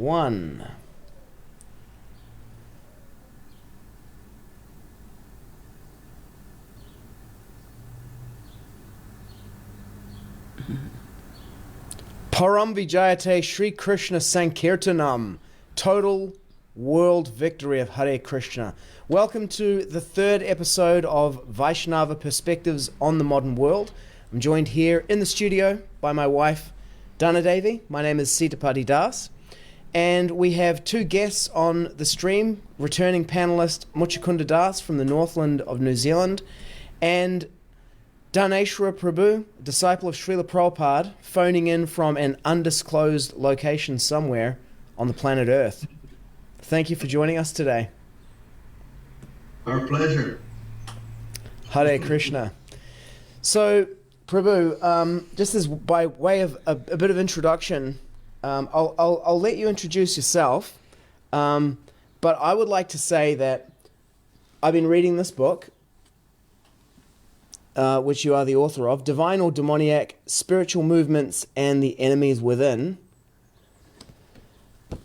one. Param Vijayate Sri Krishna Sankirtanam. Total world victory of Hare Krishna. Welcome to the third episode of Vaishnava Perspectives on the Modern World. I'm joined here in the studio by my wife, Dana Devi. My name is Sitapati Das. And we have two guests on the stream, returning panelist Muchakunda Das from the Northland of New Zealand, and Dhanesvara Prabhu, disciple of Srila Prabhupada, phoning in from an undisclosed location somewhere on the planet Earth. Thank you for joining us today. Our pleasure. Hare Krishna. So, Prabhu, just as by way of a bit of introduction, I'll let you introduce yourself, but I would like to say that I've been reading this book, which you are the author of, Divine or Demoniac, Spiritual Movements and the Enemies Within.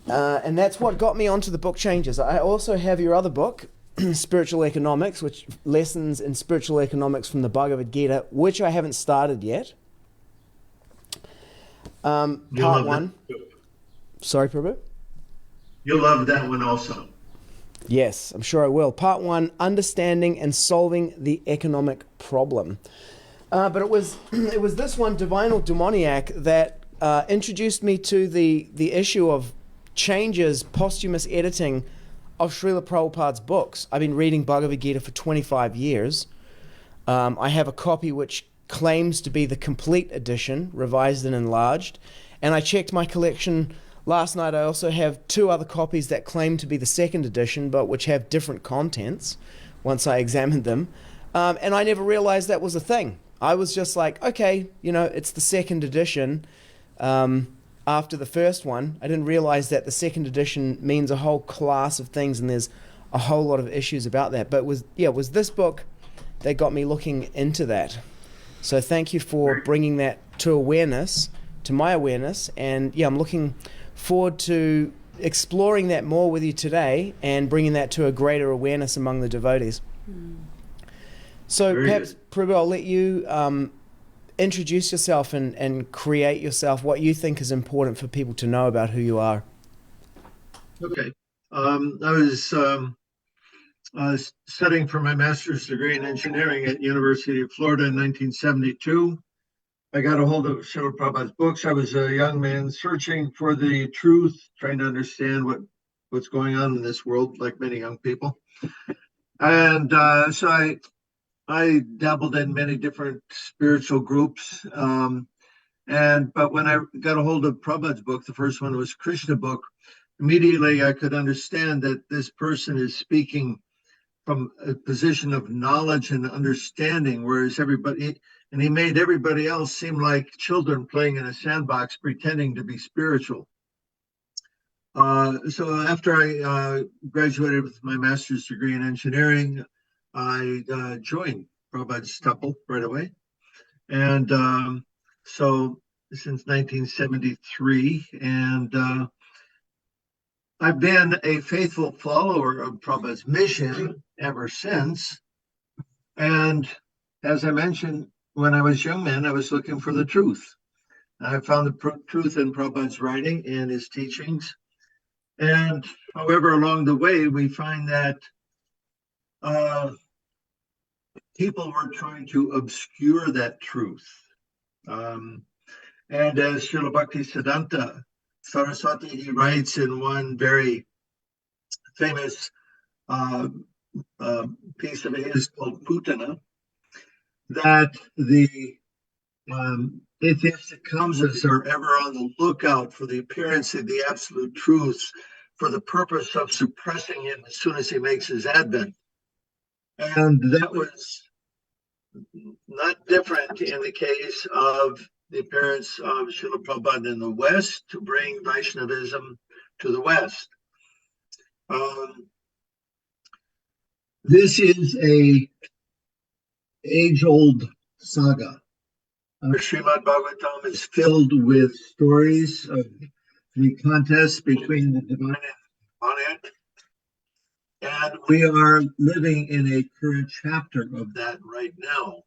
And that's what got me onto the book changes. I also have your other book, Spiritual Economics, which lessons in spiritual economics from the Bhagavad Gita, which I haven't started yet. Part one. Sorry, Prabhu? You'll love that one also. Yes, I'm sure I will. Part one, understanding and solving the economic problem. But it was this one, Divine or Demoniac, that introduced me to the issue of changes, posthumous editing of Srila Prabhupada's books. I've been reading Bhagavad Gita for 25 years. I have a copy which claims to be the complete edition, revised and enlarged. And I checked my collection last night. I also have two other copies that claim to be the second edition, but which have different contents once I examined them. And I never realized that was a thing. I was just like, okay, it's the second edition after the first one. I didn't realize that the second edition means a whole class of things, and there's a whole lot of issues about that. But it was this book that got me looking into that. So thank you for bringing that to my awareness. And I'm looking forward to exploring that more with you today and bringing that to a greater awareness among the devotees. So perhaps, Prabhu, I'll let you introduce yourself and create yourself, what you think is important for people to know about who you are. Okay. I was studying for my master's degree in engineering at University of Florida in 1972. I got a hold of Srila Prabhupada's books. I was a young man searching for the truth, trying to understand what's going on in this world, like many young people. And so I dabbled in many different spiritual groups. But when I got a hold of Prabhupada's book, the first one was Krishna book, immediately I could understand that this person is speaking from a position of knowledge and understanding, whereas he made everybody else seem like children playing in a sandbox, pretending to be spiritual. So after I graduated with my master's degree in engineering, I joined Prabhupada's temple right away. And so since 1973, and I've been a faithful follower of Prabhupada's mission ever since. And as I mentioned, when I was a young man, I was looking for the truth. I found the truth in Prabhupada's writing and his teachings. And however, along the way, we find that people were trying to obscure that truth. And as Srila Bhaktisiddhanta Saraswati, he writes in one very famous piece of his called Putana, that the atheistic Kamsas are ever on the lookout for the appearance of the absolute truth for the purpose of suppressing him as soon as he makes his advent. And that was not different in the case of the appearance of Srila Prabhupada in the West to bring Vaishnavism to the West. This is a age-old saga. Srimad Bhagavatam is filled with stories of the contest between the divine and demonic. And we are living in a current chapter of that right now.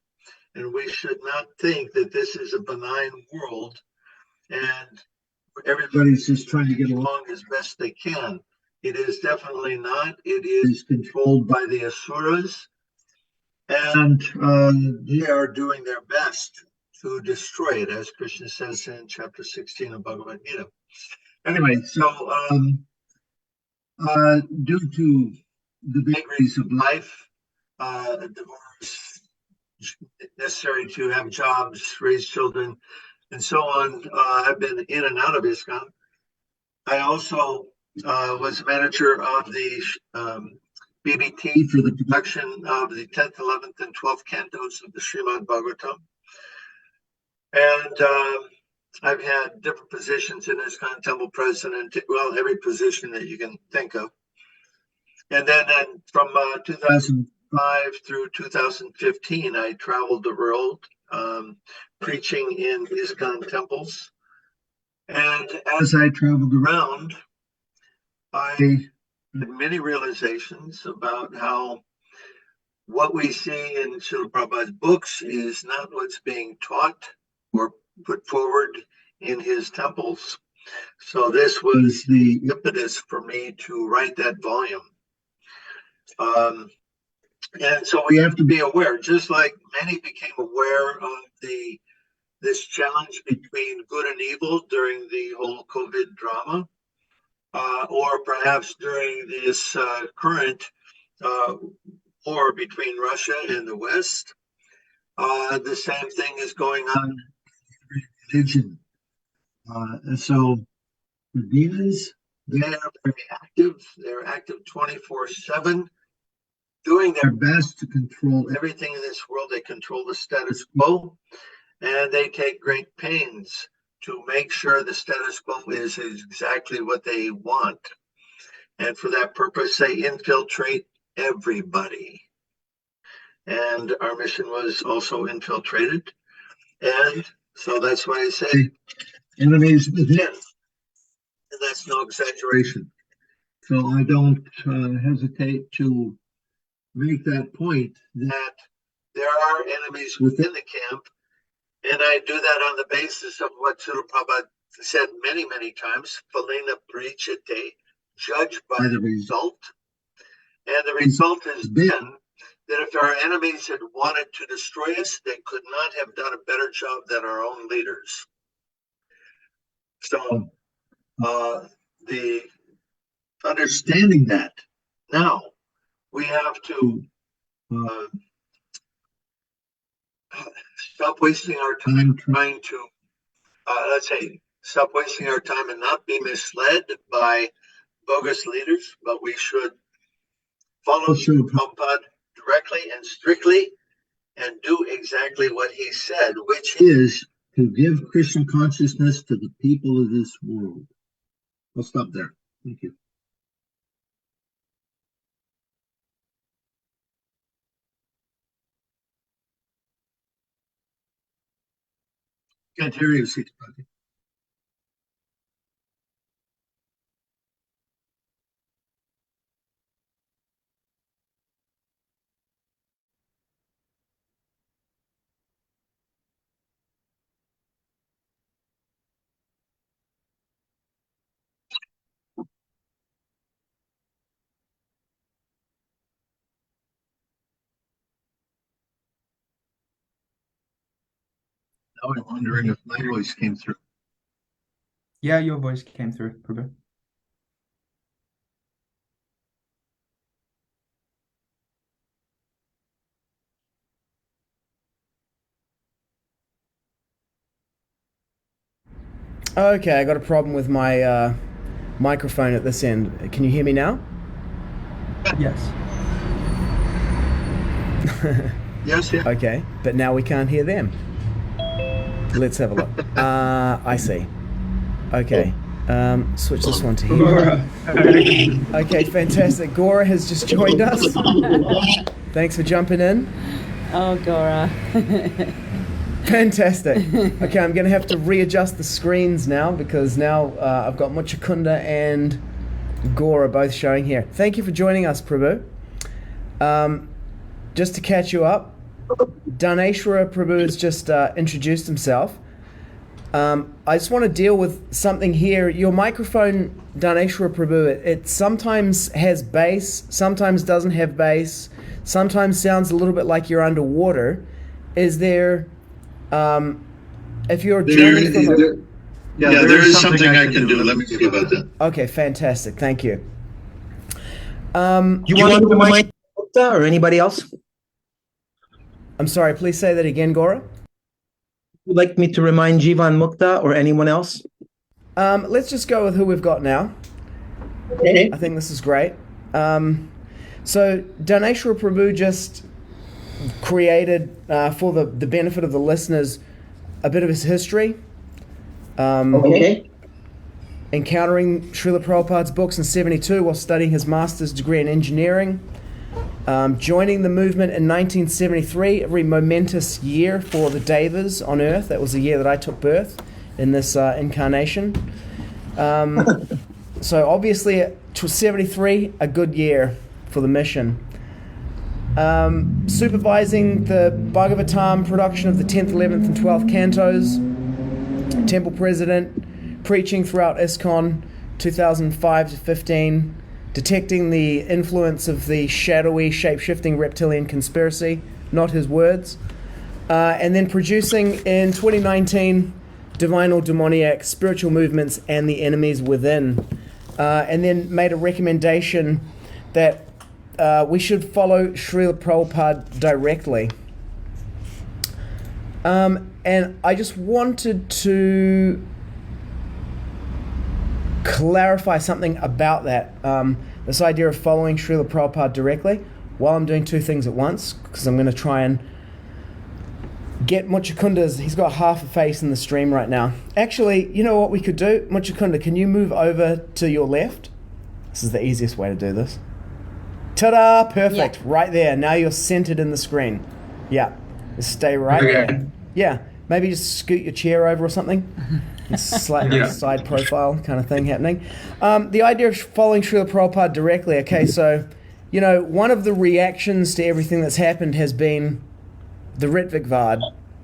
And we should not think that this is a benign world and everybody's just trying to get along as best they can. It is definitely not. It is controlled by the Asuras, and they are doing their best to destroy it, as Krishna says in chapter 16 of Bhagavad Gita. Anyway, so due to the vagaries of life, divorce, necessary to have jobs, raise children, and so on, I've been in and out of ISKCON. I also was manager of the BBT for the production of the 10th, 11th, and 12th cantos of the Srimad Bhagavatam. And I've had different positions in ISKCON, temple president, well, every position that you can think of. And then from 2005 through 2015, I traveled the world preaching in ISKCON temples. And as I traveled around, I had many realizations about how what we see in Srila Prabhupada's books is not what's being taught or put forward in his temples. So this was the impetus for me to write that volume. And so we have to be aware, just like many became aware of this challenge between good and evil during the whole COVID drama, or perhaps during this current war between Russia and the West. The same thing is going on in religion. And so the demons, they are very active. They're active 24/7, doing their best to control everything in this world. They control the status quo. And they take great pains to make sure the status quo is exactly what they want. And for that purpose, they infiltrate everybody. And our mission was also infiltrated. And so that's why I say enemies within. And that's no exaggeration. So I don't hesitate to make that point that there are enemies within the camp. And I do that on the basis of what Srila Prabhupada said many, many times, Phalena Parichite, judge by the result. And the result has been that if our enemies had wanted to destroy us, they could not have done a better job than our own leaders. So the understanding that now we have to stop wasting our time trying to, stop wasting our time and not be misled by bogus leaders, but we should follow Srila Prabhupada directly and strictly and do exactly what he said, which is to give Krishna consciousness to the people of this world. I'll stop there. Thank you. Can't hear you, Sitapati. Now I'm wondering if my voice came through. Yeah, your voice came through, Prabhu. Okay, I got a problem with my microphone at this end. Can you hear me now? Yes. Yes, yeah. Okay, but now we can't hear them. Let's have a look. I see. Okay, switch this one to here. Okay, fantastic. Gaura has just joined us. Thanks for jumping in. Oh, Gaura. Fantastic. Okay, I'm going to have to readjust the screens now because now I've got Muchakunda and Gaura both showing here. Thank you for joining us, Prabhu. Just to catch you up, Dhanesvara Prabhu has just introduced himself. I just want to deal with something here. Your microphone, Dhanesvara Prabhu, it sometimes has bass, sometimes doesn't have bass, sometimes sounds a little bit like you're underwater. Is there, if you're joining from there is something I can do. Let me see about that. Okay, fantastic. Thank you. You want to remind Mukta or anybody else? I'm sorry, please say that again, Gaura. Would like me to remind Jivan Mukta or anyone else? Let's just go with who we've got now. Okay. I think this is great. So Dhanesvara Prabhu just created, for the benefit of the listeners, a bit of his history. Okay. Encountering Srila Prabhupada's books in '72 while studying his master's degree in engineering. Joining the movement in 1973, a very momentous year for the Devas on Earth. That was the year that I took birth in this incarnation. So obviously, 73, a good year for the mission. Supervising the Bhagavatam production of the 10th, 11th, and 12th cantos. Temple president, preaching throughout ISKCON 2005 to 15. Detecting the influence of the shadowy, shape-shifting reptilian conspiracy, not his words. And then producing in 2019, Divine or Demoniac, Spiritual Movements and the Enemies Within. And then made a recommendation that we should follow Srila Prabhupada directly. And I just wanted to clarify something about that, this idea of following Srila Prabhupada directly, while I'm doing two things at once, because I'm going to try and get Muchakunda's, he's got half a face in the stream right now. Actually, you know what we could do? Muchakunda, can you move over to your left? This is the easiest way to do this. Ta-da! Perfect. Yeah. Right there. Now you're centered in the screen. Yeah. Just stay right there. Yeah. Maybe just scoot your chair over or something. Slightly side profile kind of thing happening. The idea of following Srila Prabhupada directly. Okay, so, you know, one of the reactions to everything that's happened has been the Ritvik-Vad,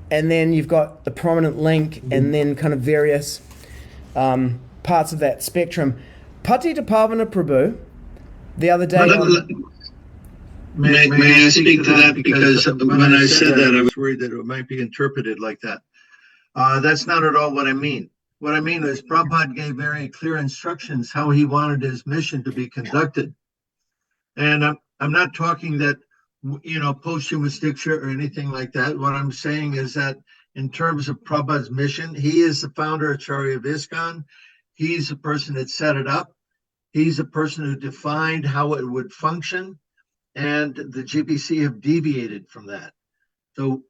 and then you've got the prominent link, and then kind of various parts of that spectrum. Patita Pavana Prabhu, the other day... May I speak to that? Because when I said that, I was worried that it might be interpreted like that. That's not at all what I mean. What I mean is Prabhupada gave very clear instructions how he wanted his mission to be conducted. And I'm not talking that, you know, post-humous diksha or anything like that. What I'm saying is that in terms of Prabhupada's mission, he is the founder Acharya of ISKCON. He's the person that set it up. He's the person who defined how it would function. And the GBC have deviated from that. So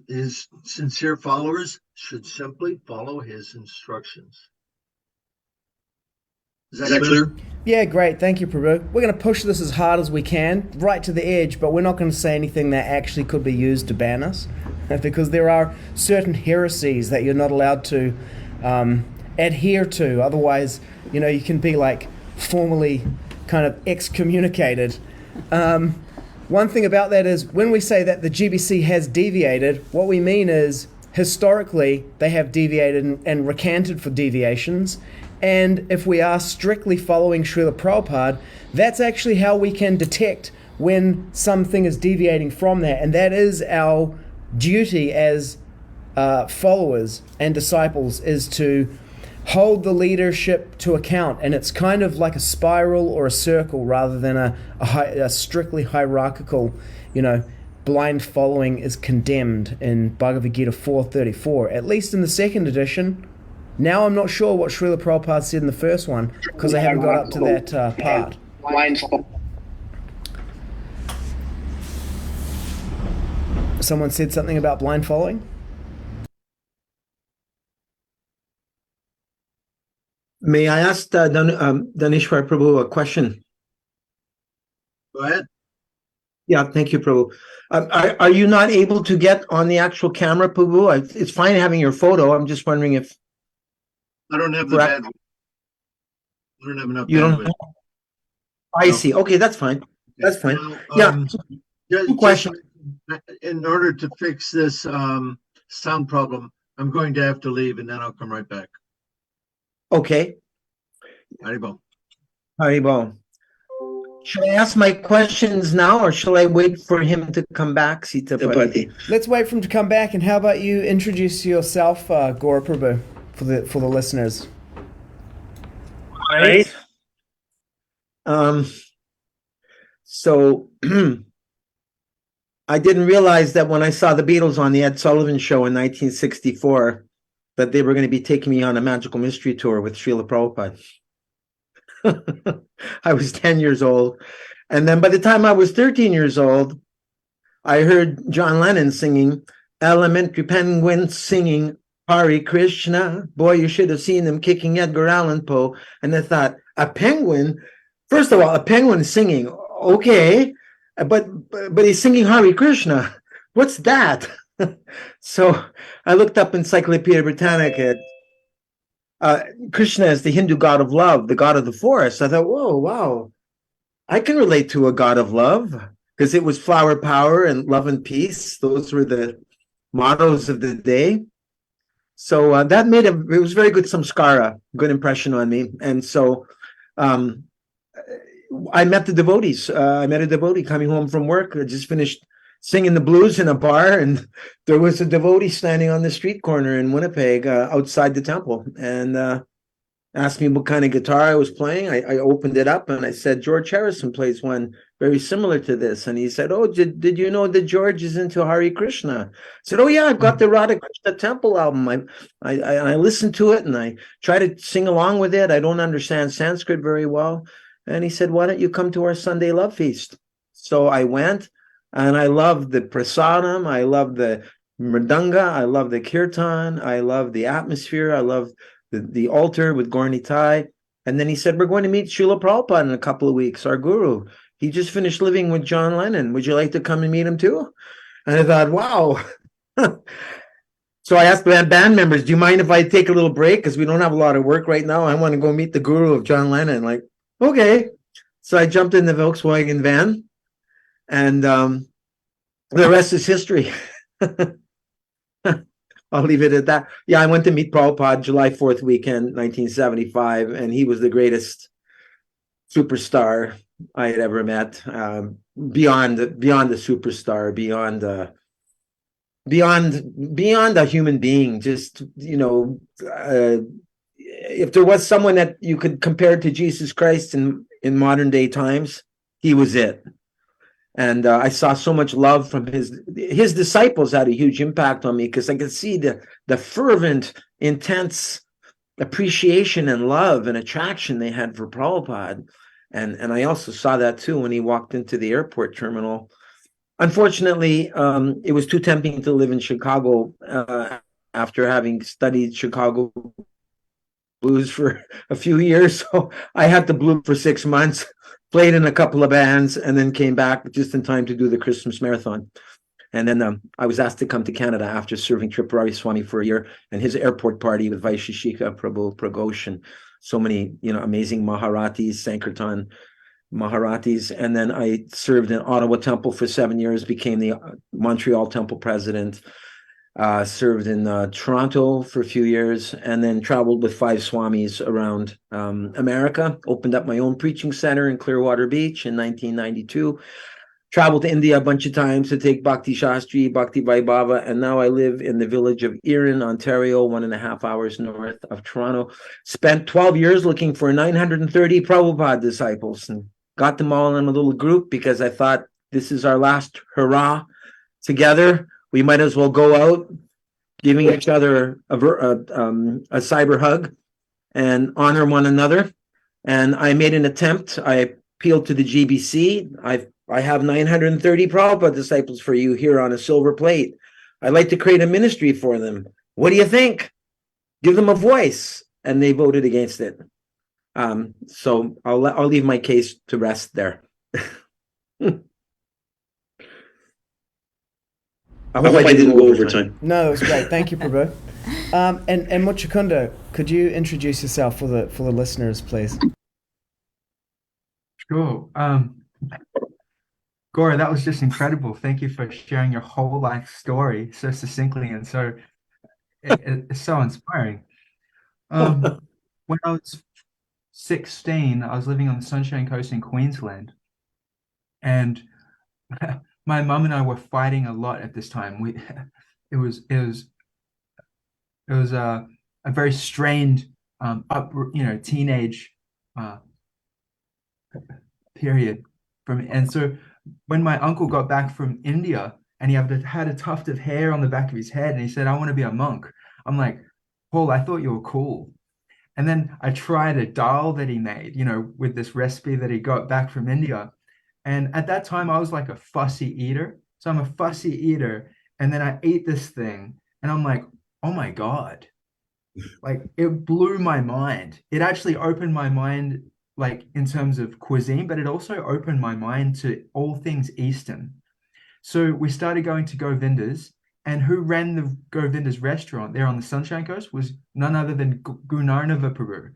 his sincere followers should simply follow his instructions. Is that clear? Yeah, great. Thank you, Prabhu. We're going to push this as hard as we can, right to the edge, but we're not going to say anything that actually could be used to ban us, because there are certain heresies that you're not allowed to adhere to. Otherwise, you know, you can be like formally kind of excommunicated. One thing about that is when we say that the GBC has deviated, what we mean is historically they have deviated and recanted for deviations. And if we are strictly following Srila Prabhupada, that's actually how we can detect when something is deviating from that. And that is our duty as followers and disciples, is to hold the leadership to account. And it's kind of like a spiral or a circle rather than a strictly hierarchical, you know, blind following is condemned in Bhagavad Gita 4:34, at least in the second edition. Now I'm not sure what Srila Prabhupada said in the first one, because I haven't got up to that part. Someone said something about blind following? May I ask Dhanesvara Prabhu a question? Go ahead. Yeah, thank you, Prabhu. Are you not able to get on the actual camera, Prabhu? It's fine having your photo. I'm just wondering if I don't have the bandwidth. I don't have enough you don't. bandwidth. I No. see. Okay, that's fine. That's fine. Now, Yeah. Just Question. in order to fix this sound problem, I'm going to have to leave, and then I'll come right back. Okay. Haribol. Haribol. Should I ask my questions now, or shall I wait for him to come back, Sitapati? Let's wait for him to come back, and how about you introduce yourself, Gaura Prabhu, for the listeners. All right. So I didn't realize that when I saw the Beatles on the Ed Sullivan Show in 1964, that they were going to be taking me on a magical mystery tour with Srila Prabhupada. I was 10 years old. And then by the time I was 13 years old, I heard John Lennon singing, Elementary Penguins singing Hare Krishna. Boy, you should have seen them kicking Edgar Allan Poe. And I thought, a penguin? First of all, a penguin singing, okay, but he's singing Hare Krishna. What's that? So I looked up Encyclopedia Britannica. Krishna is the Hindu god of love, the god of the forest. I thought, whoa, wow, I can relate to a god of love, because it was flower power and love and peace. Those were the mottos of the day. So that made it was very good samskara, good impression on me. And so I met the devotees. I met a devotee coming home from work. I just finished singing the blues in a bar, and there was a devotee standing on the street corner in Winnipeg outside the temple, and asked me what kind of guitar I was playing. I opened it up and I said, George Harrison plays one very similar to this. And he said, oh, did you know that George is into Hare Krishna? I said, oh yeah, I've got the Radha Krishna Temple album. I listened to it and I try to sing along with it. I don't understand Sanskrit very well. And he said, why don't you come to our Sunday Love Feast? So I went, and I loved the prasadam. I loved the mridanga. I loved the kirtan. I loved the atmosphere. I loved the altar with Gaura Nitai. And then he said, we're going to meet Srila Prabhupada in a couple of weeks, our guru. He just finished living with John Lennon. Would you like to come and meet him too? And I thought, wow. So I asked the band members, do you mind if I take a little break? Because we don't have a lot of work right now. I want to go meet the guru of John Lennon. Like, okay. So I jumped in the Volkswagen van, and the rest is history. I'll leave it at that. Yeah, I went to meet Prabhupada July 4th weekend, 1975, and he was the greatest superstar I had ever met. Beyond a superstar, beyond a human being. Just, if there was someone that you could compare to Jesus Christ in modern day times, he was it. And I saw so much love from his disciples. Had a huge impact on me, because I could see the fervent, intense appreciation and love and attraction they had for Prabhupada. And I also saw that too when he walked into the airport terminal. Unfortunately, it was too tempting to live in Chicago after having studied Chicago blues for a few years. So I had to blues for 6 months. Played in a couple of bands, and then came back just in time to do the Christmas marathon. And then I was asked to come to Canada after serving Tripurari Swami for a year, and his airport party with Vaisheshika Prabhu Pragosh and so many, amazing Maharatis, Sankirtan Maharatis. And then I served in Ottawa Temple for 7 years, became the Montreal Temple president, served in Toronto for a few years, and then traveled with 5 swamis around America. Opened up my own preaching center in Clearwater Beach in 1992. Traveled to India a bunch of times to take Bhakti Shastri, Bhakti Vaibhava, and now I live in the village of Erin, Ontario, 1.5 hours north of Toronto. Spent 12 years looking for 930 Prabhupada disciples, and got them all in a little group, because I thought, this is our last hurrah together. We might as well go out giving each other a cyber hug and honor one another. And I made an attempt. I appealed to the GBC. I have 930 Prabhupada disciples for you here on a silver plate. I'd like to create a ministry for them. What do you think? Give them a voice. And they voted against it. So I'll leave my case to rest there. I hope I didn't go over time. No, that was great. Thank you, Prabhu. And Muchukunda, could you introduce yourself for the listeners, please? Sure. Gaura, that was just incredible. Thank you for sharing your whole life story so succinctly and so it's so inspiring. When I was 16, I was living on the Sunshine Coast in Queensland, and my mum and I were fighting a lot at this time. It was a very strained teenage uh, period from, and so when my uncle got back from India and he had a tuft of hair on the back of his head and he said, "I want to be a monk." I'm like, "Paul, I thought you were cool." And then I tried a dal that he made, with this recipe that he got back from India. And at that time, I was like a fussy eater. So I'm a fussy eater. And then I ate this thing and I'm like, oh my God. Like it blew my mind. It actually opened my mind, like in terms of cuisine, but it also opened my mind to all things Eastern. So we started going to Govinda's, and who ran the Govinda's restaurant there on the Sunshine Coast was none other than Gunarnava Prabhu,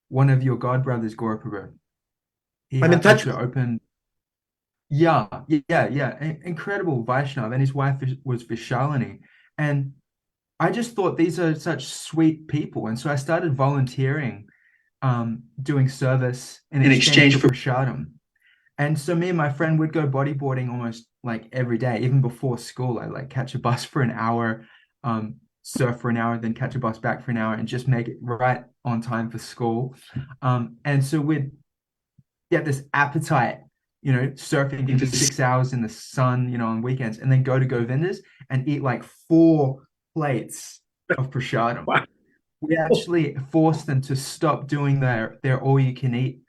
one of your godbrothers, Gaura Prabhu. He I'm in touch to open. Yeah. Incredible Vaishnav, and his wife was Vishalini. And I just thought these are such sweet people. And so I started volunteering, doing service in exchange for prasadam. And so me and my friend would go bodyboarding almost like every day, even before school. I like catch a bus for an hour, surf for an hour, then catch a bus back for an hour and just make it right on time for school. And so we'd get this appetite, surfing for 6 hours in the sun, on weekends, and then go to Govinda's and eat like 4 plates of prasadam. Wow. We actually forced them to stop doing their all you can eat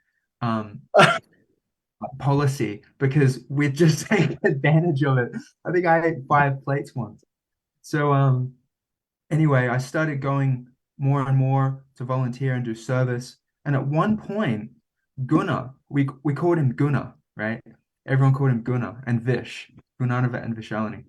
policy because we'd just take advantage of it. I think I ate 5 plates once. So anyway, I started going more and more to volunteer and do service. And at one point, Guna, we called him Guna, right? Everyone called him Guna and Vish, Gunanava and Vishalini.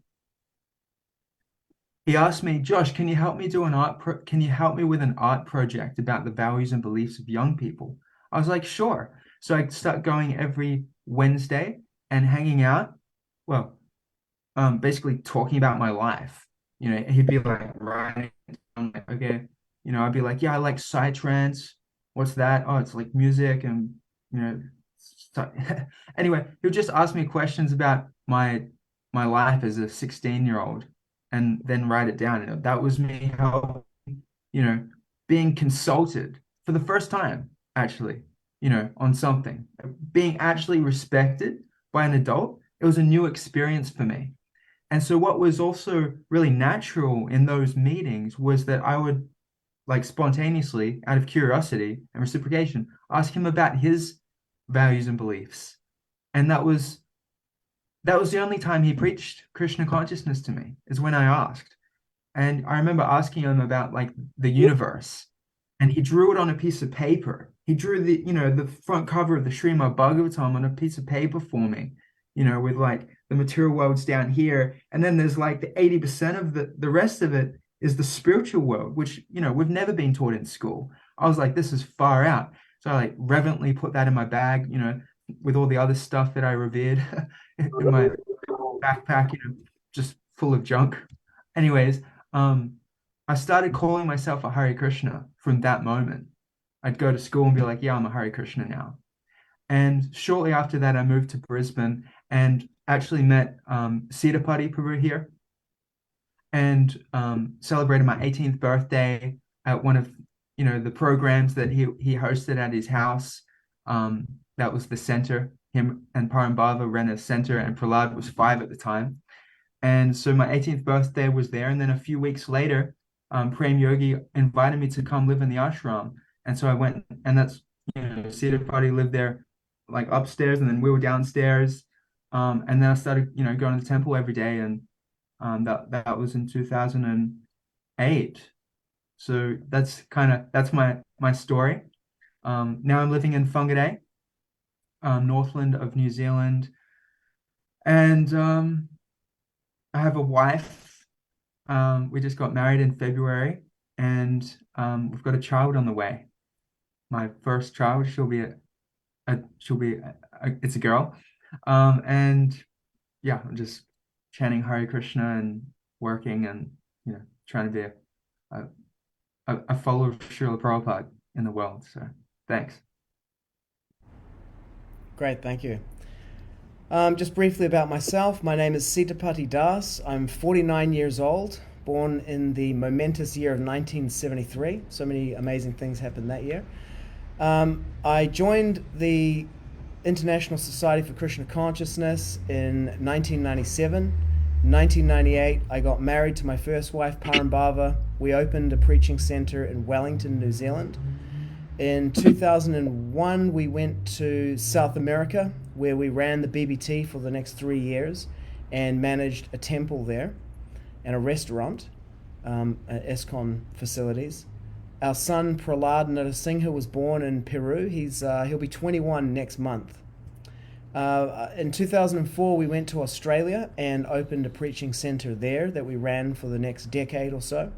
He asked me, "Josh, can you help me can you help me with an art project about the values and beliefs of young people?" I was like, "Sure." So I start going every Wednesday and hanging out. Well, basically talking about my life. He'd be like writing. I'm like, okay. I'd be like, "Yeah, I like psytrance. What's that?" "Oh, it's like music and anyway, he'll just ask me questions about my life as a 16-year-old and then write it down. And that was me helping, being consulted for the first time, actually, on something, being actually respected by an adult. It was a new experience for me. And so what was also really natural in those meetings was that I would like spontaneously, out of curiosity and reciprocation, ask him about his values and beliefs. And that was the only time he preached Krishna consciousness to me, is when I asked. And I remember asking him about like the universe, and he drew it on a piece of paper. He drew the front cover of the Srimad Bhagavatam on a piece of paper for me, with like the material world's down here, and then there's like the 80% of the rest of it is the spiritual world, which we've never been taught in school. I was like, this is far out. So I like reverently put that in my bag, with all the other stuff that I revered in my backpack, just full of junk. Anyways, I started calling myself a Hare Krishna from that moment. I'd go to school and be like, yeah, I'm a Hare Krishna now. And shortly after that, I moved to Brisbane and actually met Sitapati Prabhu here and celebrated my 18th birthday at one of the programs that he hosted at his house. That was the center. Him and Parambhava ran a center, and Prahlad was 5 at the time. And so my 18th birthday was there. And then a few weeks later, Prem Yogi invited me to come live in the ashram. And so I went, and that's, Sitapati lived there like upstairs, and then we were downstairs. And then I started, going to the temple every day. And that was in 2008. So that's my story. Now I'm living in Whangarei, Northland of New Zealand, and I have a wife. We just got married in February, and we've got a child on the way. My first child. It's a girl. And yeah, I'm just chanting Hare Krishna and working and trying to be a follower of Srila Prabhupada in the world. So thanks. Great, thank you. Just briefly about myself, my name is Sitapati Das. I'm 49 years old, born in the momentous year of 1973. So many amazing things happened that year. I joined the International Society for Krishna Consciousness in 1997. In 1998, I got married to my first wife, Parambhava. We opened a preaching center in Wellington, New Zealand. In 2001, we went to South America, where we ran the BBT for the next 3 years and managed a temple there and a restaurant at ISKCON facilities. Our son Prahlad Narasimha was born in Peru. He'll be 21 next month. In 2004, we went to Australia and opened a preaching center there that we ran for the next decade or so.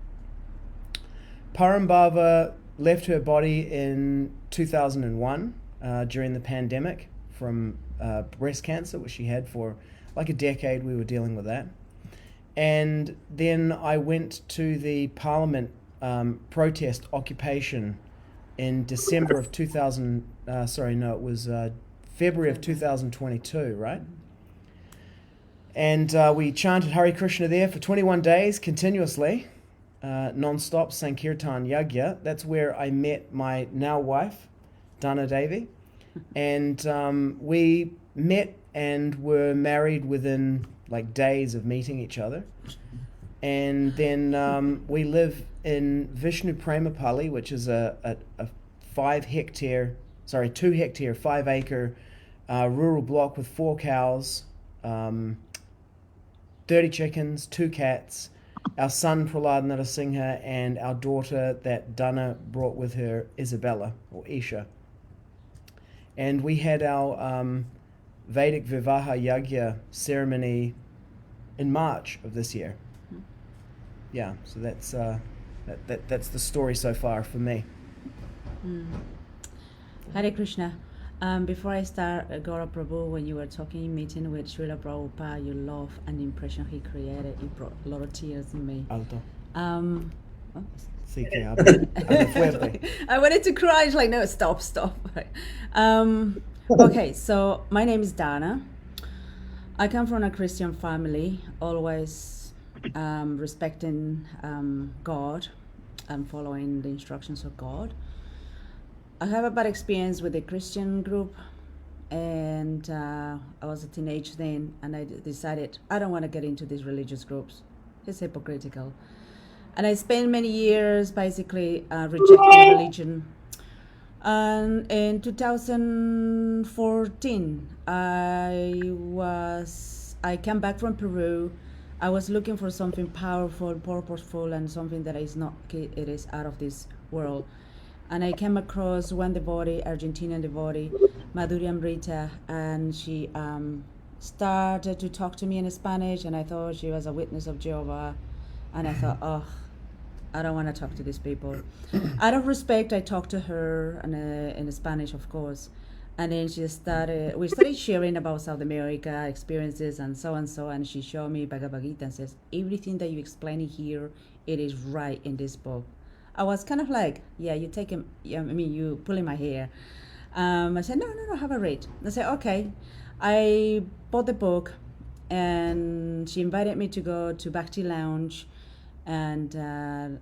Parambhava left her body in 2001 during the pandemic from breast cancer, which she had for like a decade. We were dealing with that. And then I went to the Parliament protest occupation in December of 2000, it was February of 2022, right? And we chanted Hare Krishna there for 21 days continuously, non-stop Sankirtan Yagya. That's where I met my now wife, Dana Devi. And we met and were married within like days of meeting each other. And then we live in Vishnu Premapalli, which is a 5 hectare, 5 acre rural block with 4 cows, 30 chickens, 2 cats, our son Prahlad Narasimha, and our daughter that Dana brought with her, Isabella, or Isha. And we had our Vedic Vivaha Yagya ceremony in March of this year. Yeah, so that's the story so far for me. Hare Krishna. Before I start, Gaura Prabhu, when you were talking, meeting with Srila Prabhupada, your love and the impression he created, it brought a lot of tears in me. Alto. Sí que hable fuerte. I wanted to cry. It's like, no, stop. Okay, so my name is Dana. I come from a Christian family, always respecting God and following the instructions of God. I have a bad experience with the Christian group, and I was a teenage then, and I decided I don't want to get into these religious groups. It's hypocritical. And I spent many years basically rejecting religion. And in 2014, I came back from Peru. I was looking for something powerful, purposeful, and something that is not, it is out of this world. And I came across one devotee, Argentinian devotee, Madhuri Amrita, and she started to talk to me in Spanish, and I thought she was a witness of Jehovah. And I thought, I don't want to talk to these people. Out of respect, I talked to her in Spanish, of course. And then we started sharing about South America experiences and so, and she showed me Bhagavad Gita and says, everything that you explain here, it is right in this book. I was kind of like, yeah, you pulling my hair. I said, no, have a read. I said, okay. I bought the book, and she invited me to go to Bhakti Lounge, and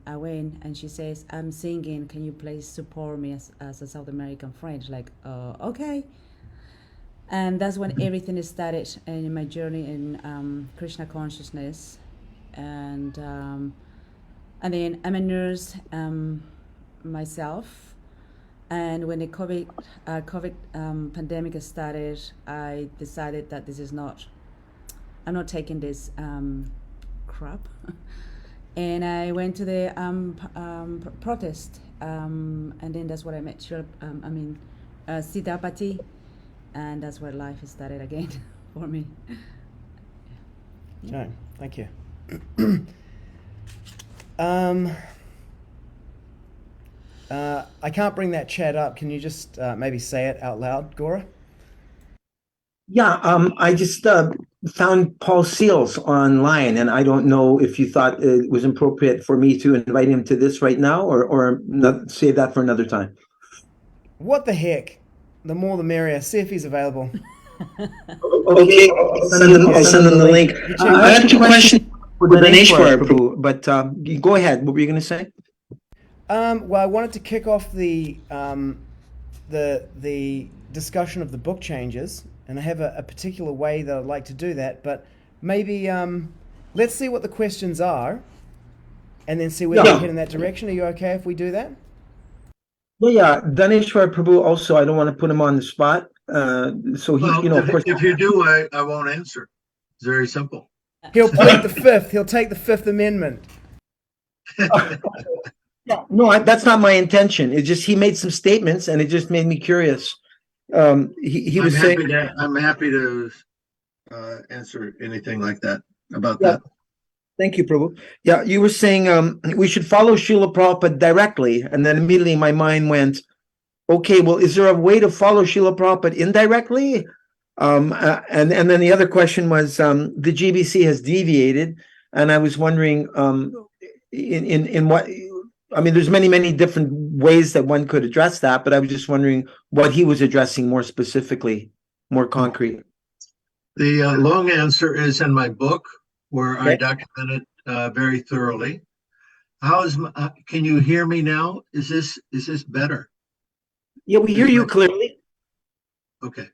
I went, and she says, I'm singing, can you please support me as a South American friend? Like, okay. And that's when everything started in my journey in Krishna consciousness. And then I'm a nurse myself, and when the COVID pandemic started, I decided that I'm not taking this crap, and I went to the protest, and then that's where I met Sitapati, and that's where life started again for me. Okay, Thank you. I can't bring that chat up. Can you just maybe say it out loud, Gaura? Yeah, I just found Paul Seals online, and I don't know if you thought it was appropriate for me to invite him to this right now, or save that for another time. What the heck? The more the merrier. See if he's available. Okay, I'll send them the link. I have two questions for Dhanesvara, Prabhu, but you go ahead. What were you going to say? Well, I wanted to kick off the discussion of the book changes, and I have a particular way that I'd like to do that. But maybe let's see what the questions are, and then see where we head in that direction. Are you okay if we do that? Yeah. Dhanesvara Prabhu also, I don't want to put him on the spot. So he, Well, of course. if you do, I won't answer. It's very simple. He'll plead the fifth. He'll take the Fifth Amendment. No, that's not my intention. It's just he made some statements, and it just made me curious. He was saying, I'm happy to answer anything like that about that. Thank you, Prabhu. Yeah, you were saying we should follow Srila Prabhupada directly, and then immediately my mind went, okay, well, is there a way to follow Srila Prabhupada indirectly? And then the other question was the GBC has deviated, and I was wondering in what. I mean, there's many different ways that one could address that, but I was just wondering what he was addressing more specifically, more concrete. The long answer is in my book, where I document it very thoroughly. Can you hear me now? Is this better? Yeah, we hear you clearly. Okay.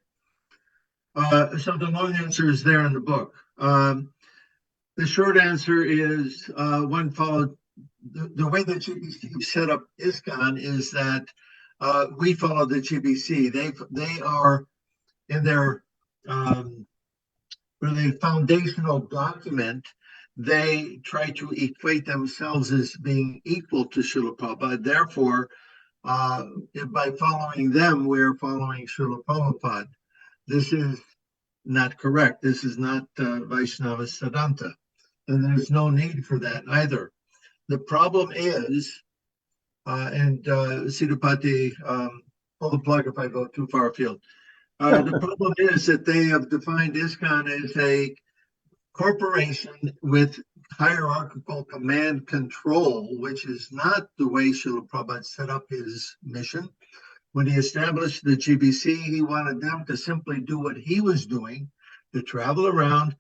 So the long answer is there in the book. The short answer is one followed. The way that GBC set up ISKCON is that we follow the GBC. They are in their really foundational document. They try to equate themselves as being equal to Srila Prabhupada. Therefore, by following them, we're following Srila Prabhupada. This is not correct. This is not Vaishnava Siddhanta, and there's no need for that either. The problem is, and Siddhupati, pull the plug if I go too far afield. The problem is that they have defined ISKCON as a corporation with hierarchical command control, which is not the way Srila Prabhupada set up his mission. When he established the GBC, he wanted them to simply do what he was doing, to travel around,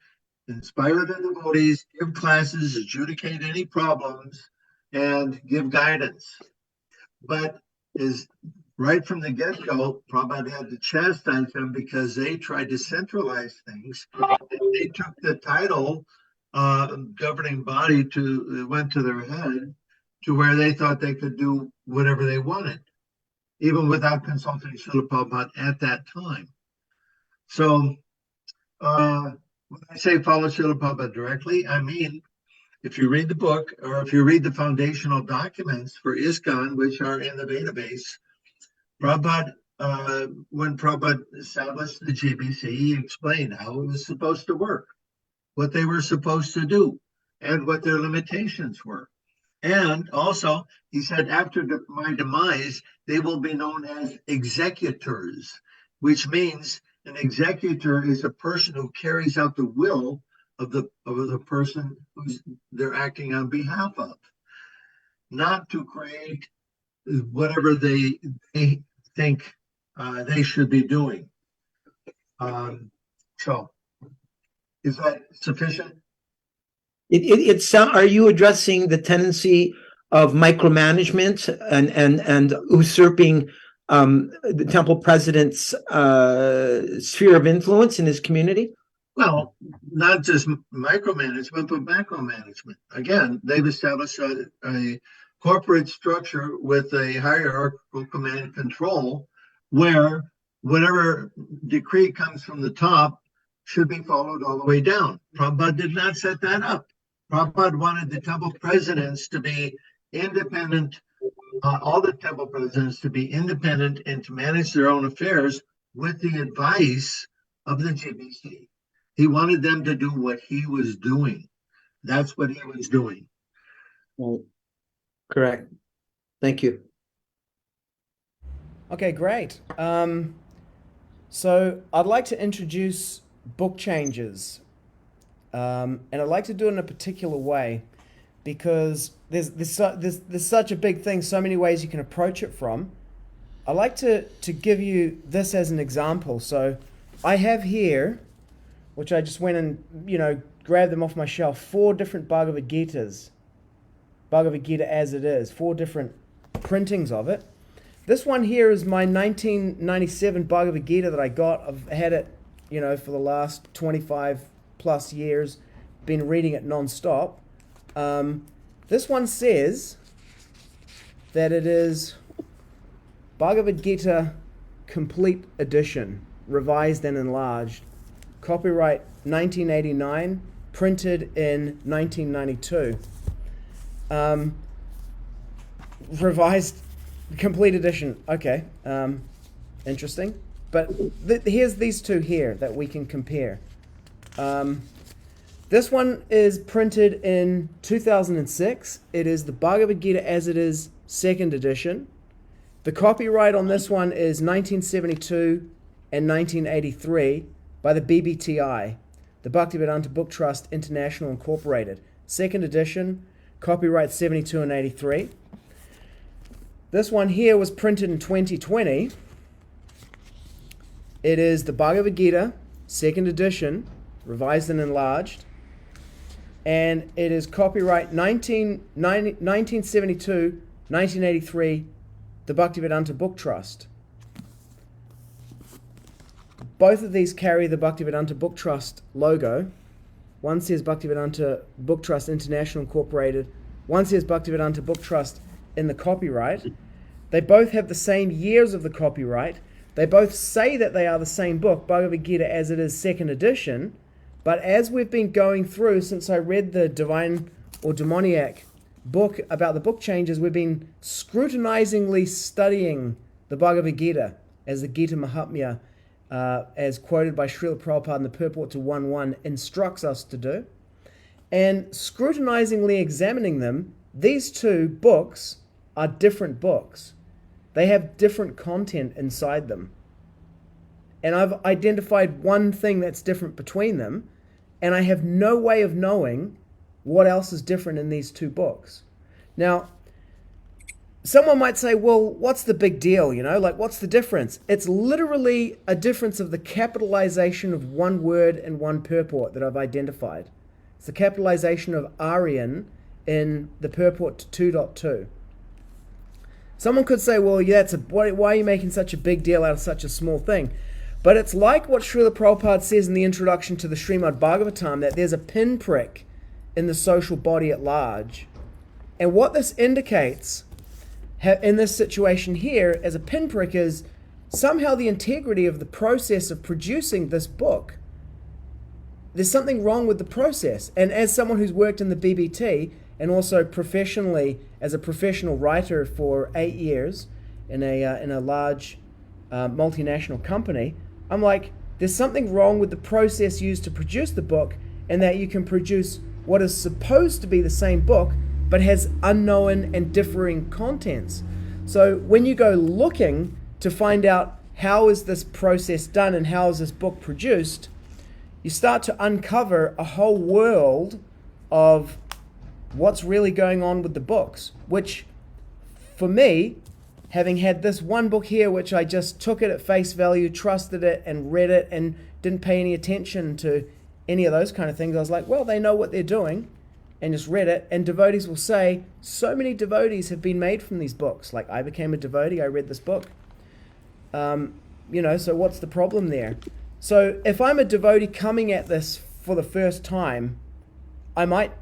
inspire the devotees, give classes, adjudicate any problems, and give guidance. But is right from the get-go, Prabhupada had to chastise them because they tried to centralize things. They took the title governing body went to their head to where they thought they could do whatever they wanted, even without consulting Srila Prabhupada at that time. So when I say follow Srila Prabhupada directly, I mean, if you read the book or if you read the foundational documents for ISKCON, which are in the database, Prabhupada, when Prabhupada established the GBC, he explained how it was supposed to work, what they were supposed to do, and what their limitations were. And also, he said, after my demise, they will be known as executors, which means an executor is a person who carries out the will of the person who's they're acting on behalf of, not to create whatever they think they should be doing. So, is that sufficient? Are you addressing the tendency of micromanagement and usurping the temple president's sphere of influence in his community? Well, not just micromanagement, but macromanagement. Again, they've established a corporate structure with a hierarchical command control where whatever decree comes from the top should be followed all the way down. Prabhupada did not set that up. Prabhupada wanted the temple presidents to be independent, all the temple presidents to be independent and to manage their own affairs with the advice of the GBC. He wanted them to do what he was doing. That's what he was doing. Right. Correct. Thank you. Okay, great. So I'd like to introduce book changes, and I'd like to do it in a particular way because there's such a big thing, so many ways you can approach it from. I'd like to give you this as an example. So I have here, which I just went and grabbed them off my shelf, 4 different Bhagavad Gitas. Bhagavad Gita as it is, 4 different printings of it. This one here is my 1997 Bhagavad Gita that I got. I've had it, for the last 25 plus years, been reading it non-stop. This one says that it is Bhagavad Gita Complete Edition, revised and enlarged. Copyright 1989, printed in 1992. Revised complete edition. Okay, interesting. But here's these 2 here that we can compare. This one is printed in 2006. It is the Bhagavad Gita as it is, 2nd edition. The copyright on this one is 1972 and 1983 by the BBTI, the Bhaktivedanta Book Trust International Incorporated. 2nd edition, copyright 72 and 83. This one here was printed in 2020. It is the Bhagavad Gita, 2nd edition, revised and enlarged. And it is copyright 1972, 1983, the Bhaktivedanta Book Trust. Both of these carry the Bhaktivedanta Book Trust logo. One says Bhaktivedanta Book Trust International Incorporated. One says Bhaktivedanta Book Trust in the copyright. They both have the same years of the copyright. They both say that they are the same book, Bhagavad Gita as it is, 2nd edition. But as we've been going through, since I read the Divine or Demoniac book about the book changes, we've been scrutinizingly studying the Bhagavad Gita as the Gita Mahatmya, as quoted by Srila Prabhupada in the Purport to 1.1, instructs us to do. And scrutinizingly examining them, these 2 books are different books. They have different content inside them. And I've identified one thing that's different between them, and I have no way of knowing what else is different in these 2 books. Now, someone might say, well, what's the big deal? What's the difference? It's literally a difference of the capitalization of one word and one purport that I've identified. It's the capitalization of Aryan in the purport to 2.2. Someone could say, well, yeah, why are you making such a big deal out of such a small thing? But it's like what Srila Prabhupada says in the introduction to the Srimad Bhagavatam, that there's a pinprick in the social body at large. And what this indicates in this situation here as a pinprick is somehow the integrity of the process of producing this book. There's something wrong with the process. And as someone who's worked in the BBT and also professionally as a professional writer for 8 years in a large multinational company, I'm like, there's something wrong with the process used to produce the book, and that you can produce what is supposed to be the same book but has unknown and differing contents. So when you go looking to find out how is this process done and how is this book produced, you start to uncover a whole world of what's really going on with the books, which for me, having had this one book here, which I just took it at face value, trusted it and read it and didn't pay any attention to any of those kind of things, I was like, well, they know what they're doing, and just read it. And devotees will say, so many devotees have been made from these books. Like, I became a devotee, I read this book. So what's the problem there? So if I'm a devotee coming at this for the first time, I might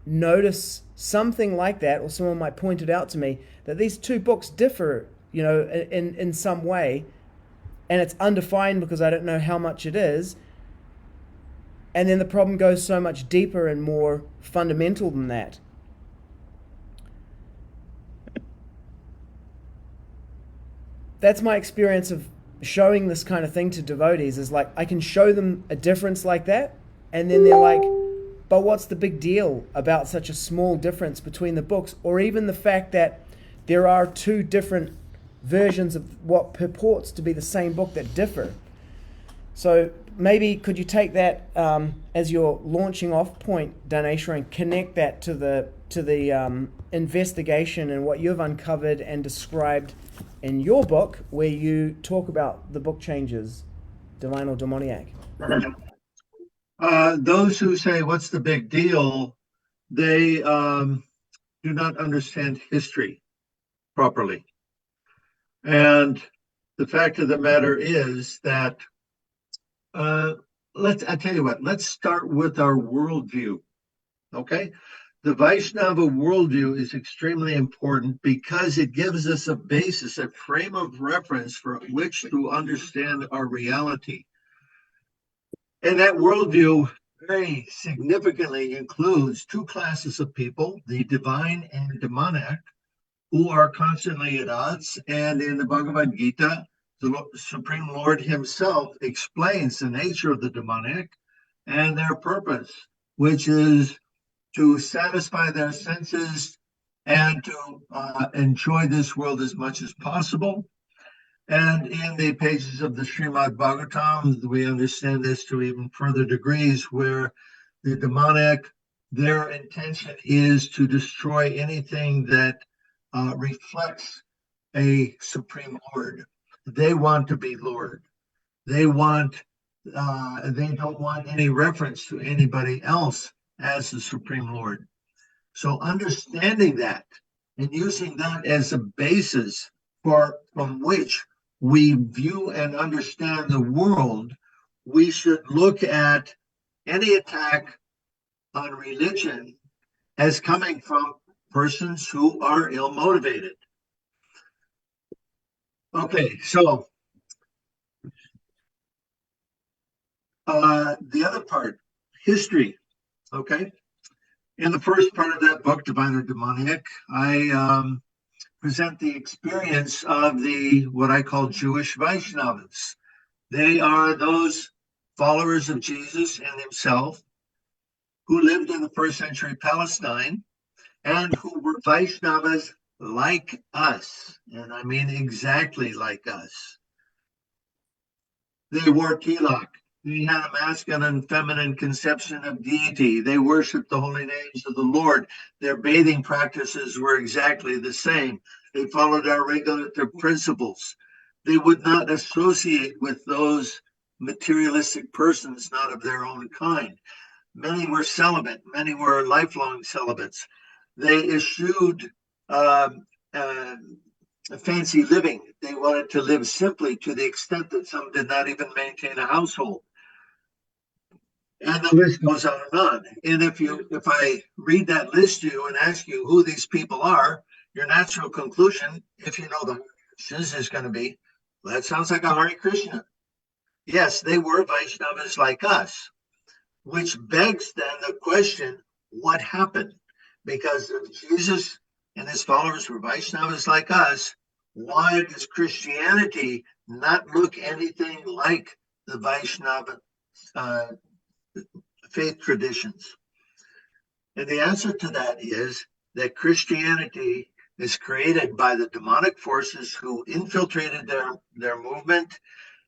notice something like that, or someone might point it out to me, that these 2 books differ, in some way, and it's undefined because I don't know how much it is. And then the problem goes so much deeper and more fundamental than that. That's my experience of showing this kind of thing to devotees, is like, I can show them a difference like that, and then they're like, but what's the big deal about such a small difference between the books, or even the fact that there are two different versions of what purports to be the same book that differ? So maybe could you take that as your launching off point, Dhanesvara, and connect that to the investigation and what you've uncovered and described in your book, where you talk about the book changes, divine or demoniac? Those who say, what's the big deal? They do not understand history properly. And the fact of the matter is that, I tell you what, let's start with our worldview, okay? The Vaishnava worldview is extremely important because it gives us a basis, a frame of reference for which to understand our reality. And that worldview very significantly includes two classes of people, the divine and demoniac, who are constantly at odds. And in the Bhagavad Gita, the Supreme Lord himself explains the nature of the demoniac and their purpose, which is to satisfy their senses and to enjoy this world as much as possible. And in the pages of the Srimad Bhagavatam, we understand this to even further degrees, where the demoniac, their intention is to destroy anything that reflects a Supreme Lord. They want to be Lord. They don't want any reference to anybody else as the Supreme Lord. So understanding that and using that as a basis from which we view and understand the world, we should look at any attack on religion as coming from persons who are ill-motivated. Okay, so the other part, history, okay? In the first part of that book, Divine or Demoniac, I present the experience of what I call Jewish Vaishnavas. They are those followers of Jesus and himself who lived in the first century Palestine and who were Vaishnavas like us, and I mean exactly like us. They wore tilak. They had a masculine and feminine conception of deity. They worshiped the holy names of the Lord. Their bathing practices were exactly the same. They followed our regulative principles. They would not associate with those materialistic persons not of their own kind. Many were celibate. Many were lifelong celibates. They eschewed fancy living. They wanted to live simply, to the extent that some did not even maintain a household. And the list goes on and on. And if I read that list to you and ask you who these people are, your natural conclusion, if you know the Christians, is going to be, well, that sounds like a Hare Krishna. Yes, they were Vaishnavas like us, which begs then the question, what happened? Because if Jesus and his followers were Vaishnavas like us, why does Christianity not look anything like the Vaishnava faith traditions? And the answer to that is that Christianity is created by the demonic forces who infiltrated their movement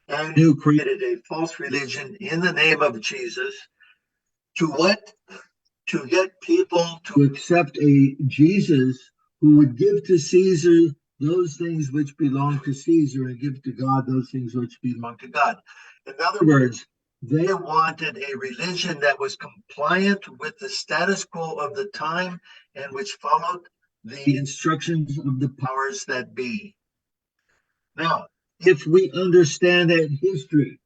and who created a false religion in the name of Jesus. To what? To get people to accept a Jesus who would give to Caesar those things which belong to Caesar and give to God those things which belong to God. In other words, they wanted a religion that was compliant with the status quo of the time and which followed the instructions of the powers that be. Now, if we understand that history,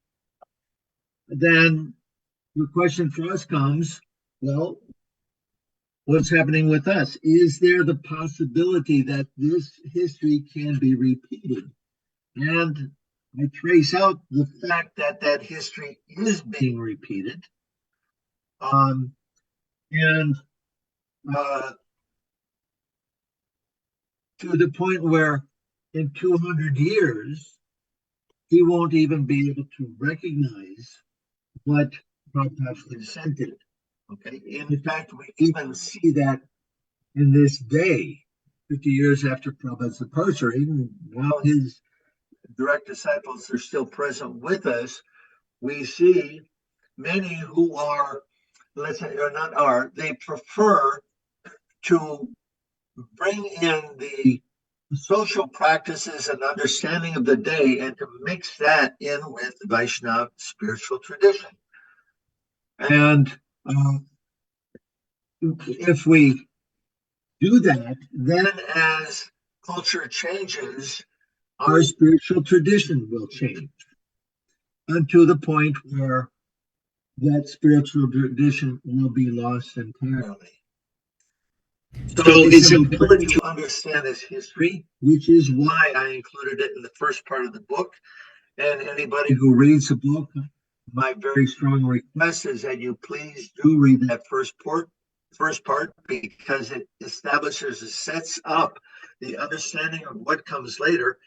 then the question for us comes, well, what's happening with us? Is there the possibility that this history can be repeated? And I trace out the fact that that history is being repeated. And to the point where in 200 years, he won't even be able to recognize what Prabhupada presented. Okay. In fact, we even see that in this day, 50 years after Prabhupada's departure, even while his direct disciples are still present with us, we see many who are, let's say, or not are, they prefer to bring in the social practices and understanding of the day and to mix that in with Vaishnava spiritual tradition. And if we do that, then as culture changes, our spiritual tradition will change unto the point where that spiritual tradition will be lost entirely. So it's important to understand this history, which is why I included it in the first part of the book. And anybody who reads the book, my very strong request is that you please do read that first part, because it establishes, it sets up the understanding of what comes later,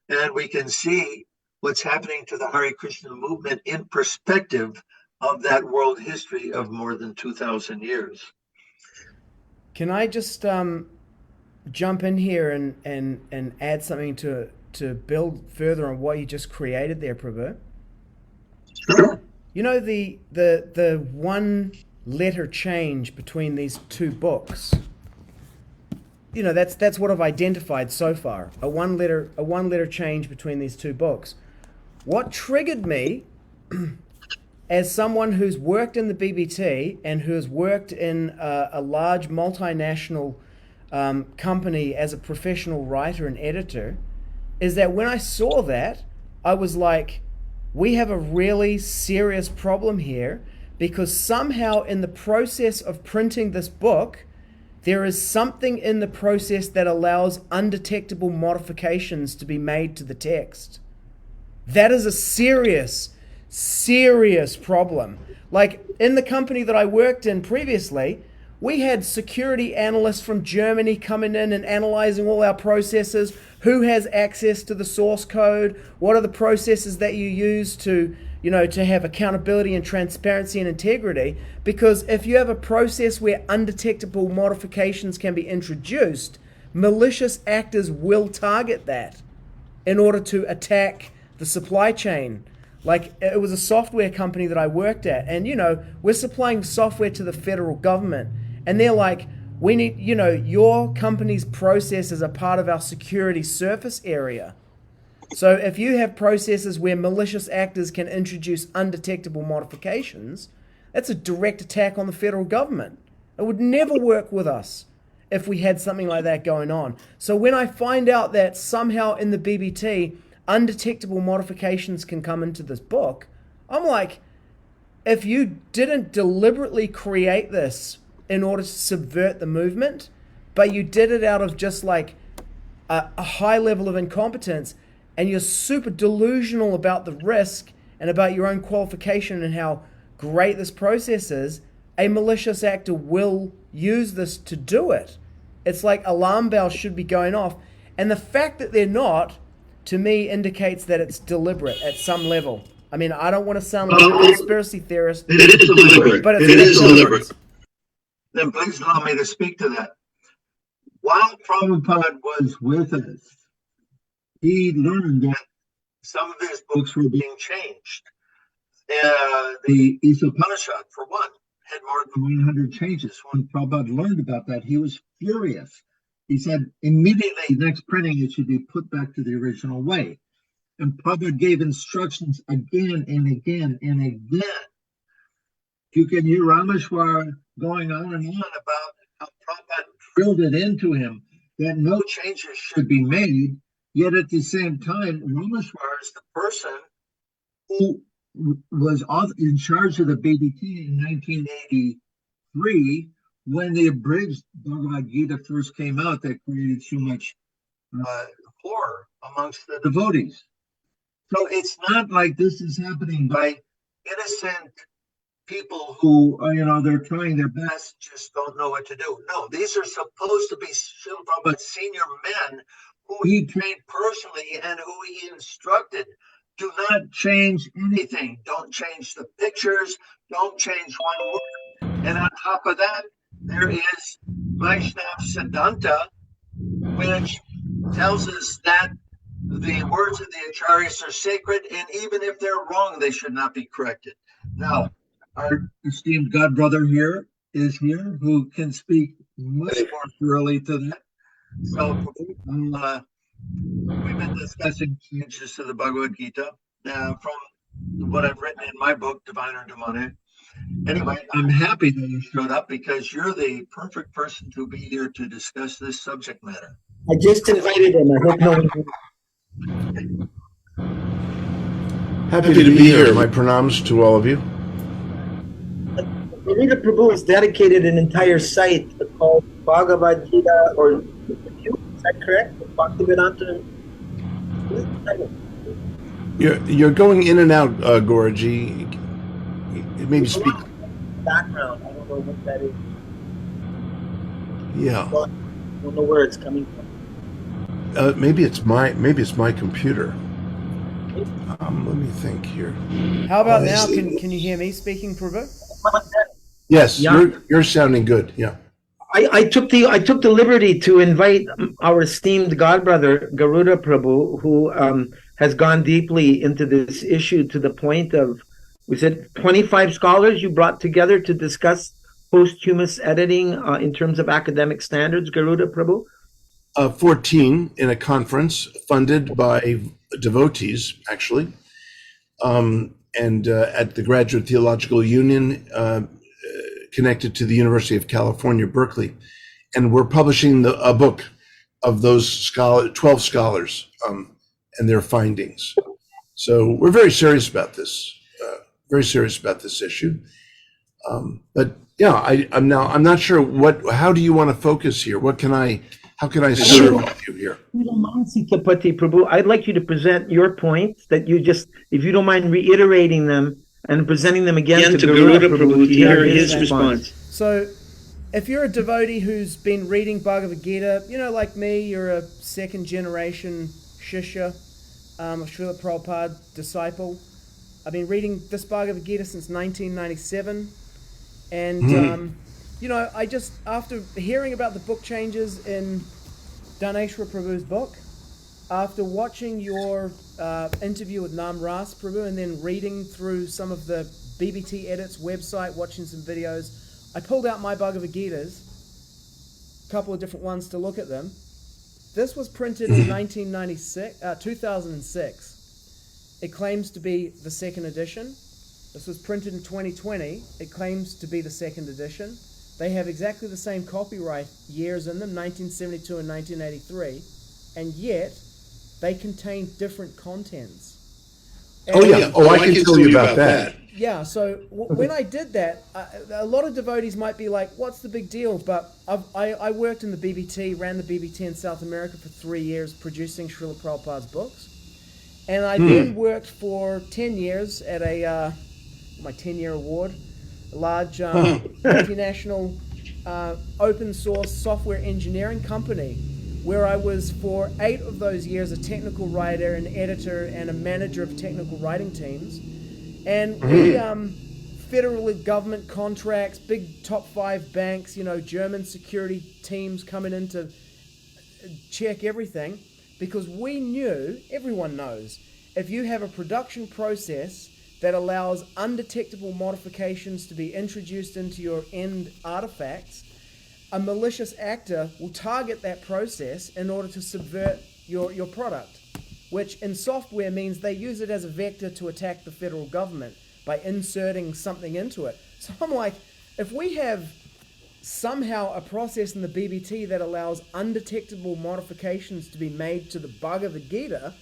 and we can see what's happening to the Hare Krishna movement in perspective of that world history of more than 2,000 years. Can I just jump in here and add something to build further on what you just created there, Prabhu? Sure. You know, the one letter change between these two books. You know, that's what I've identified so far. A one letter change between these two books. What triggered me as someone who's worked in the BBT and who has worked in a large multinational company as a professional writer and editor, is that when I saw that, I was like, we have a really serious problem here, because somehow in the process of printing this book, there is something in the process that allows undetectable modifications to be made to the text. That is a serious problem. Like in the company that I worked in previously, we had security analysts from Germany coming in and analyzing all our processes. Who has access to the source code? What are the processes that you use to have accountability and transparency and integrity? Because if you have a process where undetectable modifications can be introduced, malicious actors will target that in order to attack the supply chain. Like, it was a software company that I worked at, and we're supplying software to the federal government, and they're like, we need, your company's processes are part of our security surface area. So if you have processes where malicious actors can introduce undetectable modifications, that's a direct attack on the federal government. It would never work with us if we had something like that going on. So when I find out that somehow in the BBT, undetectable modifications can come into this book, I'm like, if you didn't deliberately create this in order to subvert the movement, but you did it out of just like a high level of incompetence, and you're super delusional about the risk and about your own qualification and how great this process is, a malicious actor will use this to do it. It's like alarm bells should be going off. And the fact that they're not, to me, indicates that it's deliberate at some level. I mean, I don't want to sound like a conspiracy theorist. It is deliberate. But it is deliberate. Then please allow me to speak to that. While Prabhupada was with us, he learned that some of his books were being changed. The Upanishad, for one, had more than 100 changes. When Prabhupada learned about that, he was furious. He said, immediately, next printing, it should be put back to the original way. And Prabhupada gave instructions again and again and again. You can hear Rameshwar going on and on about how Prabhupada drilled it into him that no changes should be made. Yet at the same time, Rameshwar is the person who was in charge of the BBT in 1983 when the abridged Bhagavad Gita first came out that created so much horror amongst the devotees. So it's not like this is happening by innocent people who, they're trying their best, just don't know what to do. No, these are supposed to be Srila Prabhupada's senior men who he trained personally and who he instructed. Do not change anything. Don't change the pictures. Don't change one word. And on top of that, there is Vaishnav Siddhanta, which tells us that the words of the Acharyas are sacred, and even if they're wrong, they should not be corrected. Now, our esteemed godbrother here is here who can speak much more thoroughly to that. So we've been discussing changes to the Bhagavad Gita from what I've written in my book, Divine or Demonic. Anyway, I'm happy that you showed up because you're the perfect person to be here to discuss this subject matter. I just invited him. I hope no one. Happy to be here. My pranams to all of you. Srila Prabhu has dedicated an entire site called Bhagavad Gita, or is that correct? Bhaktivedanta. You're going in and out, Gauraji. Maybe speak. Background. I don't know what that is. Yeah. Well, I don't know where it's coming from. Maybe it's my computer. Let me think here. How about now? Can you hear me speaking, Prabhu? Yes, Yeah. you're sounding good. Yeah. I took the liberty to invite our esteemed godbrother Garuda Prabhu, who has gone deeply into this issue to the point of, we said 25 scholars you brought together to discuss post-humous editing in terms of academic standards, Garuda Prabhu? 14 in a conference funded by devotees, actually, and at the Graduate Theological Union, connected to the University of California, Berkeley. And we're publishing a book of those 12 scholars and their findings. So we're very serious about this. Very serious about this issue, but yeah, I'm not sure how do you want to focus here? How can I serve you here? Prabhu, I'd like you to present your points that if you don't mind reiterating them and presenting them again to Garuda Prabhu to hear his response. So, if you're a devotee who's been reading Bhagavad Gita, like me, you're a second generation Shishya, of Srila Prabhupada disciple. I've been reading this Bhagavad Gita since 1997, and I just, after hearing about the book changes in Dhanesvara Prabhu's book, after watching your interview with Nam Ras Prabhu, and then reading through some of the BBT Edits website, watching some videos, I pulled out my Bhagavad Gitas, a couple of different ones to look at them. This was printed in 2006. It claims to be the second edition. This was printed in 2020. It claims to be the second edition. They have exactly the same copyright years in them, 1972 and 1983, and yet they contain different contents. And I can tell you about that. Yeah, so when I did that, a lot of devotees might be like, what's the big deal? But I worked in the BBT, ran the BBT in South America for 3 years, producing Srila Prabhupada's books. And I then worked for 10 years at my 10-year award, a large multinational open source software engineering company, where I was for 8 of those years a technical writer, an editor, and a manager of technical writing teams. And we, federal government contracts, big top 5 banks, German security teams coming in to check everything. Because we knew, everyone knows, if you have a production process that allows undetectable modifications to be introduced into your end artifacts, a malicious actor will target that process in order to subvert your product, which in software means they use it as a vector to attack the federal government by inserting something into it. So I'm like, if we have somehow a process in the BBT that allows undetectable modifications to be made to the Bhagavad Gita,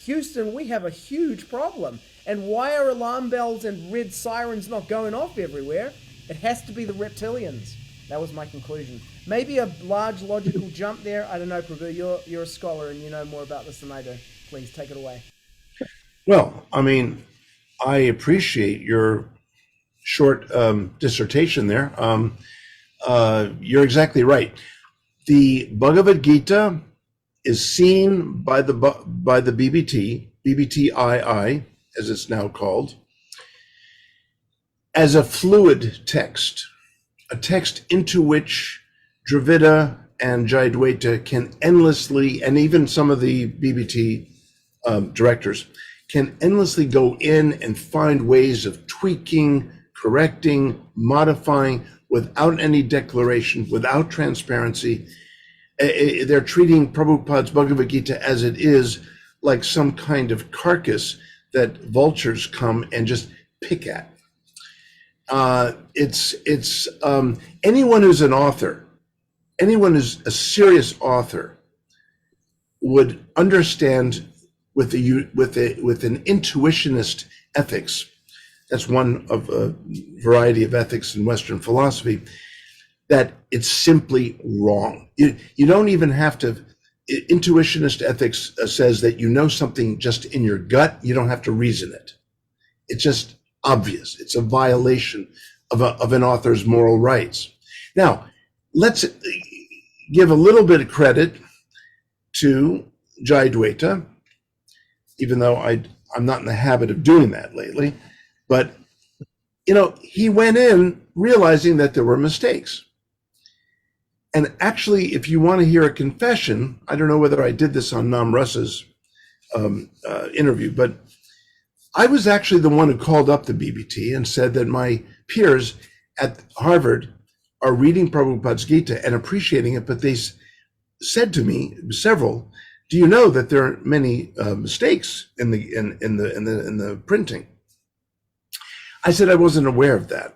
Houston, we have a huge problem. And why are alarm bells and red sirens not going off everywhere? It has to be the reptilians. That was my conclusion. Maybe a large logical jump there. I don't know, Prabhu, you're a scholar and you know more about this than I do. Please take it away. Well, I appreciate your short dissertation there. You're exactly right. The Bhagavad Gita is seen by the BBT, BBTII, as it's now called, as a fluid text. a text into which Dravida and Jayadvaita can endlessly, and even some of the BBT directors, can endlessly go in and find ways of tweaking, correcting, modifying without any declaration, without transparency. They're treating Prabhupada's Bhagavad Gita as it is, like some kind of carcass that vultures come and just pick at. It's anyone who's an author, anyone who's a serious author would understand with an intuitionist ethics. That's one of a variety of ethics in Western philosophy, that it's simply wrong. You don't even have to. Intuitionist ethics says that you know something just in your gut. You don't have to reason it. It's just obvious. It's a violation of an author's moral rights. Now, let's give a little bit of credit to Jayadvaita, even though I'm not in the habit of doing that lately. But, he went in realizing that there were mistakes. And actually, if you want to hear a confession, I don't know whether I did this on Nam Russ's interview, but I was actually the one who called up the BBT and said that my peers at Harvard are reading Prabhupada's Gita and appreciating it, but they said to me, several, do you know that there are many mistakes in the printing? I said I wasn't aware of that.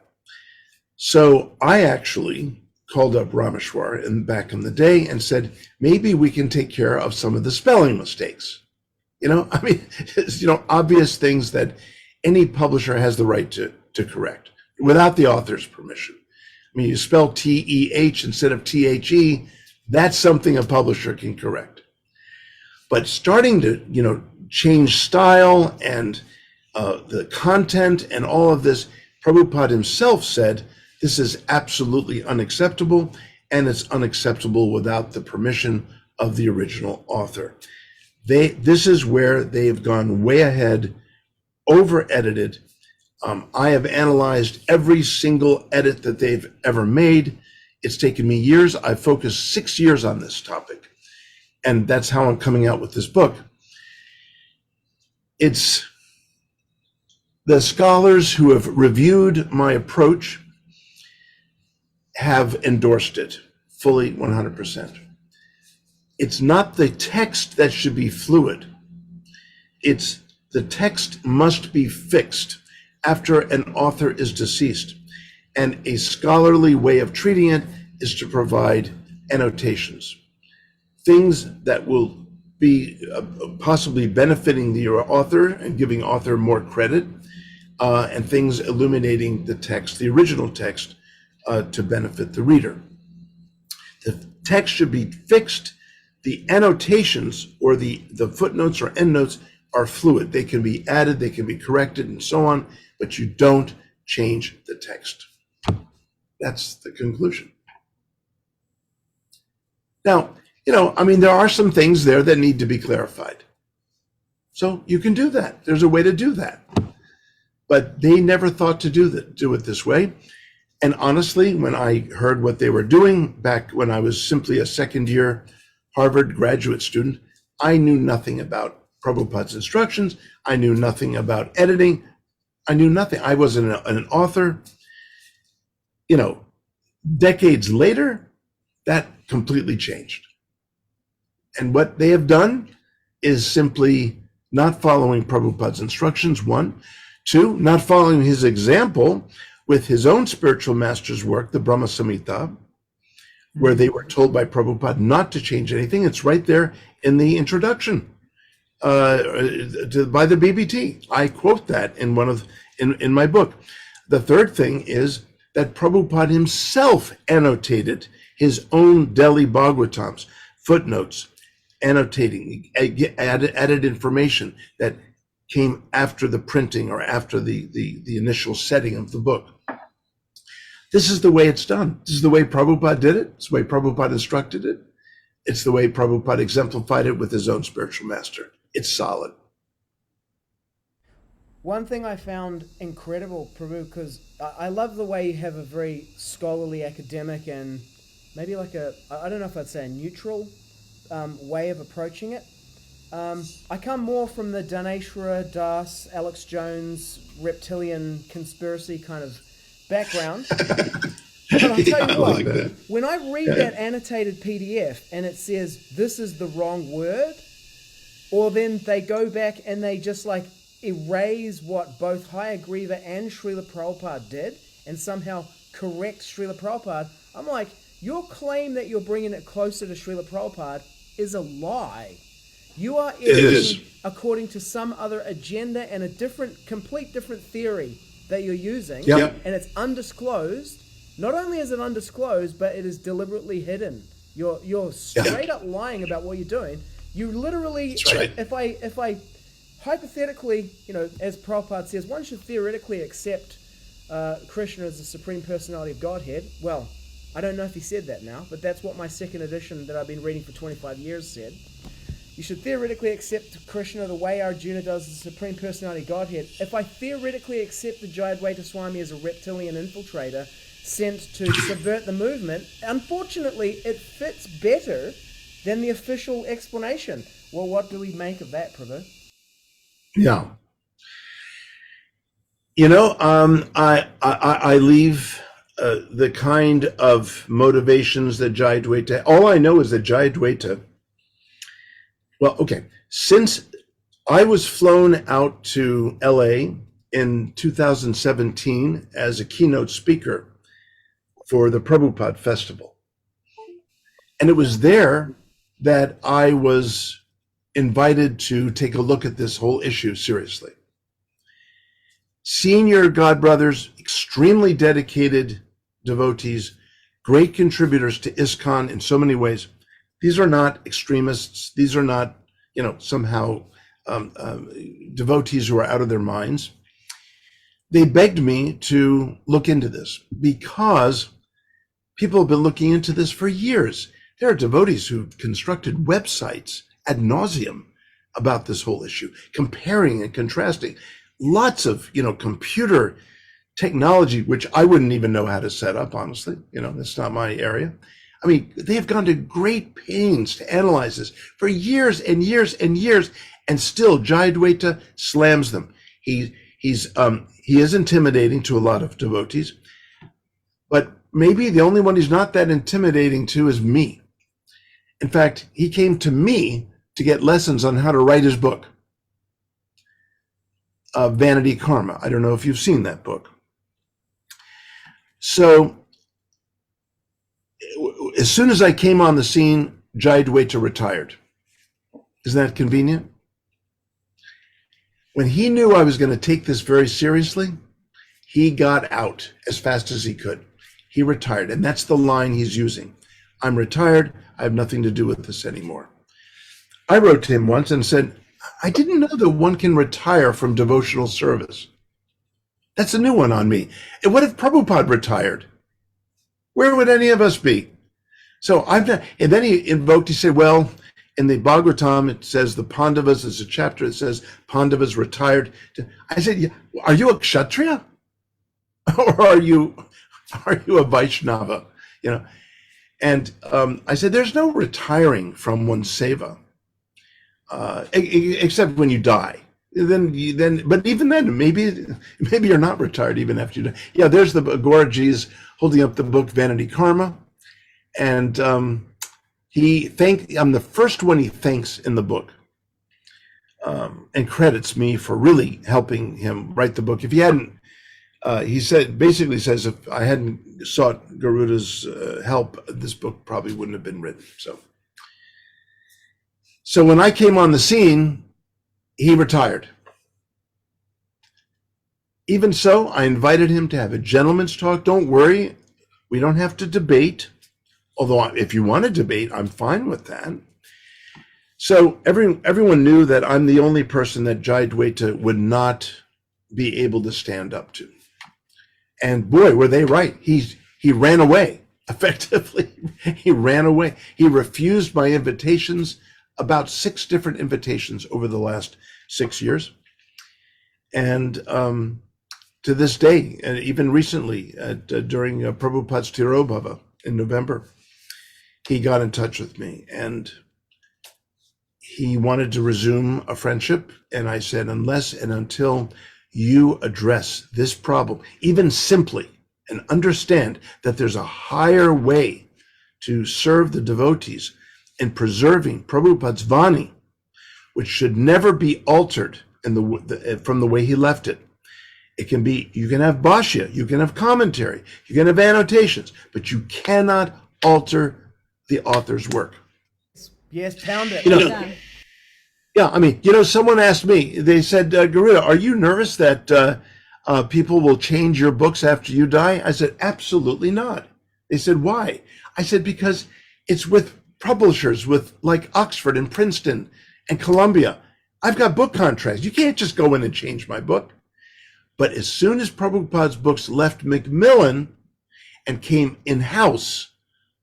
So I actually called up Rameshwar back in the day and said, maybe we can take care of some of the spelling mistakes. It's, obvious things that any publisher has the right to correct without the author's permission. You spell T-E-H instead of T-H-E, that's something a publisher can correct. But starting to, change style and the content and all of this, Prabhupada himself said, this is absolutely unacceptable, and it's unacceptable without the permission of the original author. This is where they have gone way ahead, over-edited. I have analyzed every single edit that they've ever made. It's taken me years. I've focused 6 years on this topic, and that's how I'm coming out with this book. It's the scholars who have reviewed my approach have endorsed it fully 100%. It's not the text that should be fluid. It's the text must be fixed after an author is deceased. And a scholarly way of treating it is to provide annotations, things that will be possibly benefiting the author and giving author more credit, and things illuminating the text, the original text, to benefit the reader. The text should be fixed. The annotations or the footnotes or endnotes are fluid. They can be added, they can be corrected, and so on, but you don't change the text. That's the conclusion. Now, there are some things there that need to be clarified. So you can do that. There's a way to do that. But they never thought to do it this way. And honestly, when I heard what they were doing back when I was simply a second-year Harvard graduate student, I knew nothing about Prabhupada's instructions. I knew nothing about editing. I knew nothing. I wasn't an author. Decades later, that completely changed. And what they have done is simply not following Prabhupada's instructions, one. Two, not following his example with his own spiritual master's work, the Brahma Samhita, where they were told by Prabhupada not to change anything. It's right there in the introduction by the BBT. I quote that in my book. The third thing is that Prabhupada himself annotated his own Delhi Bhagavatams, footnotes, annotating, added information that came after the printing or after the initial setting of the book. This is the way it's done. This is the way Prabhupada did it. It's the way Prabhupada instructed it. It's the way Prabhupada exemplified it with his own spiritual master. It's solid. One thing I found incredible, Prabhu, because I love the way you have a very scholarly, academic, and maybe like I don't know if I'd say a neutral way of approaching it. I come more from the Dhanesvara das Alex Jones reptilian conspiracy kind of background. But I'll tell you what, like that. when I read that annotated PDF and it says this is the wrong word, or then they go back and they just like erase what both Hayagriva and Srila Prabhupada did and somehow correct Srila Prabhupada, I'm like, your claim that you're bringing it closer to Srila Prabhupada is a lie. You are editing according to some other agenda and a complete different theory that you're using, and it's undisclosed. Not only is it undisclosed, but it is deliberately hidden. You're straight up lying about what you're doing. You literally, if I hypothetically, as Prabhupada says, one should theoretically accept Krishna as the Supreme Personality of Godhead. Well, I don't know if he said that now, but that's what my second edition that I've been reading for 25 years said. You should theoretically accept Krishna the way Arjuna does the Supreme Personality of Godhead. If I theoretically accept the Jayadvaita Swami as a reptilian infiltrator sent to subvert the movement, unfortunately, it fits better than the official explanation. Well, what do we make of that, Prabhu? Yeah. I leave the kind of motivations that Jayadvaita, all I know is that Jayadvaita, well, okay, since I was flown out to LA in 2017 as a keynote speaker for the Prabhupada Festival, and it was there that I was invited to take a look at this whole issue seriously. Senior godbrothers, extremely dedicated devotees, great contributors to ISKCON in so many ways. These are not extremists. These are not, somehow devotees who are out of their minds. They begged me to look into this because people have been looking into this for years. There are devotees who constructed websites ad nauseum about this whole issue, comparing and contrasting. Lots of, computer technology, which I wouldn't even know how to set up, honestly. That's not my area. I mean, they have gone to great pains to analyze this for years and years and years, and still Jayadvaita slams them. He is intimidating to a lot of devotees, but maybe the only one he's not that intimidating to is me. In fact, he came to me to get lessons on how to write his book, Vanity Karma. I don't know if you've seen that book. So as soon as I came on the scene, Jayadvaita retired. Isn't that convenient? When he knew I was going to take this very seriously, he got out as fast as he could. He retired, and that's the line he's using. I'm retired. I have nothing to do with this anymore. I wrote to him once and said, I didn't know that one can retire from devotional service. That's a new one on me. And what if Prabhupada retired? Where would any of us be? So I'm not, and then he invoked, he said, well, in the Bhagavatam, it says the Pandavas, there's a chapter that says Pandavas retired. I said, are you a Kshatriya? Or are you a Vaishnava? And I said, there's no retiring from one's seva, except when you die. But even then, maybe you're not retired even after you die. Yeah, there's the Gauraji's holding up the book Vanity Karma, and I'm the first one he thanks in the book, and credits me for really helping him write the book. If he hadn't, he basically says, if I hadn't sought Garuda's help, this book probably wouldn't have been written. So when I came on the scene, he retired. Even so, I invited him to have a gentleman's talk. Don't worry, we don't have to debate. Although if you want to debate, I'm fine with that. So everyone knew that I'm the only person that Jayadvaita would not be able to stand up to. And boy, were they right. He ran away, effectively. He ran away. He refused my invitations, about 6 different invitations over the last 6 years. And to this day, and even recently, during Prabhupada's Tirobhava in November, he got in touch with me and he wanted to resume a friendship. And I said, unless and until you address this problem, even simply, and understand that there's a higher way to serve the devotees in preserving Prabhupada's Vani, which should never be altered from the way he left it. It can be, you can have bhashya, you can have commentary, you can have annotations, but you cannot alter the author's work. Yes, pound it. Done. Yeah, I mean, someone asked me, they said, Garuda, are you nervous that people will change your books after you die? I said, absolutely not. They said, why? I said, because it's with publishers with like Oxford and Princeton and Columbia. I've got book contracts. You can't just go in and change my book. But as soon as Prabhupada's books left Macmillan and came in-house,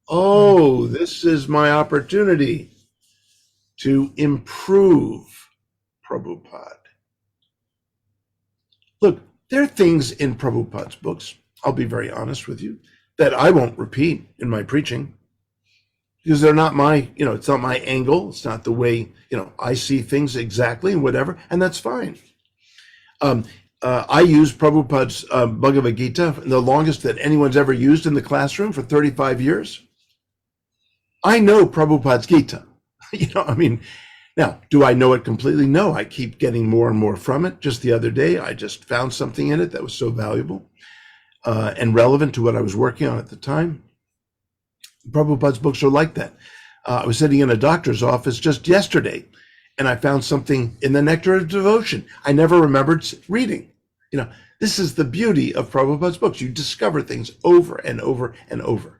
this is my opportunity to improve Prabhupada. Look, there are things in Prabhupada's books, I'll be very honest with you, that I won't repeat in my preaching because they're not my, it's not my angle. It's not the way, I see things exactly and whatever, and that's fine. I use Prabhupada's Bhagavad Gita, the longest that anyone's ever used in the classroom, for 35 years. I know Prabhupada's Gita. Now, do I know it completely? No, I keep getting more and more from it. Just the other day, I just found something in it that was so valuable and relevant to what I was working on at the time. Prabhupada's books are like that. I was sitting in a doctor's office just yesterday, and I found something in the Nectar of Devotion I never remembered reading. This is the beauty of Prabhupada's books. You discover things over and over and over.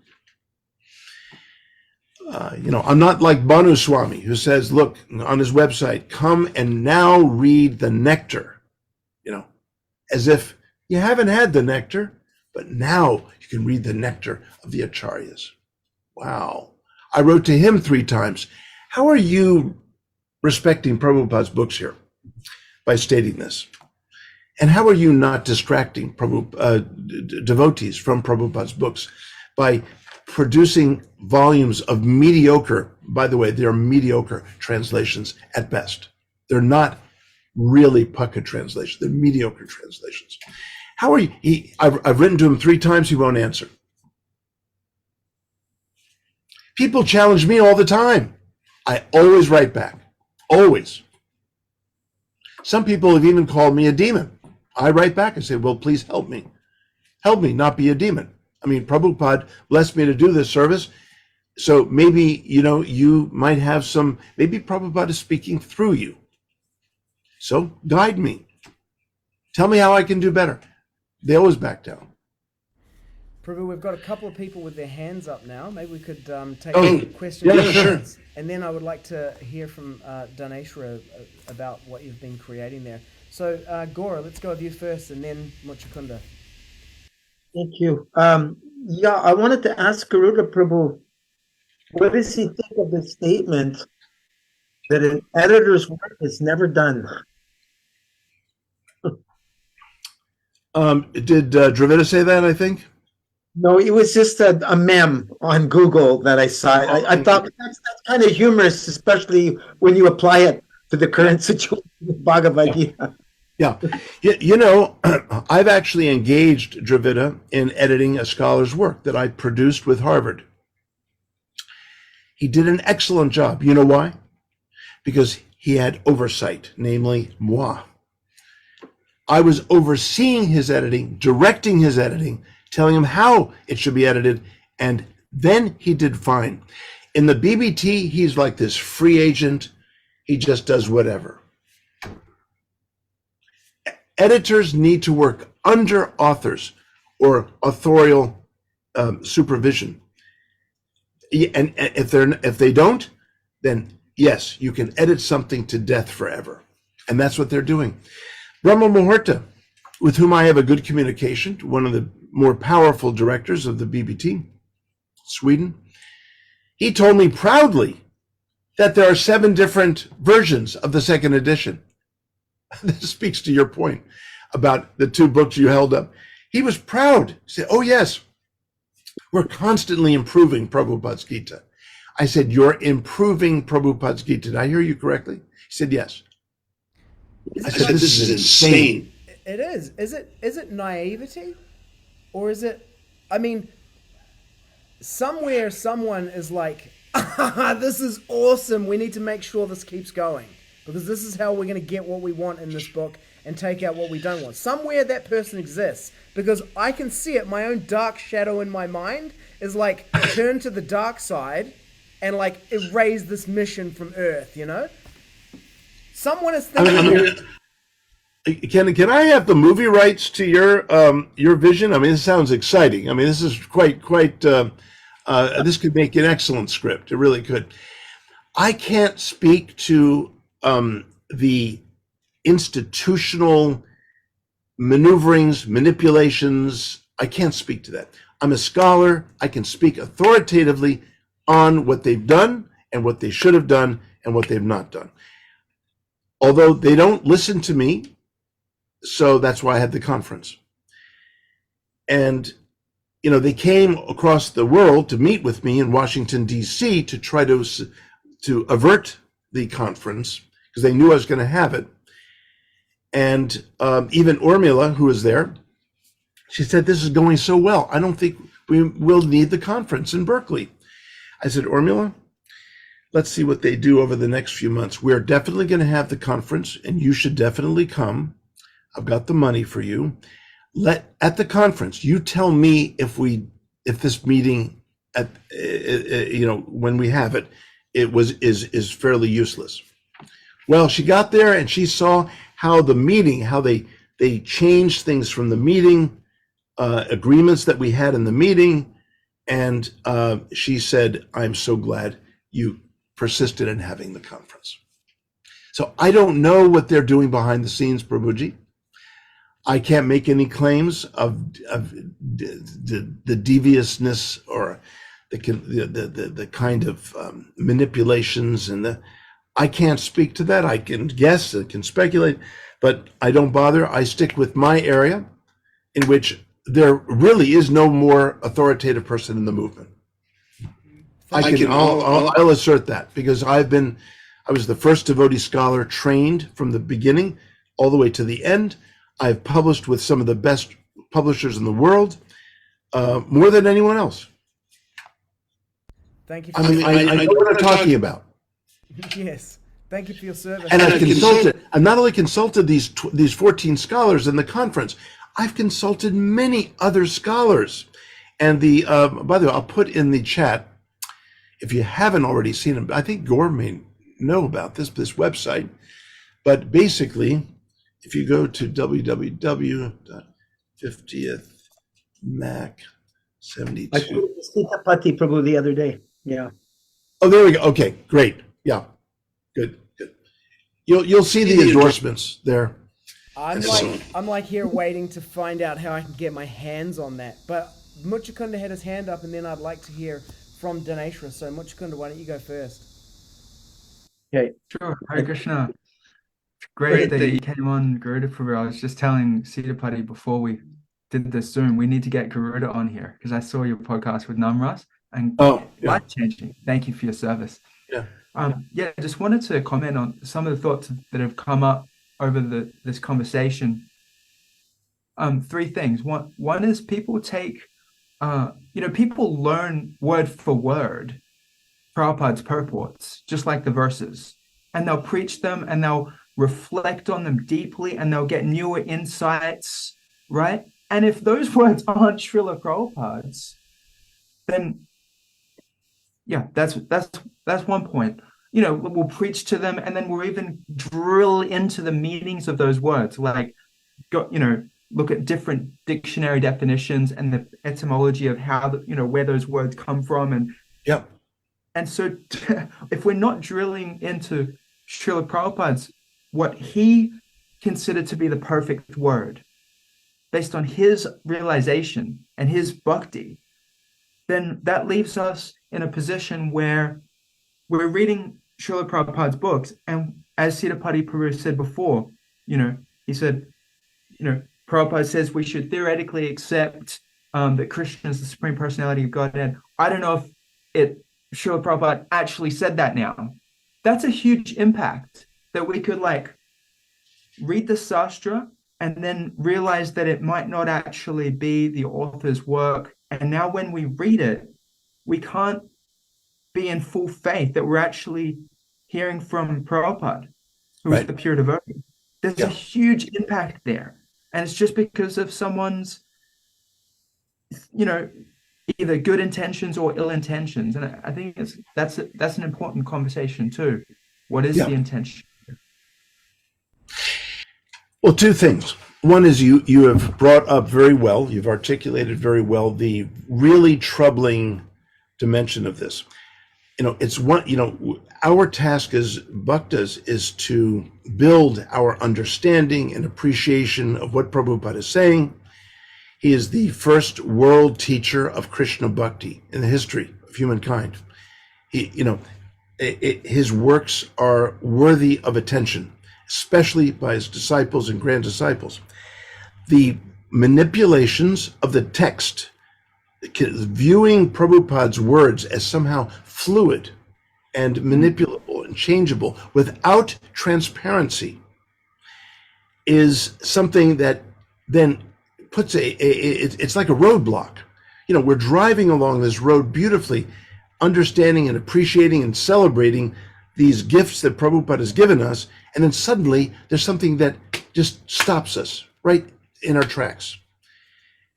I'm not like Banu Swami, who says, look, on his website, come and now read the nectar, as if you haven't had the nectar, but now you can read the nectar of the acharyas. Wow. I wrote to him 3 times. How are you respecting Prabhupada's books here by stating this? And how are you not distracting devotees from Prabhupada's books by producing volumes of mediocre, by the way, they're mediocre translations at best. They're not really pucka translations, they're mediocre translations. How are you? I've written to him 3 times, he won't answer. People challenge me all the time. I always write back, always. Some people have even called me a demon. I write back and say, well, please help me. Help me not be a demon. Prabhupada blessed me to do this service. So maybe, you might have maybe Prabhupada is speaking through you. So guide me. Tell me how I can do better. They always back down. Prabhu, we've got a couple of people with their hands up now. Maybe we could take questions. Yeah, sure. And then I would like to hear from Dhanesvara about what you've been creating there. So, Gaura, let's go with you first, and then Muchakunda. Thank you. I wanted to ask Garuda Prabhu, what does he think of the statement that an editor's work is never done? Did Dravida say that, I think? No, it was just a meme on Google that I saw. I thought that's kind of humorous, especially when you apply it to the current situation with Bhagavad Gita. Yeah. I've actually engaged Dravida in editing a scholar's work that I produced with Harvard. He did an excellent job. You know why? Because he had oversight, namely moi. I was overseeing his editing, directing his editing, telling him how it should be edited, and then he did fine. In the BBT, he's like this free agent. He just does whatever. Editors need to work under authors or authorial supervision. And if they don't, then yes, you can edit something to death forever. And that's what they're doing. Brahma Muhurta, with whom I have a good communication, one of the more powerful directors of the BBT, Sweden, he told me proudly that there are 7 different versions of the second edition. This speaks to your point about the two books you held up. He was proud. He said, oh, yes, we're constantly improving Prabhupada's Gita. I said, you're improving Prabhupada's Gita. Did I hear you correctly? He said, yes. I said, this is insane. It is. Is it naivety? Or is it, I mean, somewhere someone is like, this is awesome. We need to make sure this keeps going. Because this is how we're going to get what we want in this book and take out what we don't want. Somewhere that person exists. Because I can see it. My own dark shadow in my mind is like, turn to the dark side and like erase this mission from Earth, you know? Someone is thinking... Can I have the movie rights to your vision? I mean, this sounds exciting. I mean, this is quite. This could make an excellent script. It really could. I can't speak to the institutional maneuverings, manipulations. I can't speak to that. I'm a scholar. I can speak authoritatively on what they've done and what they should have done and what they've not done. Although they don't listen to me. So that's why I had the conference. And, you know, they came across the world to meet with me in Washington, D.C. to try to avert the conference because they knew I was going to have it. And even Urmila, who was there, she said, this is going so well. I don't think we will need the conference in Berkeley. I said, Urmila, let's see what they do over the next few months. We're definitely going to have the conference and you should definitely come. I've got the money for you. At the conference, you tell me if this meeting at when we have it, is fairly useless. Well, she got there and she saw how they changed things from the meeting, agreements that we had in the meeting, and she said, "I'm so glad you persisted in having the conference." So I don't know what they're doing behind the scenes, Prabhuji. I can't make any claims of the deviousness or the kind of manipulations and I can't speak to that. I can guess, I can speculate, but I don't bother. I stick with my area in which there really is no more authoritative person in the movement. I'll assert that because I was the first devotee scholar trained from the beginning all the way to the end. I've published with some of the best publishers in the world, more than anyone else. Thank you. I know what I'm talking about. Yes. Thank you for your service. And I've not only consulted these 14 scholars in the conference, I've consulted many other scholars. And by the way, I'll put in the chat, if you haven't already seen them, I think Gaur may know about this website, but basically, if you go to www.50thmac72. I put Sita Pati Prabhu the other day. Yeah. Oh, there we go. Okay, great. Yeah, good. You'll see the endorsements there. I'm like here waiting to find out how I can get my hands on that. But Muchakunda had his hand up, and then I'd like to hear from Dhanesvara. So Muchakunda, why don't you go first? Okay. Sure. Hare Krishna. Great that you came on, Garuda Prabhu. I was just telling Sitapati before we did this Zoom, we need to get Garuda on here because I saw your podcast with Namras and life-changing. Thank you for your service. Yeah. I just wanted to comment on some of the thoughts that have come up over this conversation. Three things. One is people take, people learn word for word Prabhupada's purports, just like the verses, and they'll preach them and they'll reflect on them deeply and they'll get newer insights, right? And if those words aren't Srila Prabhupada's, then that's one point. We'll preach to them and then we'll even drill into the meanings of those words, like look at different dictionary definitions and the etymology of how where those words come from, and so if we're not drilling into Srila Prabhupada's, what he considered to be the perfect word, based on his realization and his bhakti, then that leaves us in a position where we're reading Srila Prabhupada's books, and as Sitapati Prabhu said before, He said, Prabhupada says we should theoretically accept that Krishna is the Supreme Personality of Godhead. I don't know if Srila Prabhupada actually said that now. That's a huge impact, that we could read the Sastra and then realize that it might not actually be the author's work. And now when we read it, we can't be in full faith that we're actually hearing from Prabhupada, who is Right. the pure devotee. There's a huge impact there. And it's just because of someone's, either good intentions or ill intentions. And I think that's an important conversation too. What is the intention? Well, two things. One is you have brought up very well, you've articulated very well the really troubling dimension of this. It's our task as bhaktas is to build our understanding and appreciation of what Prabhupada is saying. He is the first world teacher of Krishna bhakti in the history of humankind. His works are worthy of attention, especially by his disciples and grand disciples. The manipulations of the text, viewing Prabhupada's words as somehow fluid and manipulable and changeable without transparency, is something that then puts it's like a roadblock. We're driving along this road beautifully, understanding and appreciating and celebrating these gifts that Prabhupada has given us, and then suddenly there's something that just stops us right in our tracks.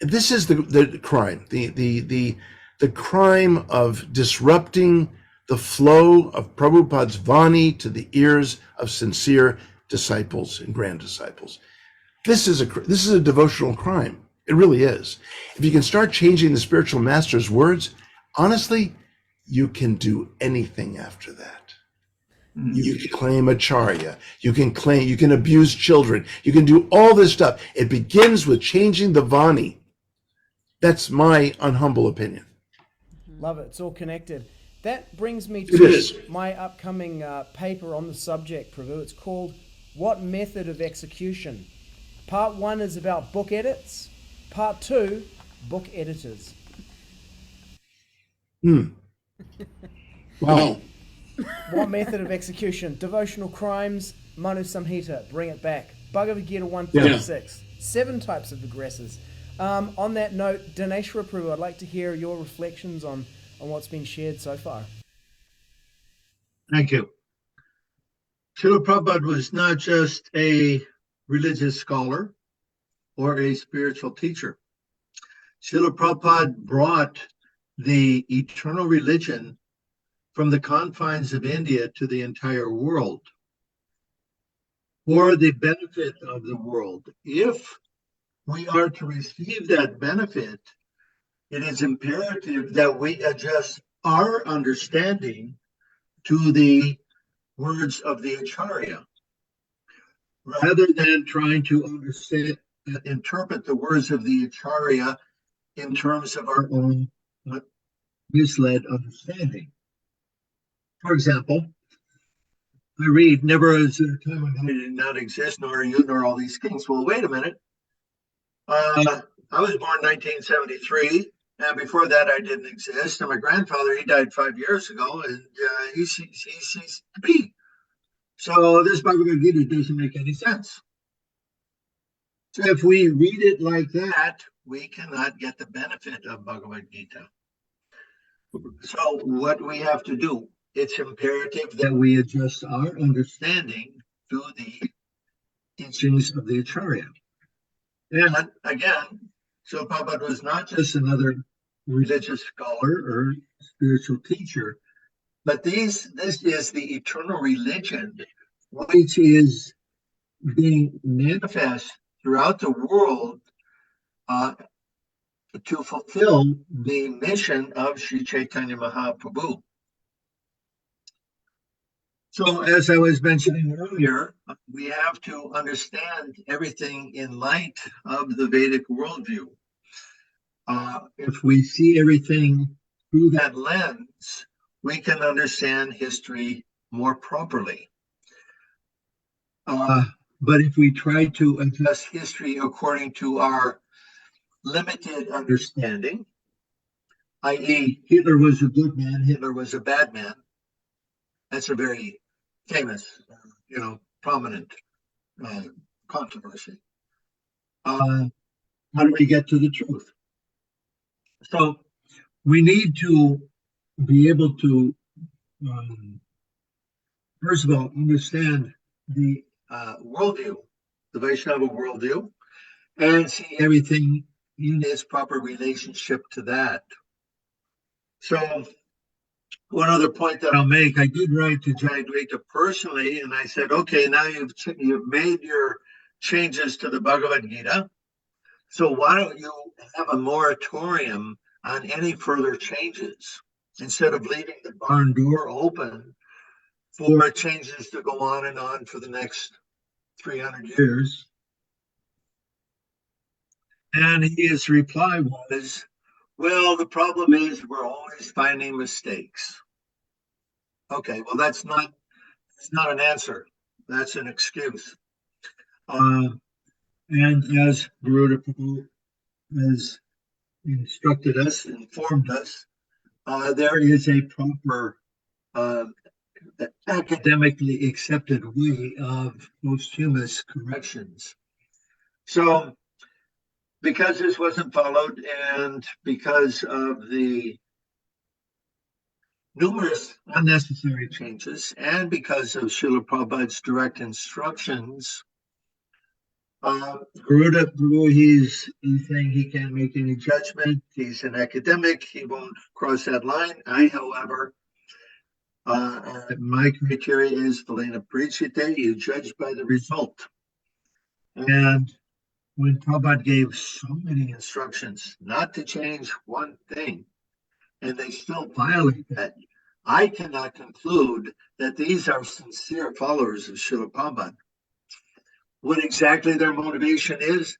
This is the crime, the crime of disrupting the flow of Prabhupada's Vani to the ears of sincere disciples and grand disciples. This is a devotional crime. It really is. If you can start changing the spiritual master's words, honestly, you can do anything after that. You can claim acharya. You can abuse children. You can do all this stuff. It begins with changing the Vani. That's my unhumble opinion. Love it. It's all connected. That brings me to my upcoming paper on the subject, Prabhu. It's called What Method of Execution? Part 1 is about book edits. Part 2, book editors. Wow. What Method of Execution? Devotional Crimes, Manu Samhita, bring it back. Bhagavad Gita 136. 7 types of aggressors. On that note, Dhanesvara Prabhu, I'd like to hear your reflections on what's been shared so far. Thank you. Srila Prabhupada was not just a religious scholar or a spiritual teacher. Srila Prabhupada brought the eternal religion from the confines of India to the entire world for the benefit of the world. If we are to receive that benefit, it is imperative that we adjust our understanding to the words of the Acharya, rather than trying to interpret the words of the Acharya in terms of our own misled understanding. For example, I read, never is there a time when I did not exist, nor are you, nor all these kings. Well, wait a minute. I was born in 1973, and before that I didn't exist. And my grandfather, he died 5 years ago, and he ceased to be. So this Bhagavad Gita doesn't make any sense. So if we read it like that, we cannot get the benefit of Bhagavad Gita. So what we have to do, it's imperative that we adjust our understanding to the teachings of the Acharya. And again, so Prabhupada was not just another religious scholar or spiritual teacher, but this is the eternal religion, which is being manifest throughout the world to fulfill the mission of Sri Chaitanya Mahaprabhu. So as I was mentioning earlier, we have to understand everything in light of the Vedic worldview. If we see everything through that lens, we can understand history more properly. But if we try to adjust history according to our limited understanding, i.e., Hitler was a good man, Hitler was a bad man, that's a very famous, prominent controversy. How do we get to the truth? So we need to be able to, first of all, understand the worldview, the Vaishnava worldview, and see everything in its proper relationship to that. So one other point that I'll make, I did write to Jayadvaita personally, and I said, okay, now you've made your changes to the Bhagavad Gita, so why don't you have a moratorium on any further changes instead of leaving the barn door open for changes to go on and on for the next 300 years? And his reply was, well, the problem is we're always finding mistakes. Okay, well, that's not an answer. That's an excuse. And as Garuda Prabhu has instructed us, informed us, there is a proper academically accepted way of post-humous corrections. So because this wasn't followed and because of the numerous unnecessary changes and because of Srila Prabhupada's direct instructions, Garuda Prabhu, he's saying he can't make any judgment. He's an academic. He won't cross that line. I, however, my criteria is Valena Parichite, you judge by the result. And when Prabhupada gave so many instructions not to change one thing, and they still violate that, I cannot conclude that these are sincere followers of Srila Prabhupada. What exactly their motivation is,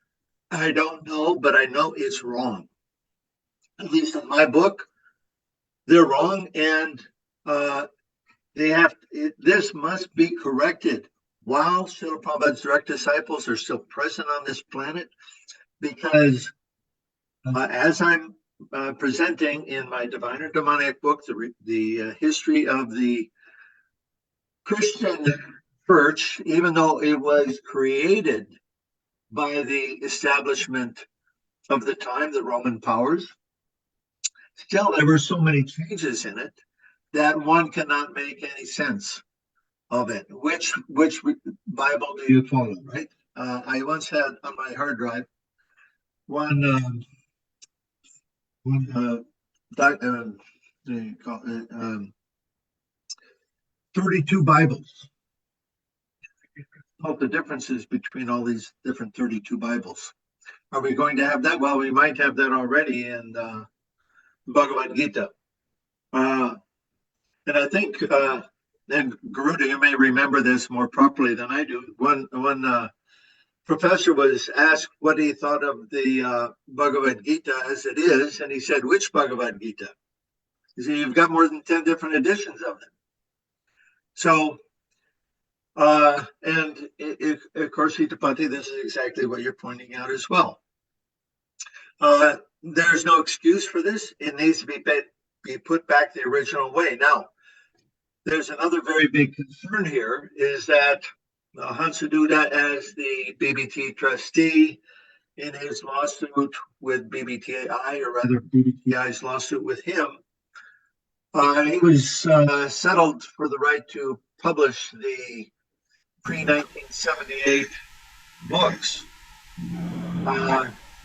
I don't know, but I know it's wrong. At least in my book, they're wrong, and this must be corrected while Srila Prabhupada's direct disciples are still present on this planet, because as I'm presenting in my Divine or Demoniac book, the history of the Christian church, even though it was created by the establishment of the time, the Roman powers, still there were so many changes in it that one cannot make any sense of it. Which Bible do you follow, right? I once had on my hard drive one 32 Bibles. Of the differences between all these different 32 Bibles. Are we going to have that? Well, we might have that already in Bhagavad Gita. And I think, and Garuda, you may remember this more properly than I do. One professor was asked what he thought of the Bhagavad Gita as it is, and he said, which Bhagavad Gita? He said, you've got more than 10 different editions of them. So, and of course, Hitapati, this is exactly what you're pointing out as well. There's no excuse for this. It needs to be put back the original way. Now, there's another very big concern here is that Hansaduda, as the BBT trustee in his lawsuit with BBTI, or rather BBTI's lawsuit with him, he was settled for the right to publish the pre-1978 books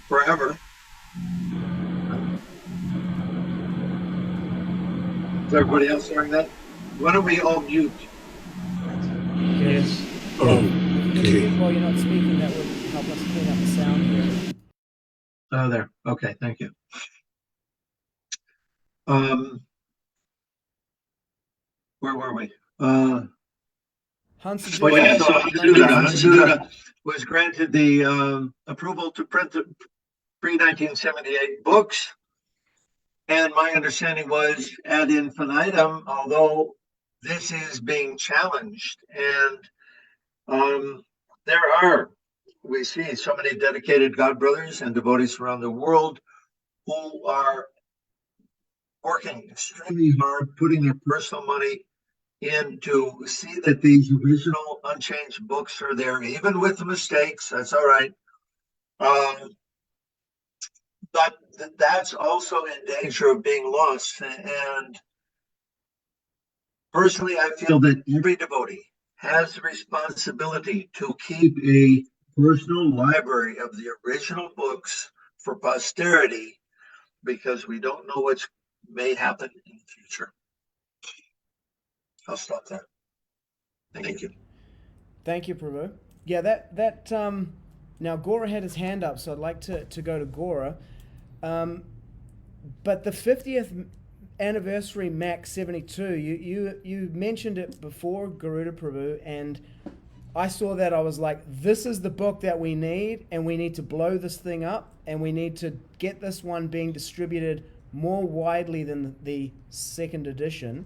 forever. Is everybody else hearing that? Why don't we all mute? Yes. Okay. While you're not speaking, that would help us clean up the sound here. Oh, there. Okay, thank you. Where were we? Hansaduda was granted the approval to print the pre-1978 books. And my understanding was ad infinitum, although this is being challenged. And We see so many dedicated God brothers and devotees around the world who are working extremely hard, putting their personal money in to see that these original unchanged books are there, even with the mistakes. That's all right. But that's also in danger of being lost. And personally, I feel that every devotee has the responsibility to keep a personal library of the original books for posterity, because we don't know what may happen in the future. I'll stop there. Thank you. Thank you, Prabhu. Yeah, that now Gaura had his hand up, so I'd like to go to Gaura. But the 50th anniversary Mac 72, you mentioned it before, Garuda Prabhu, and I saw that. I was like, this is the book that we need, and we need to blow this thing up, and we need to get this one being distributed more widely than the second edition.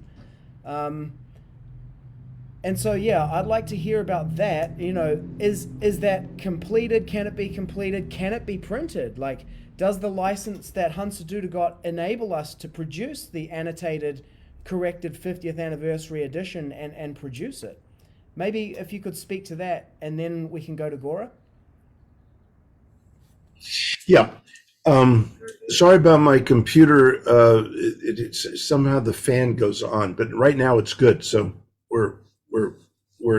And so, yeah, I'd like to hear about that. You know, is that completed? Can it be completed? Can it be printed? Like, does the license that Hansaduta got enable us to produce the annotated, corrected 50th anniversary edition and produce it? Maybe if you could speak to that, and then we can go to Gaura. Yeah. Sorry about my computer. Somehow the fan goes on, but right now it's good. So we're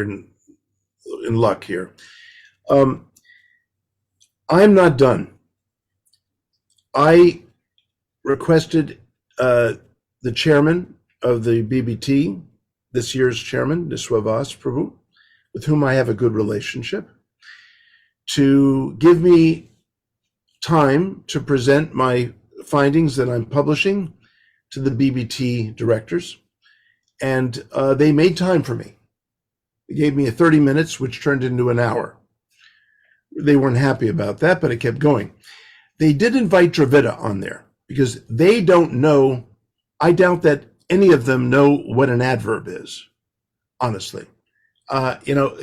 in luck here. I'm not done. I requested the chairman of the BBT, this year's chairman, Dhanesvara Prabhu, with whom I have a good relationship, to give me time to present my findings that I'm publishing to the BBT directors. And they made time for me. They gave me 30 minutes, which turned into an hour. They weren't happy about that, but it kept going. They did invite Dravida on there because they don't know. I doubt that any of them know what an adverb is, honestly. You know,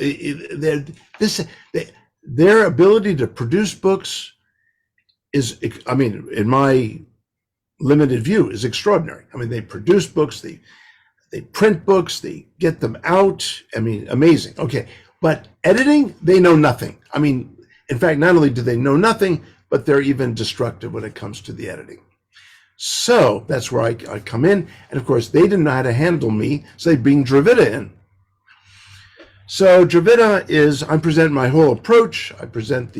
their ability to produce books is, I mean, in my limited view, is extraordinary. I mean, they produce books, they print books, they get them out. I mean, amazing. Okay, but editing, they know nothing. I mean, in fact, not only do they know nothing, but they're even destructive when it comes to the editing. So that's where I come in. And of course, they didn't know how to handle me, so they bring Dravida in. So Dravida is, I present my whole approach. I present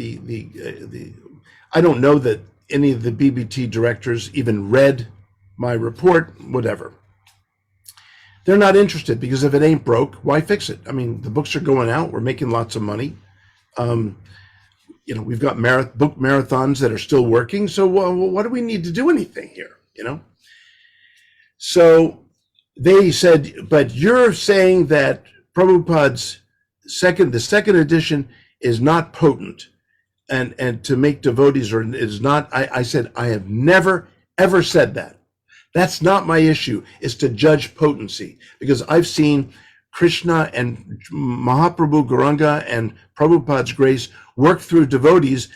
I don't know that any of the BBT directors even read my report, whatever. They're not interested because if it ain't broke, why fix it? I mean, the books are going out. We're making lots of money. You know, we've got book marathons that are still working. So what do we need to do anything here? You know? So they said, but you're saying that Prabhupada's the second edition is not potent and to make devotees, or is not. I said, I have never, ever said that. That's not my issue, is to judge potency, because I've seen Krishna and Mahaprabhu Gauranga and Prabhupada's grace work through devotees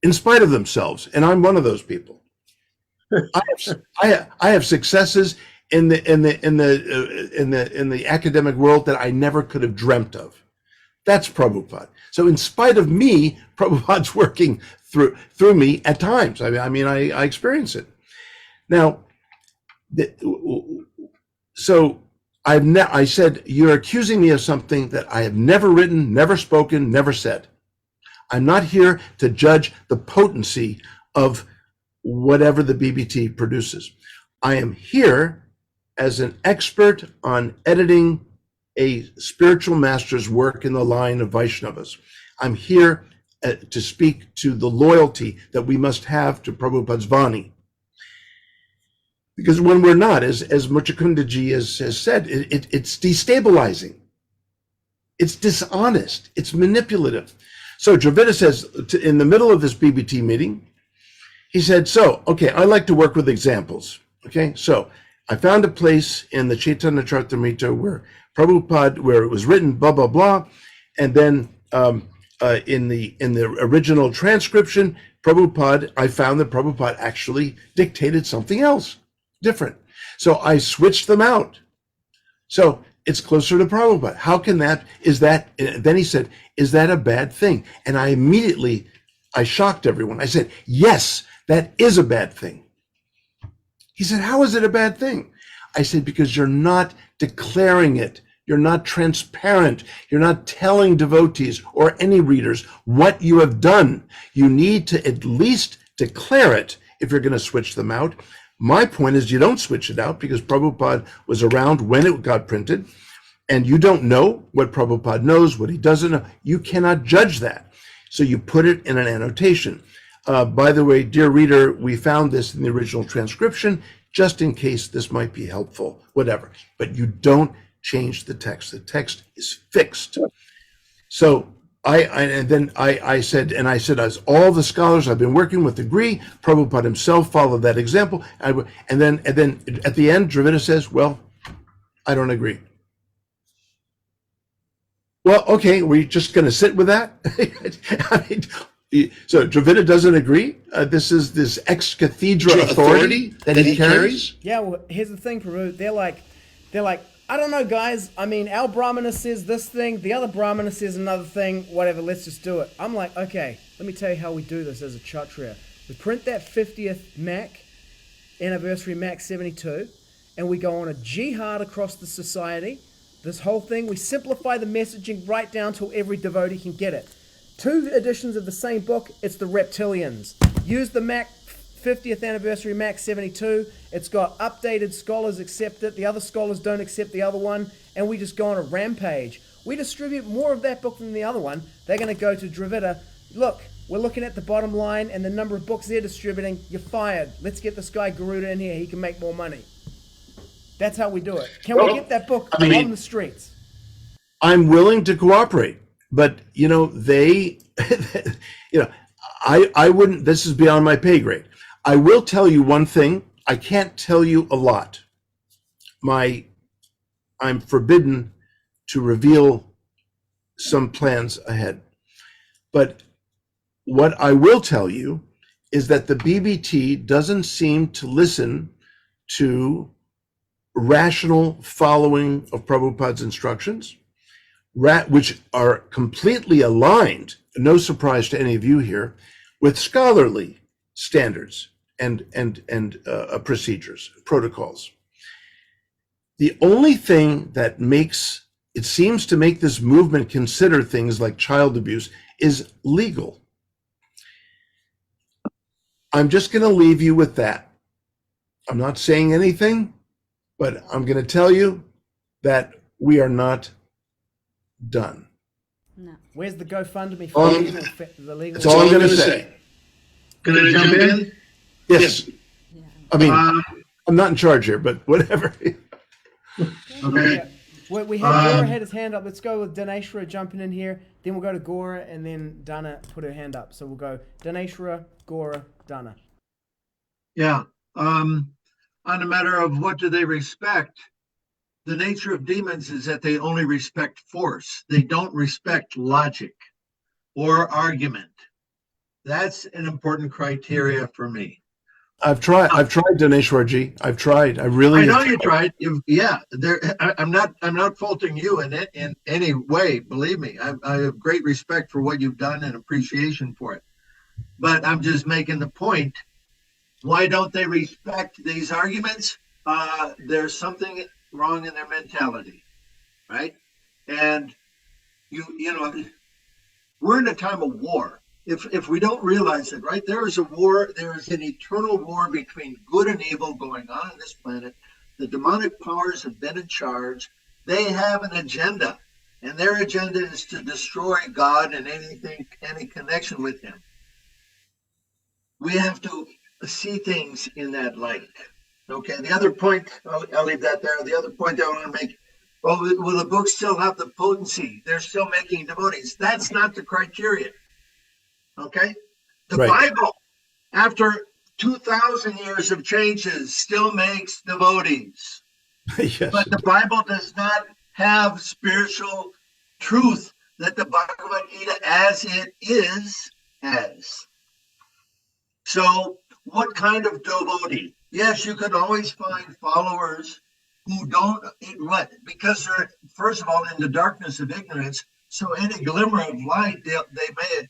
in spite of themselves, and I'm one of those people. I have successes in the academic world that I never could have dreamt of. That's Prabhupada. So in spite of me, Prabhupada's working through me at times. I mean, I experience it. Now, so I said, you're accusing me of something that I have never written, never spoken, never said. I'm not here to judge the potency of whatever the BBT produces. I am here as an expert on editing a spiritual master's work in the line of Vaishnavas. I'm here to speak to the loyalty that we must have to Prabhupada's Vani. Because when we're not, as Muchakundaji has said, it's destabilizing. It's dishonest. It's manipulative. So Dravida says, in the middle of this BBT meeting, he said, so, okay, I like to work with examples. Okay, so I found a place in the Chaitanya Charitamrita where Prabhupada, where it was written, blah, blah, blah, and then in the original transcription, I found that Prabhupada actually dictated something else, different. So I switched them out. So it's closer to Prabhupada. How can that, then he said, is that a bad thing? And I shocked everyone. I said, yes, that is a bad thing. He said, how is it a bad thing? I said, because you're not declaring it. You're not transparent. You're not telling devotees or any readers what you have done. You need to at least declare it if you're going to switch them out. My point is you don't switch it out because Prabhupada was around when it got printed, and you don't know what Prabhupada knows, what he doesn't know. You cannot judge that. So you put it in an annotation. By the way, dear reader, we found this in the original transcription, just in case this might be helpful, whatever. But you don't change the text. The text is fixed. So I said, as all the scholars I've been working with agree, Prabhupada himself followed that example. And then at the end, Dravida says, well, I don't agree. Well, okay, we're just going to sit with that. I mean, so Dravida doesn't agree. This is this ex cathedra authority that he carries. Yeah, well, here's the thing, Prabhu. They're like, I don't know, guys. I mean, our Brahmana says this thing, the other Brahmana says another thing, whatever, let's just do it. I'm like, okay, let me tell you how we do this as a Kshatriya. We print that 50th Mac, anniversary Mac 72, and we go on a jihad across the society. This whole thing, we simplify the messaging right down till every devotee can get it. 2 editions of the same book, it's the reptilians. Use the Mac 50th anniversary Mac 72. It's got updated scholars accept it. The other scholars don't accept the other one. And we just go on a rampage. We distribute more of that book than the other one. They're going to go to Dravida. Look, we're looking at the bottom line and the number of books they're distributing. You're fired. Let's get this guy Garuda in here. He can make more money. That's how we do it. Can we get that book on the streets? I'm willing to cooperate. But, I wouldn't, this is beyond my pay grade. I will tell you one thing. I can't tell you a lot. I'm forbidden to reveal some plans ahead. But what I will tell you is that the BBT doesn't seem to listen to rational following of Prabhupada's instructions, which are completely aligned, no surprise to any of you here, with scholarly standards and procedures, protocols. The only thing that seems to make this movement consider things like child abuse is legal. I'm just going to leave you with that. I'm not saying anything, but I'm going to tell you that we are not done. No. Where's the GoFundMe for the legal? That's all I'm going to say. Can I jump in? Yes. Yeah. I mean, I'm not in charge here, but whatever. Okay. Yeah. We have Gaura had his hand up. Let's go with Dhanesvara jumping in here. Then we'll go to Gaura, and then Dana put her hand up. So we'll go Dhanesvara, Gaura, Dana. Yeah. On a matter of what do they respect, the nature of demons is that they only respect force. They don't respect logic or argument. That's an important criteria for me. I've tried, Dhanesvarji. I've tried. I know you tried. I'm not faulting you in any way. Believe me, I have great respect for what you've done and appreciation for it. But I'm just making the point. Why don't they respect these arguments? There's something wrong in their mentality, right? And we're in a time of war. If we don't realize it, right? There is a war. There is an eternal war between good and evil going on this planet. The demonic powers have been in charge. They have an agenda, and their agenda is to destroy God and any connection with Him. We have to see things in that light. Okay. The other point, I'll leave that there. The other point I want to make. Well, will the books still have the potency? They're still making devotees. That's not the criteria. Okay? The Bible, after 2,000 years of changes, still makes devotees. Yes. But the Bible does not have spiritual truth that the Bhagavad Gita as it is has. So what kind of devotee? Yes, you can always find followers who don't, what? Because they're, first of all, in the darkness of ignorance, so any glimmer of light they may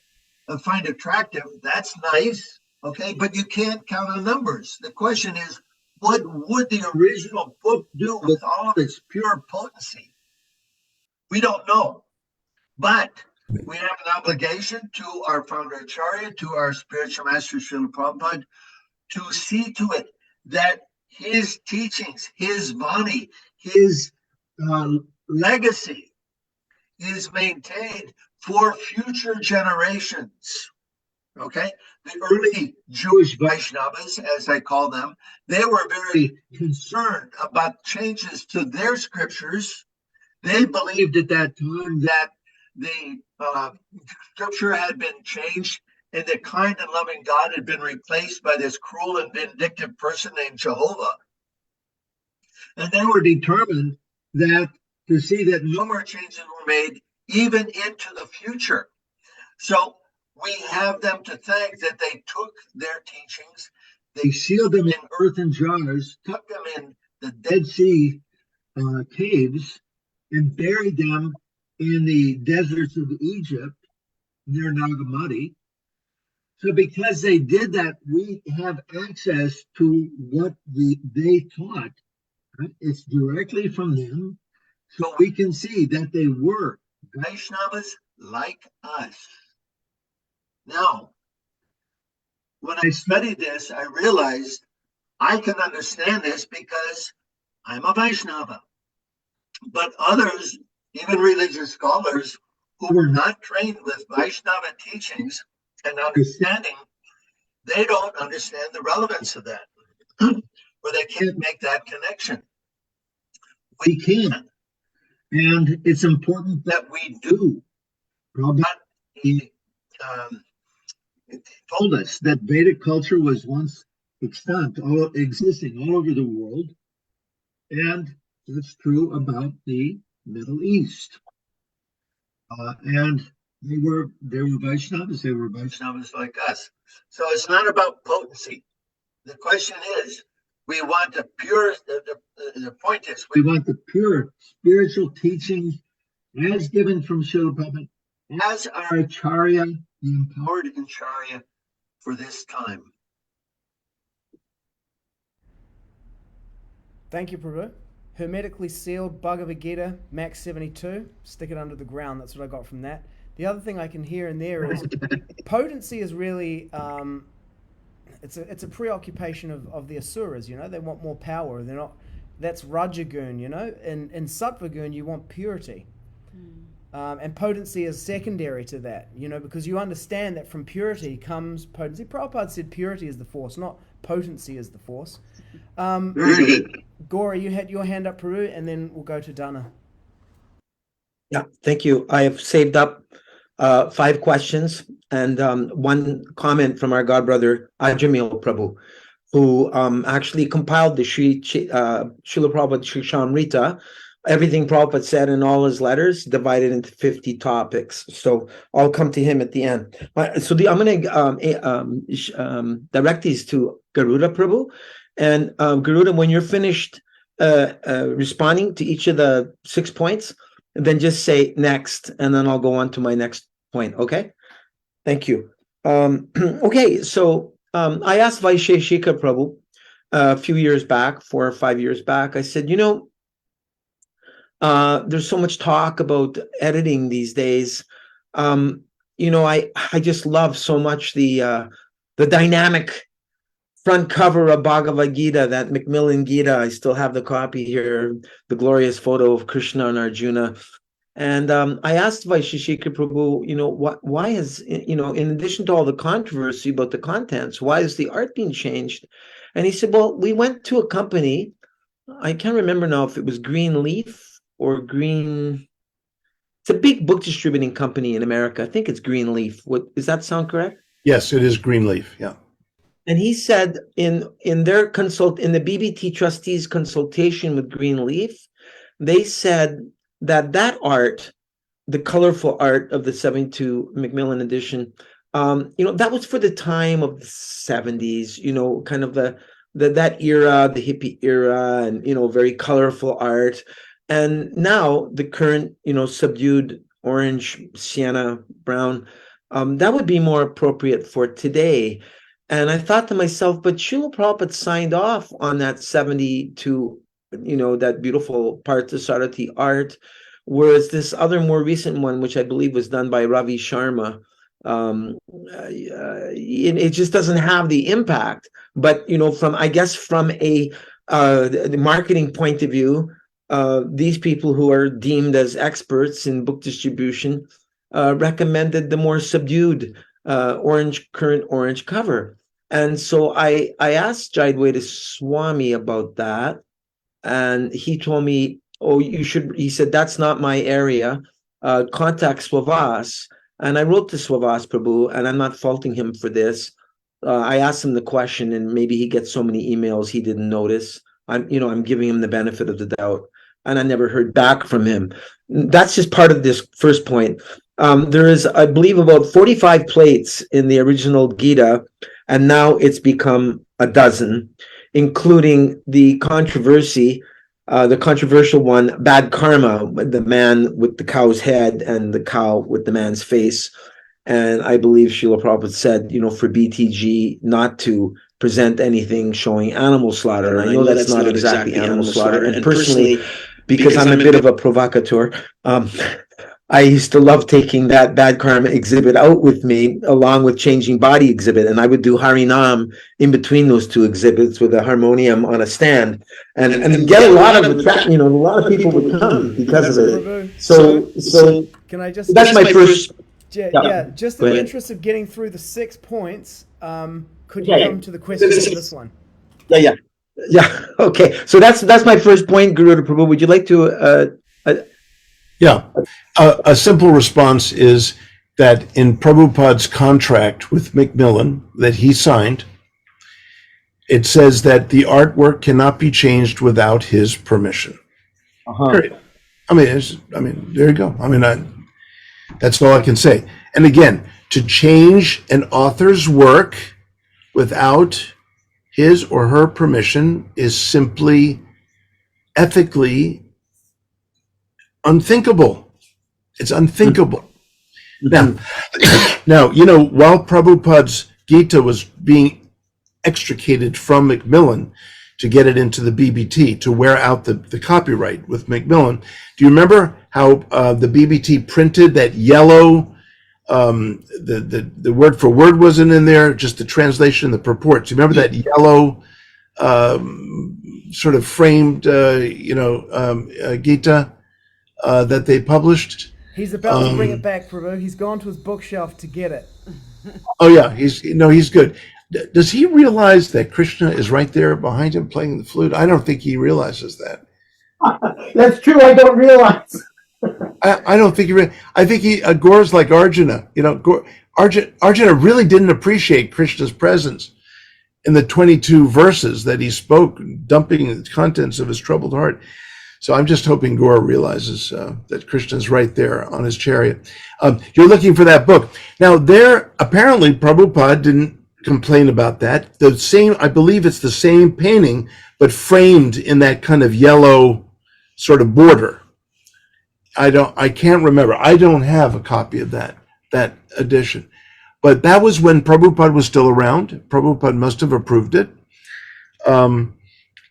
find attractive. That's nice, okay? But you can't count on numbers. The question is, what would the original book do with all of its pure potency? We don't know. But we have an obligation to our founder Acharya, to our spiritual master Srila Prabhupada, to see to it that his teachings, his Vani, his legacy is maintained for future generations. Okay? The early Jewish Vaishnavas, as I call them, they were very concerned about changes to their scriptures. They believed at that time that the scripture had been changed and the kind and loving God had been replaced by this cruel and vindictive person named Jehovah. And they were determined that to see that no more changes were made even into the future. So we have them to thank that they took their teachings, they sealed them in earthen jars, tucked them in the Dead Sea caves, and buried them in the deserts of Egypt near Nagamati. So because they did that, we have access to what they taught. Right? It's directly from them. So we can see that they were Vaishnavas like us. Now, when I studied this, I realized I can understand this because I'm a Vaishnava. But others, even religious scholars who were not trained with Vaishnava teachings and understanding, they don't understand the relevance of that, or they can't make that connection. We can, and it's important that we do. Prabhupada told us that Vedic culture was once extant, existing all over the world, and that's true about the Middle East. And they were Vaishnavas. They were Vaishnavas like us. So it's not about potency. The question is, we want the pure. The point is, we want the pure spiritual teachings as given from Srila Prabhupada, as our Acharya, the empowered Acharya for this time. Thank you, Prabhu. Hermetically sealed Bhagavad Gita, Max 72. Stick it under the ground. That's what I got from that. The other thing I can hear in there is potency is really, it's a preoccupation of the asuras, you know. They want more power. They're not, that's Rajagun, you know. In Sattvagun, you want purity. And potency is secondary to that, you know, because you understand that from purity comes potency. Prabhupada said purity is the force, not potency is the force. Gaura, you had your hand up, Peru, and then we'll go to Dana. Yeah, thank you. I have saved up 5 questions and one comment from our godbrother Ajamil Prabhu, who actually compiled the Srila Prabhupada Sri Shamrita, everything Prabhupada said in all his letters, divided into 50 topics. So I'll come to him at the end. So I'm going to direct these to Garuda Prabhu. And Garuda, when you're finished responding to each of the 6 points, then just say next, and then I'll go on to my next point. Okay? Thank you. Okay, so I asked Vaisheshika Prabhu a few years back, 4 or 5 years back, I said, you know, there's so much talk about editing these days. You know, I just love so much the dynamic front cover of Bhagavad Gita, that Macmillan Gita. I still have the copy here, the glorious photo of Krishna and Arjuna. And I asked Vaisheshika Prabhu, you know, why is, you know, in addition to all the controversy about the contents, why is the art being changed? And he said, well, we went to a company, I can't remember now if it was Green Leaf or Green, it's a big book distributing company in America. I think it's Green Leaf. Does that sound correct? Yes, it is Greenleaf. Yeah. And he said in their in the BBT trustees consultation with Greenleaf, they said that art the colorful art of the 72 Macmillan edition, that was for the time of the 70s, kind of that era, the hippie era, and, very colorful art. And now the current, subdued orange, sienna, brown, that would be more appropriate for today. And I thought to myself, but Srila Prabhupada signed off on that 72, that beautiful Parthasarati art, whereas this other more recent one, which I believe was done by Ravi Sharma, it just doesn't have the impact. But, from a the marketing point of view, these people who are deemed as experts in book distribution recommended the more subdued current orange cover. And so I asked Jayadvaita Swami about that, and he told me, he said, that's not my area. Contact Swavas. And I wrote to Swavas Prabhu, and I'm not faulting him for this. I asked him the question, and maybe he gets so many emails he didn't notice. I'm giving him the benefit of the doubt, and I never heard back from him. That's just part of this first point. There is, I believe, about 45 plates in the original Gita, and now it's become a dozen, including the controversial one, Bad Karma, the man with the cow's head and the cow with the man's face. And I believe Srila Prabhupada said, for BTG not to present anything showing animal slaughter. And I know that's not exactly animal slaughter. And personally, because I'm a bit of a provocateur, I used to love taking that Bad Karma exhibit out with me, along with Changing Body exhibit, and I would do Harinam in between those two exhibits with a harmonium on a stand, and get a lot of attraction. A lot of people would come because of it. So can I just? That's my first. Yeah, just in the interest of getting through the 6 points, could you come to the question of this one? Yeah. Okay, so that's my first point, Garuda Prabhu. Would you like to? Yeah. A simple response is that in Prabhupada's contract with Macmillan that he signed, it says that the artwork cannot be changed without his permission. Period. There you go. That's all I can say. And again, to change an author's work without his or her permission is simply ethically unthinkable. It's unthinkable. Now, while Prabhupada's Gita was being extricated from Macmillan to get it into the BBT, to wear out the copyright with Macmillan, do you remember how the BBT printed that yellow, the word for word wasn't in there, just the translation, the purport. Do you remember that yellow sort of framed, Gita that they published? He's about to bring it back, Prabhu. He's gone to his bookshelf to get it. Oh yeah, he's good. Does he realize that Krishna is right there behind him playing the flute? I don't think he realizes that. That's true. I don't realize. I don't think he. I think Gaura's like Arjuna. Arjuna really didn't appreciate Krishna's presence in the 22 verses that he spoke, dumping the contents of his troubled heart. So I'm just hoping Gaura realizes that Krishna's right there on his chariot. You're looking for that book. Now, apparently Prabhupada didn't complain about that. I believe it's the same painting, but framed in that kind of yellow sort of border. I can't remember. I don't have a copy of that edition. But that was when Prabhupada was still around. Prabhupada must have approved it.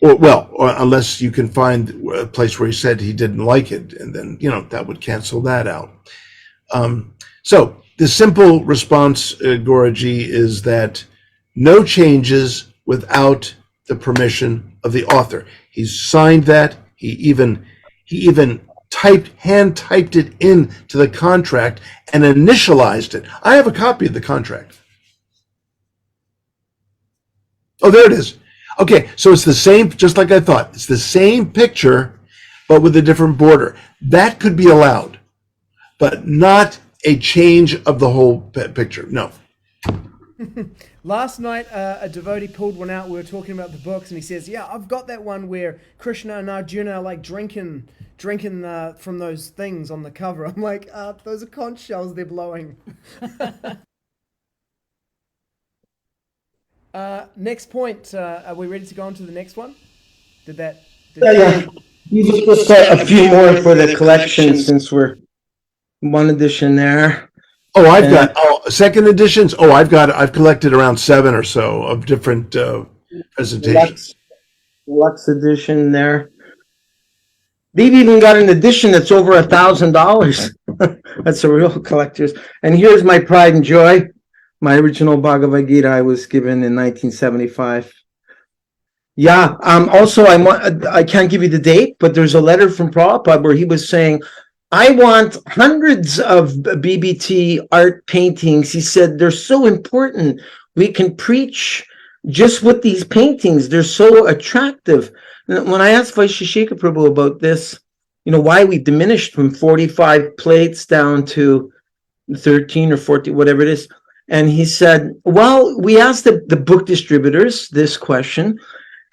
Or unless you can find a place where he said he didn't like it, and then, that would cancel that out. So the simple response, Gauraji, is that no changes without the permission of the author. He's signed that. He even hand typed it into the contract and initialized it. I have a copy of the contract. Oh, there it is. Okay, so it's the same, just like I thought. It's the same picture, but with a different border. That could be allowed, but not a change of the whole picture. No. Last night, a devotee pulled one out. We were talking about the books, and he says, "Yeah, I've got that one where Krishna and Arjuna are like drinking from those things on the cover." I'm like, "Those are conch shells. They're blowing." Next point. Are we ready to go on to the next one? Yeah. You just put a few more for the collection since we're one edition there. Oh, I've got second editions. Oh, I've collected around 7 or so of different presentations. Deluxe edition there. They've even got an edition that's over $1,000. That's a real collector's. And here's my pride and joy. My original Bhagavad Gita I was given in 1975. Yeah. Also, I can't give you the date, but there's a letter from Prabhupada where he was saying, I want hundreds of BBT art paintings. He said, they're so important. We can preach just with these paintings. They're so attractive. And when I asked Vaisheshika Prabhu about this, why we diminished from 45 plates down to 13 or 14, whatever it is. And he said, well, we asked the book distributors this question.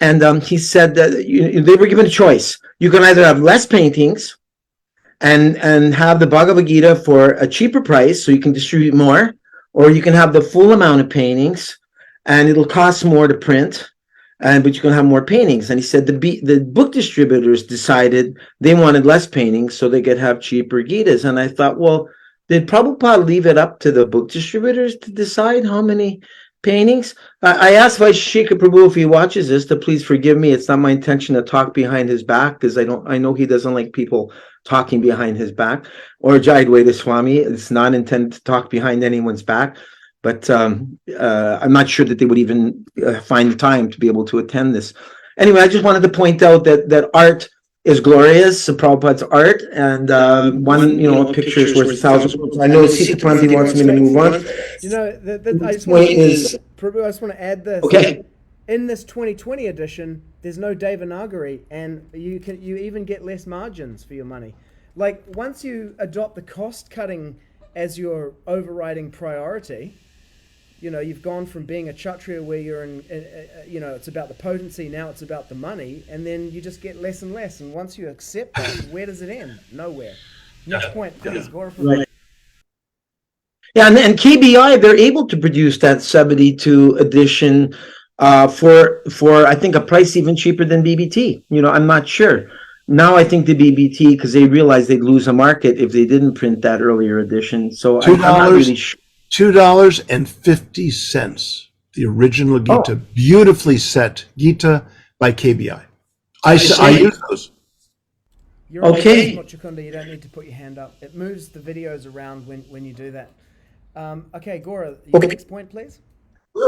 And he said that they were given a choice. You can either have less paintings and have the Bhagavad Gita for a cheaper price, so you can distribute more, or you can have the full amount of paintings, and it'll cost more to print, but you can have more paintings. And he said the book distributors decided they wanted less paintings, so they could have cheaper Gitas. And I thought, well, did Prabhupada leave it up to the book distributors to decide how many paintings? I asked Vaisheshika Prabhu if he watches this to please forgive me. It's not my intention to talk behind his back, because I know he doesn't like people talking behind his back. Or Jayadvaita Swami, it's not intended to talk behind anyone's back. But I'm not sure that they would even find the time to be able to attend this. Anyway, I just wanted to point out that art is glorious, Prabhupada's art, and one picture is worth 1,000 words. I know Sita Pranti wants me to move on. I just want to add this. Okay. In this 2020 edition, there's no Devanagari, and you even get less margins for your money. Like, once you adopt the cost cutting as your overriding priority, you've gone from being a Kshatriya where you're it's about the potency, now it's about the money, and then you just get less and less. And once you accept that, where does it end? Nowhere. Next point, please, Gaura. Right. Yeah, and KBI, they're able to produce that 72 edition for I think a price even cheaper than BBT. I'm not sure. Now I think the BBT, because they realized they'd lose a market if they didn't print that earlier edition. So I'm not really sure. $2.50, the original Gita, beautifully set Gita by KBI. I use those. You're okay. Chukunda, you don't need to put your hand up. It moves the videos around when you do that. Okay, Gaura, your next point, please.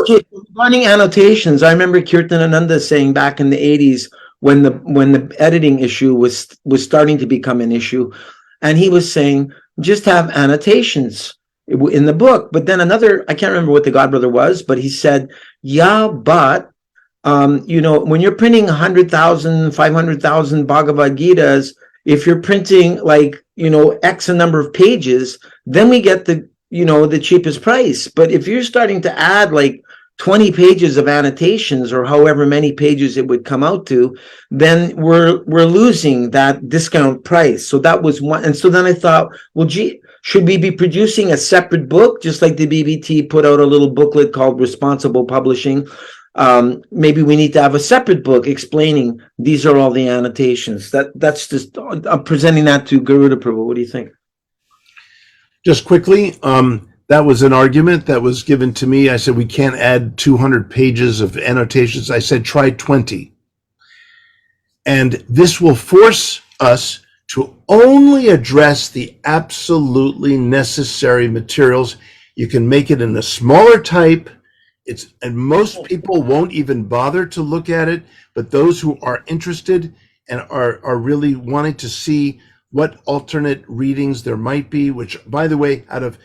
Okay, running annotations. I remember Kirtanananda saying back in the 80s when the editing issue was starting to become an issue, and he was saying just have annotations in the book. But then I can't remember what the godbrother was, but he said, yeah, but when you're printing 100,000, 500,000 Bhagavad Gitas, if you're printing X a number of pages, then we get the cheapest price. But if you're starting to add 20 pages of annotations or however many pages it would come out to, then we're losing that discount price. So that was one. And so then I thought, well, gee, should we be producing a separate book, just like the BBT put out a little booklet called Responsible Publishing? Maybe we need to have a separate book explaining these are all the annotations. That's just, I'm presenting that to Garuda Prabhu. What do you think? Just quickly, that was an argument that was given to me. I said, we can't add 200 pages of annotations. I said, try 20. And this will force us to only address the absolutely necessary materials. You can make it in a smaller type. And most people won't even bother to look at it, but those who are interested and are really wanting to see what alternate readings there might be, which, by the way, out of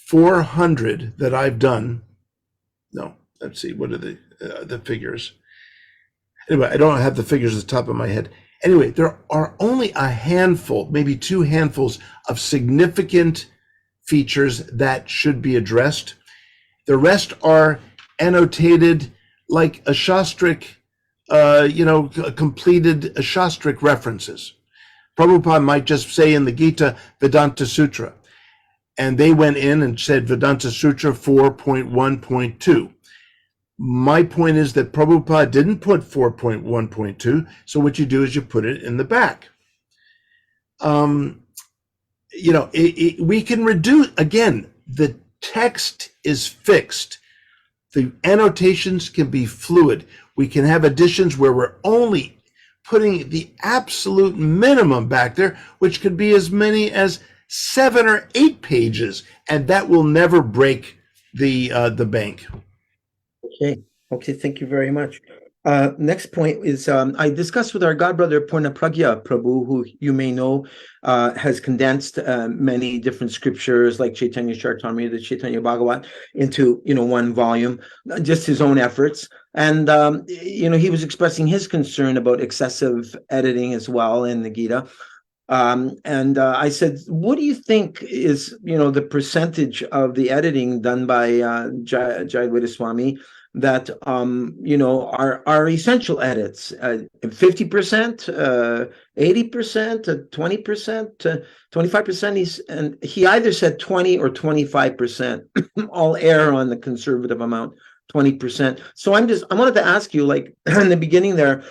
400 that I've done, no, let's see, what are the figures? Anyway, I don't have the figures at the top of my head. Anyway, there are only a handful, maybe 2 handfuls of significant features that should be addressed. The rest are annotated like a Shastric, completed Shastric references. Prabhupada might just say in the Gita, Vedanta Sutra, and they went in and said Vedanta Sutra 4.1.2. My point is that Prabhupada didn't put 4.1.2, so what you do is you put it in the back. We can reduce, again, the text is fixed. The annotations can be fluid. We can have editions where we're only putting the absolute minimum back there, which could be as many as 7 or 8 pages, and that will never break the bank. Okay, thank you very much. Next point is I discussed with our godbrother Purna Pragya Prabhu, who you may know has condensed many different scriptures like Chaitanya Charitamrita, the Chaitanya Bhagavat into one volume, just his own efforts. And he was expressing his concern about excessive editing as well in the Gita. And I said, what do you think is the percentage of the editing done by Jayadvaita Swami that are essential edits? 50%, 80%, 20%, 25%. He either said 20 or 25%. I'll err on the conservative amount, 20%. So I wanted to ask you, like in the beginning there,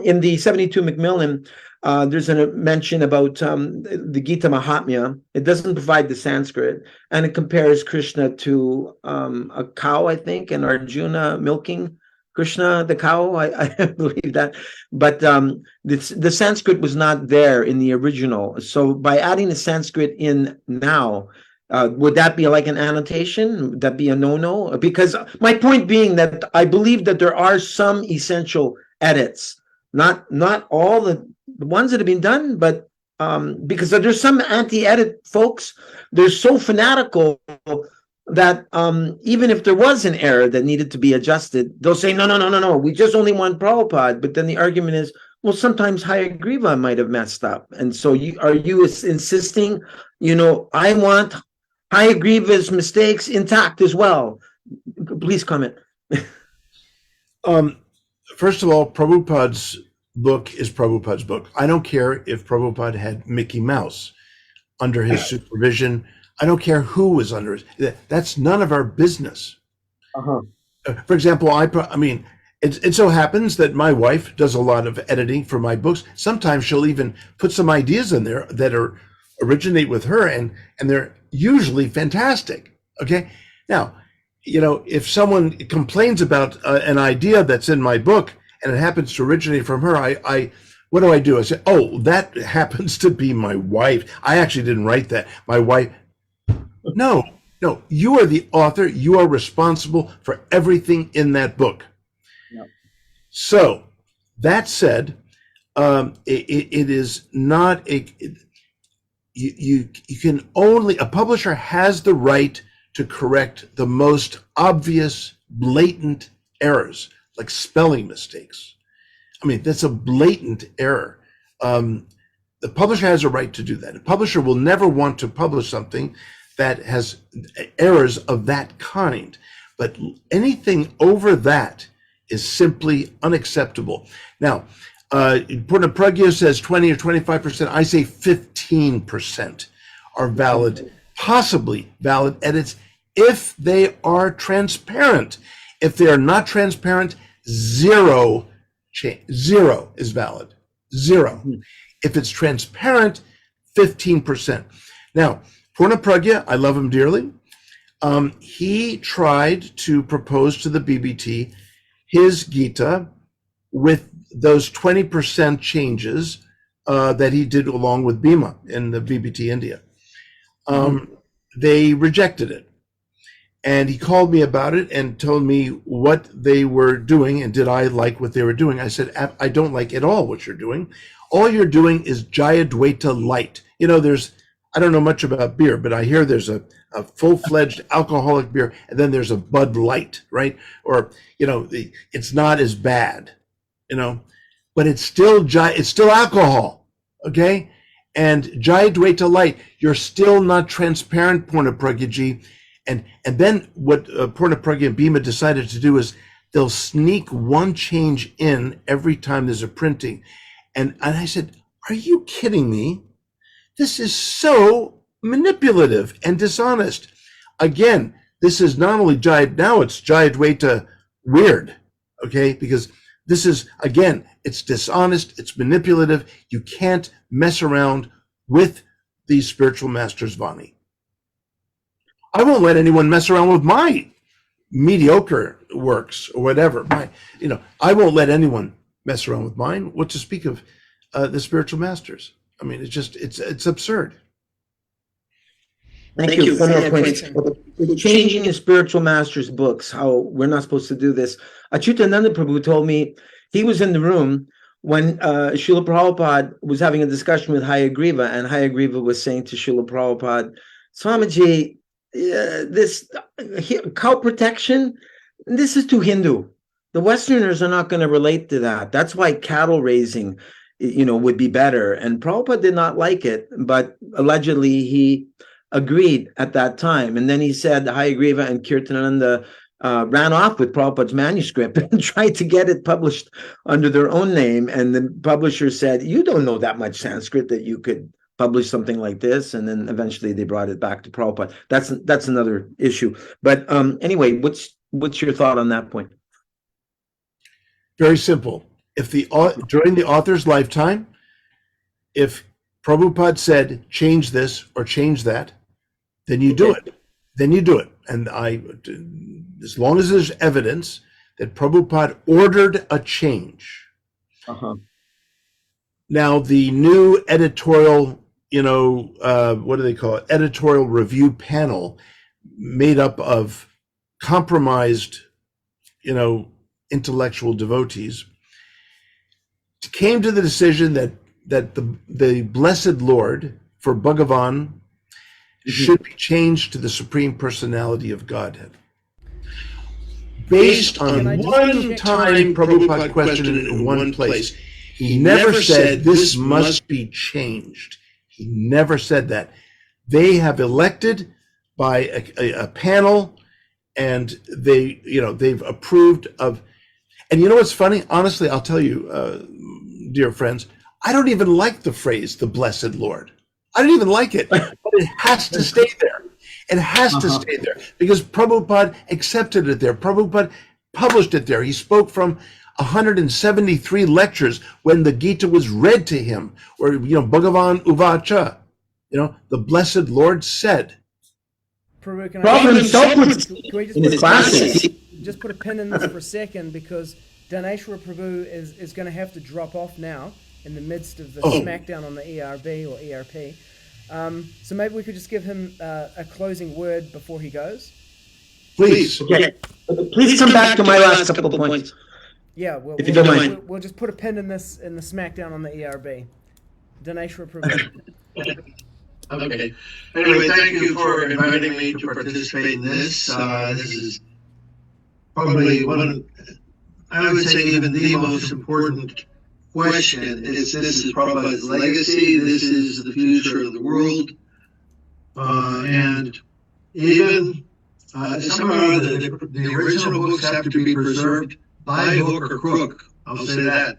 in the 72 Macmillan, there's a mention about the Gita Mahatmya. It doesn't provide the Sanskrit, and it compares Krishna to a cow, I think, and Arjuna milking Krishna, the cow. I believe that. But the Sanskrit was not there in the original. So by adding the Sanskrit in now, would that be like an annotation? Would that be a no-no? Because my point being that I believe that there are some essential edits, not all the ones that have been done, but because there's some anti-edit folks, they're so fanatical that even if there was an error that needed to be adjusted, they'll say, no, we just only want Prabhupada. But then the argument is, well, sometimes Hayagriva might have messed up. And so are you insisting, I want Hayagriva's mistakes intact as well? Please comment. First of all, Prabhupada's book is Prabhupada's book. I don't care if Prabhupada had Mickey Mouse under his supervision. I don't care who was under it. That's none of our business. For example, it so happens that my wife does a lot of editing for my books. Sometimes she'll even put some ideas in there that originate with her, and they're usually fantastic. Okay. Now, if someone complains about an idea that's in my book and it happens to originate from her, what do? I say, oh, that happens to be my wife. I actually didn't write that. My wife. No, you are the author. You are responsible for everything in that book. Yep. So that said, it is not you can only, a publisher has the right to correct the most obvious, blatant errors, like spelling mistakes. That's a blatant error. The publisher has a right to do that. A publisher will never want to publish something that has errors of that kind. But anything over that is simply unacceptable. Now, Purna Pragya says 20 or 25%. I say 15% are valid, possibly valid edits, if they are transparent. If they are not transparent, zero is valid. Zero. If it's transparent, 15%. Now, Purna Pragya, I love him dearly. He tried to propose to the BBT his Gita with those 20% changes that he did along with Bhima in the BBT India. They rejected it. And he called me about it and told me what they were doing, and did I like what they were doing. I said, I don't like at all what you're doing. All you're doing is Jayadvaita light. I don't know much about beer, but I hear there's a full-fledged alcoholic beer, and then there's a Bud Light, right? Or, it's not as bad, but it's still alcohol, okay? and Jayadvaita light, you're still not transparent, Purna Pragyaji. And then what Purna Pragya and Bhima decided to do is they'll sneak one change in every time there's a printing. And I said, are you kidding me? This is so manipulative and dishonest. Again, this is not only now it's Jayadvaita weird, okay? Because this is, again, it's dishonest, it's manipulative. You can't mess around with these spiritual masters' Vani. I won't let anyone mess around with my mediocre works or whatever. I won't let anyone mess around with mine. What to speak of the spiritual masters? I mean, it's absurd. Thank you. One more point. The changing the spiritual masters' books, how we're not supposed to do this. Achyutananda Prabhu told me he was in the room when Srila Prabhupada was having a discussion with Hayagriva, and Hayagriva was saying to Srila Prabhupada, Swamiji, this cow protection, this is too Hindu. The Westerners are not going to relate to that. That's why cattle raising, would be better. And Prabhupada did not like it, but allegedly he agreed at that time. And then he said Hayagriva and Kirtananda ran off with Prabhupada's manuscript and tried to get it published under their own name. And the publisher said, you don't know that much Sanskrit that you could publish something like this. And then eventually they brought it back to Prabhupada. That's another issue. But anyway, what's your thought on that point? Very simple. If during the author's lifetime, if Prabhupada said, change this or change that, then you do it. Then you do it. And as long as there's evidence that Prabhupada ordered a change. Now, the new editorial, what do they call it? Editorial review panel made up of compromised, intellectual devotees came to the decision that the Blessed Lord for Bhagavan should be changed to the Supreme Personality of Godhead. Based on one time Prabhupada questioned it in one place. He never said this must be changed. He never said that. They have elected by a panel, and they've approved of. And you know what's funny? Honestly, I'll tell you, dear friends, I don't even like the phrase "the Blessed Lord." I don't even like it, but it has to stay there. It has to stay there because Prabhupada accepted it there. Prabhupada published it there. He spoke from 173 lectures when the Gita was read to him, or Bhagavan Uvacha, the Blessed Lord said. Prabhu, can we in his classes. Just put a pin in this for a second, because Dhanesvara Prabhu is going to have to drop off now in the midst of the smackdown on the ERB or ERP. So maybe we could just give him a closing word before he goes. Please. Okay. Please come back to my last couple of points. Yeah, if you don't mind. We'll just put a pin in the smackdown on the ERB. Dhanesvara Prabhu. Okay. Anyway, thank you for inviting me to participate in this. This is probably I would say even the most important question. This is Prabhupada's legacy. This is the future of the world. And even somehow the original books have to be preserved by hook or crook. I'll say that.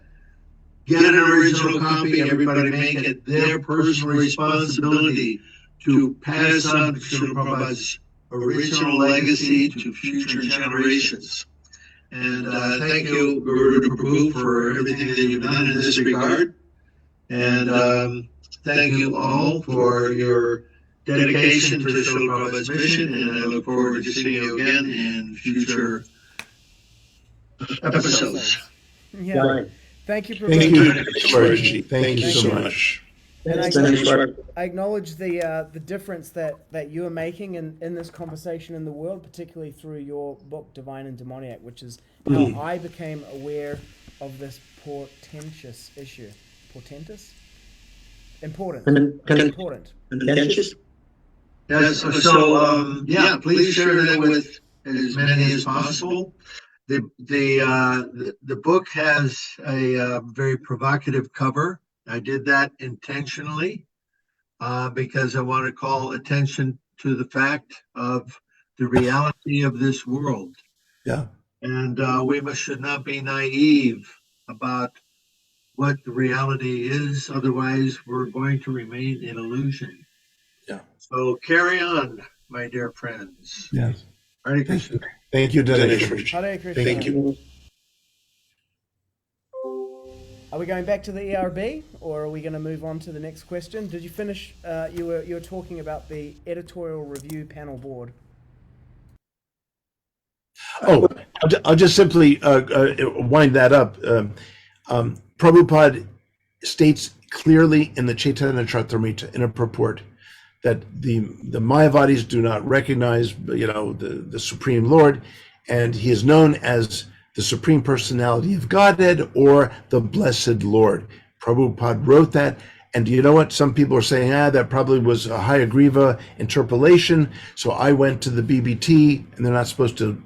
Get an original copy, everybody make it their personal responsibility to pass on Srila Prabhupada's original legacy to future generations. And thank you, Garuda Prabhu, for everything that you've done in this regard. And thank you all for your dedication to Srila Prabhupada's mission. And I look forward to seeing you again in future episodes. Yeah. Right. Thank you, Thank you, Thank you so much. And I acknowledge the difference that you are making in this conversation in the world, particularly through your book, Divine and Demoniac, which is how I became aware of this portentous issue. Portentous? Important. Important. Contentious? Yes, so please share that with as many as possible. The book has a very provocative cover. I did that intentionally. because I want to call attention to the fact of the reality of this world. Yeah. And we should not be naive about what the reality is. Otherwise, we're going to remain in illusion. Yeah. So carry on, my dear friends. Yes. Hare Krishna. Thank you, Dhanesvara. Hare Krishna. Thank you. Are we going back to the ERB, or are we going to move on to the next question? Did you finish? You were talking about the editorial review panel board. Oh, I'll just simply wind that up. Prabhupada states clearly in the Chaitanya Charitamrita in a purport that the Mayavadis do not recognize, the Supreme Lord, and he is known as the Supreme Personality of Godhead or the Blessed Lord. Prabhupada wrote that, and you know what? Some people are saying, that probably was a Hayagriva interpolation. So I went to the BBT, and they're not supposed to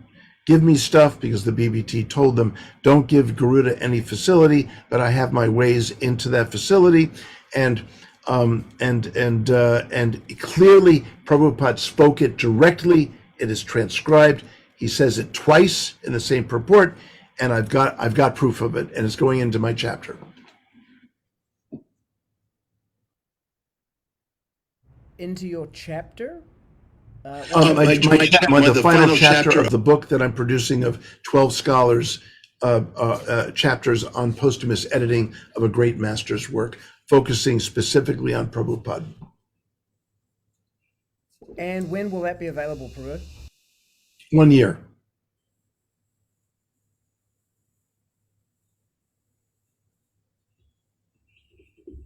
give me stuff because the BBT told them, don't give Garuda any facility, but I have my ways into that facility. And clearly Prabhupada spoke it directly. It is transcribed. He says it twice in the same purport, and I've got proof of it, and it's going into my chapter. Into your chapter? The final chapter of the book that I'm producing of 12 scholars, chapters on posthumous editing of a great master's work, focusing specifically on Prabhupada. And when will that be available, Prabhu? 1 year.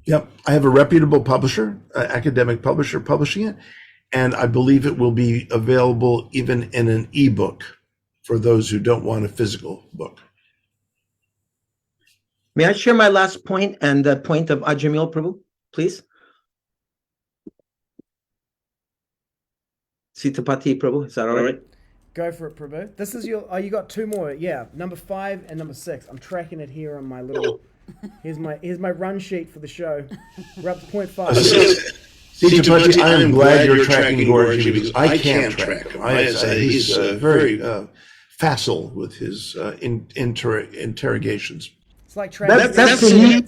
Yep, I have a reputable publisher, academic publisher publishing it, and I believe it will be available even in an ebook for those who don't want a physical book. May I share my last point and the point of Ajamil, Prabhu, please? Sitapati, Prabhu, is that all right? Go for it, Prabhu. This is your. Oh, you got two more. Yeah, number 5 and number 6. I'm tracking it here on my little. Here's my run sheet for the show. We're up to point 5. Sitapati, I am glad you're tracking Gauraji because I can't track him. He's very facile with his interrogations. It's like tracking.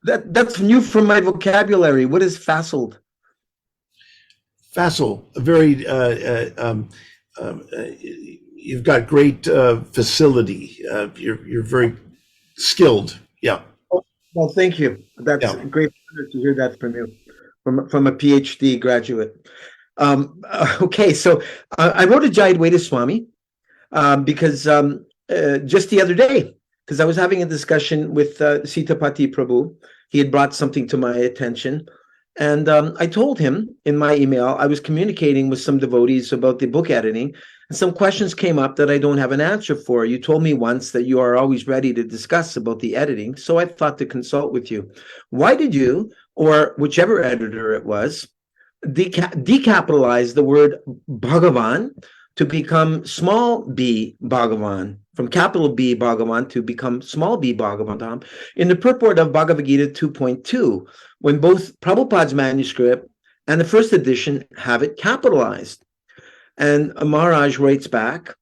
That's new from my vocabulary. What is facile? Facile, very. You've got great facility. You're very skilled. Yeah. Well, thank you. That's a great honor to hear that from you, from a PhD graduate. Okay, so I wrote a Jayadvaita Swami because just the other day, because I was having a discussion with Sitapati Prabhu. He had brought something to my attention. And I told him in my email, I was communicating with some devotees about the book editing, and some questions came up that I don't have an answer for. You told me once that you are always ready to discuss about the editing, so I thought to consult with you. Why did you, or whichever editor it was, decapitalize the word Bhagavan to become small b Bhagavan, from capital B Bhagavan to become small b Bhagavatam, in the purport of Bhagavad Gita 2.2, when both Prabhupada's manuscript and the first edition have it capitalized? And Maharaj writes back,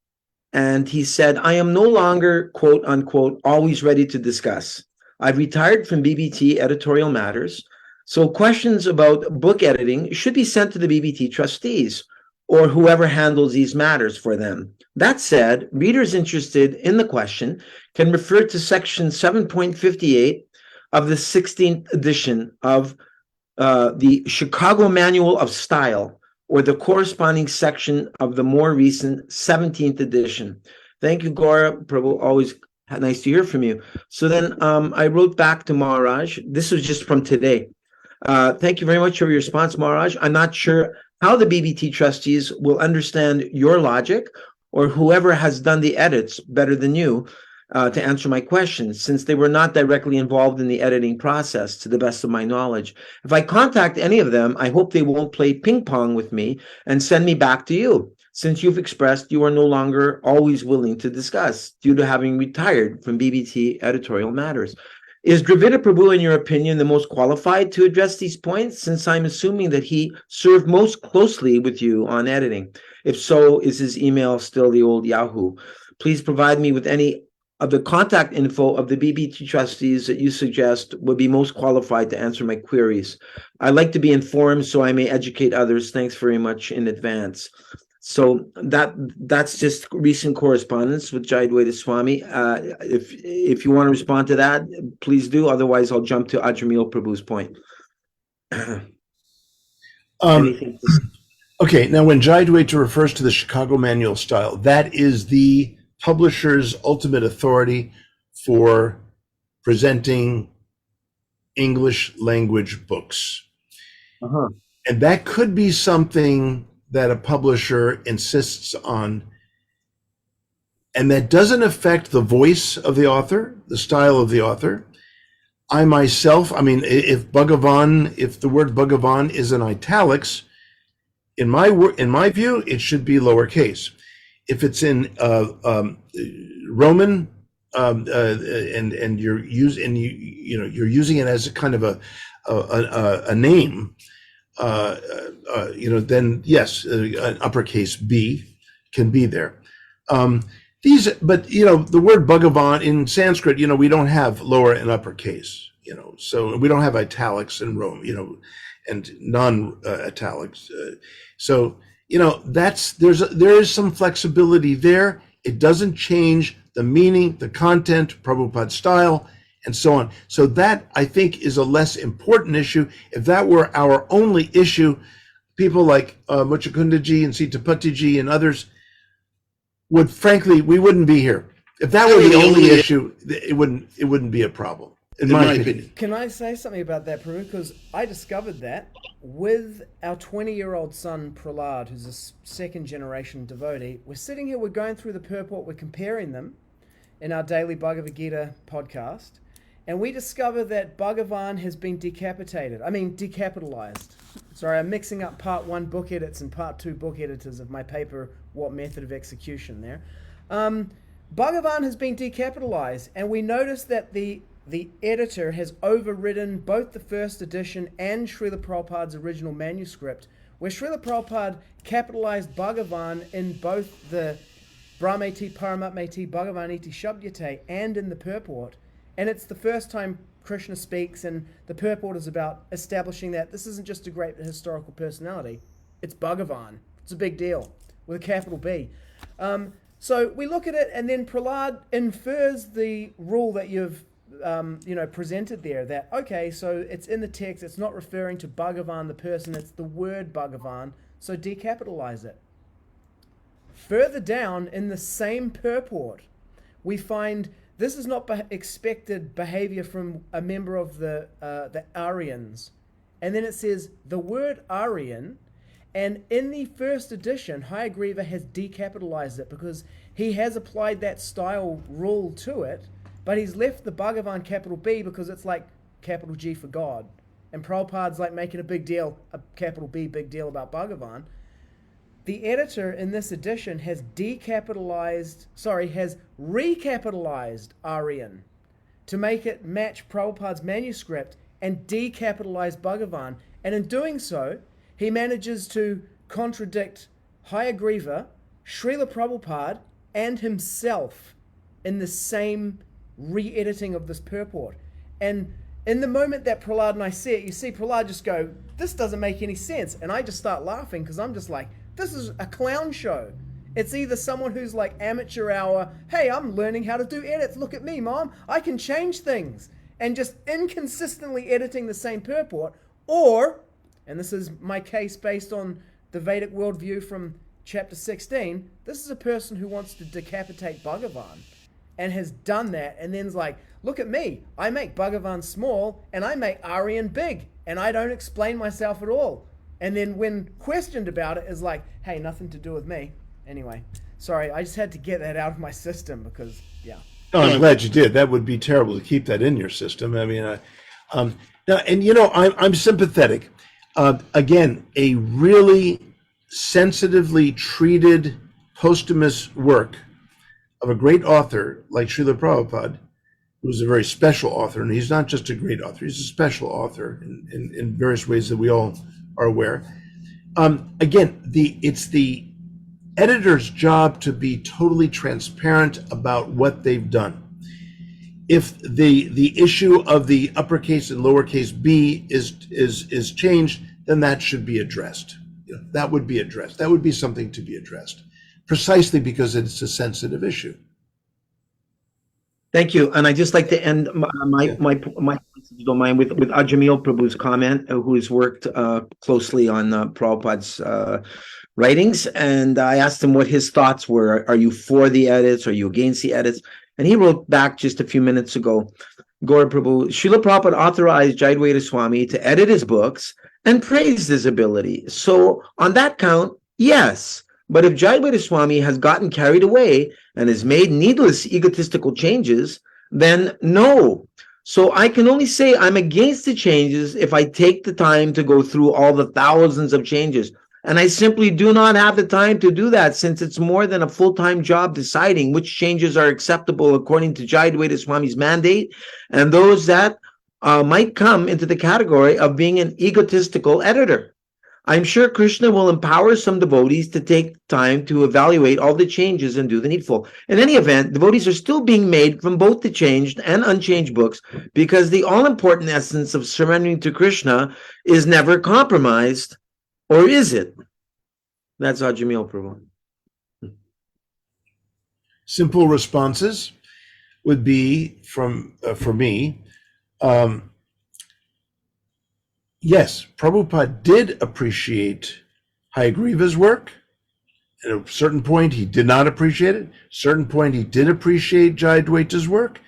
and he said, I am no longer, quote unquote, always ready to discuss. I've retired from BBT editorial matters, so questions about book editing should be sent to the BBT trustees or whoever handles these matters for them. That said, readers interested in the question can refer to section 7.58 of the 16th edition of the Chicago Manual of Style, or the corresponding section of the more recent 17th edition. Thank you, Gaura Prabhu. Always nice to hear from you. So then I wrote back to Maharaj. This was just from today. Thank you very much for your response, Maharaj. I'm not sure how the BBT trustees will understand your logic, or whoever has done the edits better than you, to answer my questions, since they were not directly involved in the editing process, to the best of my knowledge. If I contact any of them, I hope they won't play ping pong with me and send me back to you, since you've expressed you are no longer always willing to discuss due to having retired from BBT editorial matters. Is Dravida Prabhu, in your opinion, the most qualified to address these points, since I'm assuming that he served most closely with you on editing? If so, is his email still the old Yahoo? Please provide me with any of the contact info of the BBT trustees that you suggest would be most qualified to answer my queries. I'd like to be informed so I may educate others. Thanks very much in advance. So that's just recent correspondence with Jayadvaita Swami. If you want to respond to that, please do. Otherwise, I'll jump to Ajamil Prabhu's point. Okay, now when Jayadvaita refers to the Chicago Manual Style, that is the publisher's ultimate authority for presenting English language books. And that could be something that a publisher insists on, and that doesn't affect the voice of the author, the style of the author. I myself, if the word Bhagavan is in italics, in my view, it should be lowercase. If it's in Roman, and you're using it as a kind of a name, then yes, an uppercase B can be there. But the word Bhagavan in Sanskrit, we don't have lower and uppercase, so we don't have italics in Rome, and non-italics. There is some flexibility there. It doesn't change the meaning, the content, Prabhupada's style, and so on. So that, I think, is a less important issue. If that were our only issue, people like Muchakundaji and Sitapatiji and others we wouldn't be here. If that were the only issue, it wouldn't be a problem, in my opinion. Can I say something about that, Prabhu? Because I discovered that with our 20-year-old son, Prahlad, who's a second-generation devotee. We're sitting here, we're going through the purport, we're comparing them in our daily Bhagavad Gita podcast, and we discover that Bhagavan has been decapitalized. Sorry, I'm mixing up part 1 book edits and part 2 book editors of my paper, What Method of Execution there. Bhagavan has been decapitalized, and we notice that the editor has overridden both the first edition and Srila Prabhupada's original manuscript, where Srila Prabhupada capitalized Bhagavan in both the Brahmeti Paramatmeti Bhagavan iti Shabdyate and in the purport. And it's the first time Krishna speaks, and the purport is about establishing that this isn't just a great historical personality, it's Bhagavan. It's a big deal, with a capital B. So we look at it, and then Prahlad infers the rule that you've presented there, that, okay, so it's in the text, it's not referring to Bhagavan the person, it's the word Bhagavan, so decapitalize it. Further down in the same purport, we find this is not expected behavior from a member of the Aryans. And then it says the word Aryan, and in the first edition, Hayagriva has decapitalized it because he has applied that style rule to it, but he's left the Bhagavan capital B because it's like capital G for God. And Prabhupada's like making a big deal, a capital B big deal about Bhagavan. The editor in this edition has recapitalized Aryan to make it match Prabhupada's manuscript and decapitalize Bhagavan. And in doing so, he manages to contradict Hayagriva, Srila Prabhupada, and himself in the same re-editing of this purport. And in the moment that Prahlad and I see it, you see Prahlad just go, this doesn't make any sense. And I just start laughing because I'm just like, this is a clown show. It's either someone who's like amateur hour, hey, I'm learning how to do edits. Look at me, Mom. I can change things. And just inconsistently editing the same purport. Or, and this is my case based on the Vedic worldview from chapter 16, this is a person who wants to decapitate Bhagavan and has done that and then's like, look at me. I make Bhagavan small and I make Aryan big. And I don't explain myself at all. And then when questioned about it, is like, hey, nothing to do with me. Anyway, sorry, I just had to get that out of my system because, yeah. Oh, I'm glad you did. That would be terrible to keep that in your system. I mean, now, and I'm sympathetic. Again, a really sensitively treated posthumous work of a great author like Srila Prabhupada who's a very special author, and he's not just a great author, he's a special author in various ways that we all are aware. Again, it's the editor's job to be totally transparent about what they've done. If the issue of the uppercase and lowercase b is changed, then that should be addressed. That would be addressed. That would be something to be addressed, precisely because it's a sensitive issue. Thank you. And I just like to end my if you don't mind, with Ajamil Prabhu's comment, who has worked closely on Prabhupada's writings. And I asked him what his thoughts were. Are you for the edits? Are you against the edits? And he wrote back just a few minutes ago, Gaura Prabhu, Srila Prabhupada authorized Jayadvaita Swami to edit his books and praised his ability. So on that count, yes. But if Jayadvaita Swami has gotten carried away and has made needless egotistical changes, then no. So I can only say I'm against the changes if I take the time to go through all the thousands of changes. And I simply do not have the time to do that, since it's more than a full-time job deciding which changes are acceptable according to Jayadvaita Swami's mandate, and those that might come into the category of being an egotistical editor. I'm sure Krishna will empower some devotees to take time to evaluate all the changes and do the needful. In any event, devotees are still being made from both the changed and unchanged books, because the all-important essence of surrendering to Krishna is never compromised. Or is it? That's Ajamil Prabhu. Simple responses would be for me, yes, Prabhupada did appreciate Hayagriva's work. At a certain point, he did not appreciate it. At a certain point, he did appreciate Jayadvaita's work.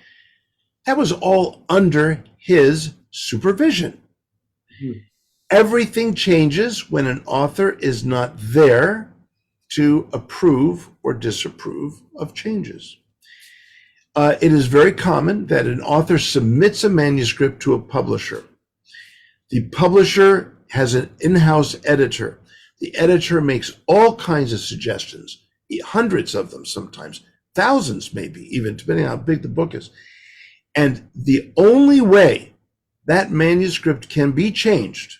That was all under his supervision. Mm-hmm. Everything changes when an author is not there to approve or disapprove of changes. It is very common that an author submits a manuscript to a publisher. The publisher has an in-house editor. The editor makes all kinds of suggestions, hundreds of them sometimes, thousands maybe, even depending on how big the book is. And the only way that manuscript can be changed,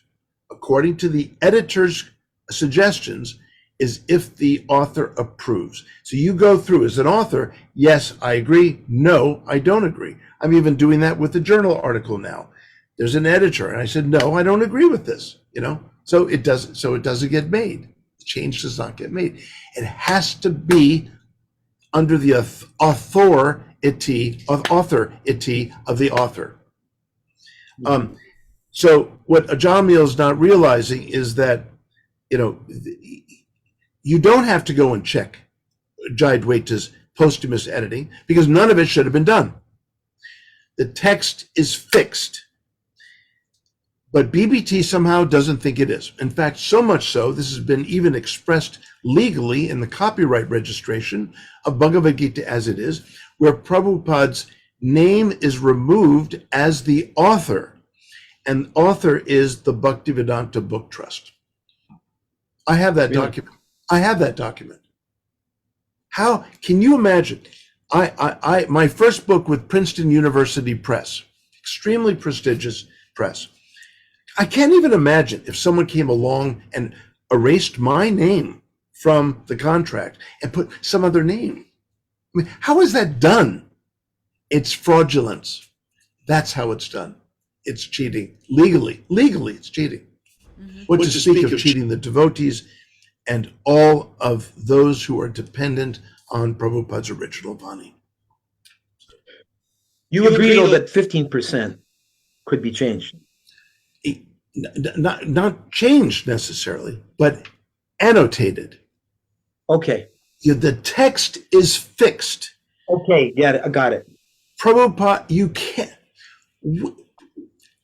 according to the editor's suggestions, is if the author approves. So you go through as an author, yes, I agree, no, I don't agree. I'm even doing that with the journal article now. There's an editor, and I said, no, I don't agree with this, So it doesn't get made. The change does not get made. It has to be under the authority of the author. So what Ajamil is not realizing is that, you don't have to go and check Jayadvaita's posthumous editing, because none of it should have been done. The text is fixed. But BBT somehow doesn't think it is. In fact, so much so, this has been even expressed legally in the copyright registration of Bhagavad Gita as it is, where Prabhupada's name is removed as the author. And author is the Bhaktivedanta Book Trust. I have that document. I have that document. How can you imagine? My first book with Princeton University Press, extremely prestigious press. I can't even imagine if someone came along and erased my name from the contract and put some other name. I mean, how is that done? It's fraudulence. That's how it's done. It's cheating. Legally, it's cheating. Mm-hmm. What to speak of cheating the devotees and all of those who are dependent on Prabhupada's original Vani. You agree, though, that 15% could be changed? Not changed necessarily, but annotated. Okay. The text is fixed. Okay, yeah, I got it. Prabhupada, you can't.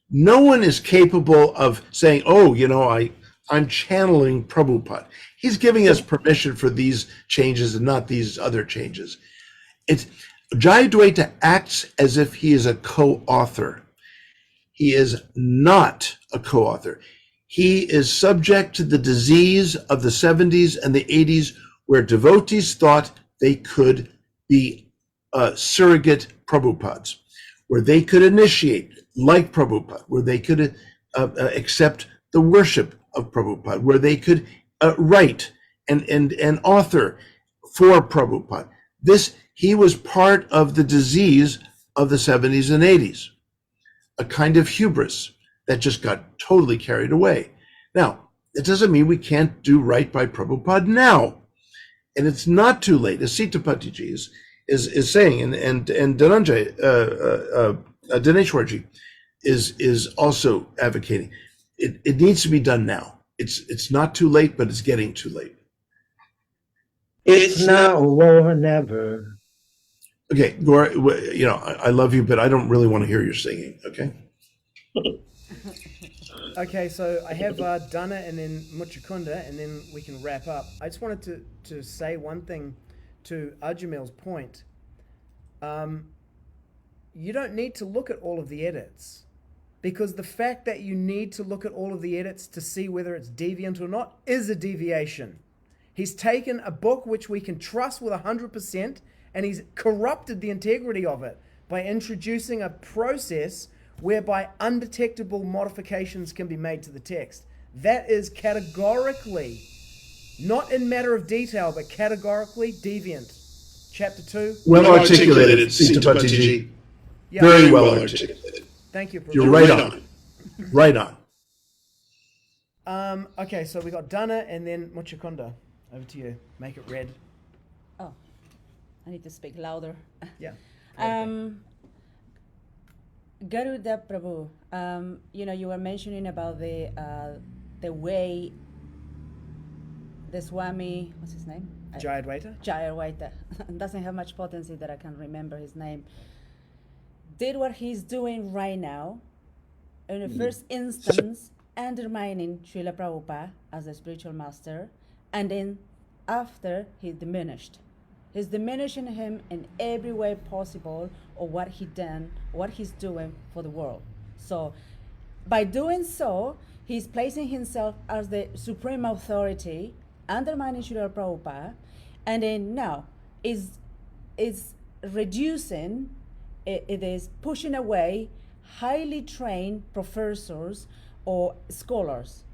No one is capable of saying, oh, I'm channeling Prabhupada. He's giving us permission for these changes and not these other changes. Jayadvaita acts as if he is a co-author. He is not a co-author. He is subject to the disease of the 70s and the 80s, where devotees thought they could be surrogate Prabhupads, where they could initiate, like Prabhupada, where they could accept the worship of Prabhupada, where they could write and author for Prabhupada. He was part of the disease of the 70s and 80s, a kind of hubris that just got totally carried away. Now, it doesn't mean we can't do right by Prabhupada now. And it's not too late, as Sitapatiji is saying, and Dhananjay, Dhanesvarji is also advocating. It needs to be done now. It's not too late, but it's getting too late. It's now or never. Okay, Gaura, I love you, but I don't really want to hear your singing, okay? Okay, so I have Dana and then Muchakunda, and then we can wrap up. I just wanted to say one thing to Ajamil's point. You don't need to look at all of the edits, because the fact that you need to look at all of the edits to see whether it's deviant or not is a deviation. He's taken a book which we can trust with 100%, and he's corrupted the integrity of it by introducing a process whereby undetectable modifications can be made to the text. That is categorically, not in matter of detail, but categorically deviant. Chapter 2. Well articulated, Sitapatiji. Yeah. Very well articulated. Thank you, Prabhupada. You're right on. Right on. Okay, so we got Dana and then Muchakunda. Over to you. Make it red. Oh, I need to speak louder. Yeah. Garuda Prabhu, you were mentioning about the way the Swami, what's his name? Jayadvaita doesn't have much potency that I can remember his name. Did what he's doing right now, in the first instance, undermining Srila Prabhupada as a spiritual master, and then after he diminished. He's diminishing him in every way possible of what he's doing for the world. So by doing so, he's placing himself as the supreme authority, undermining Srila Prabhupada, and then now is reducing, it is pushing away highly trained professors or scholars.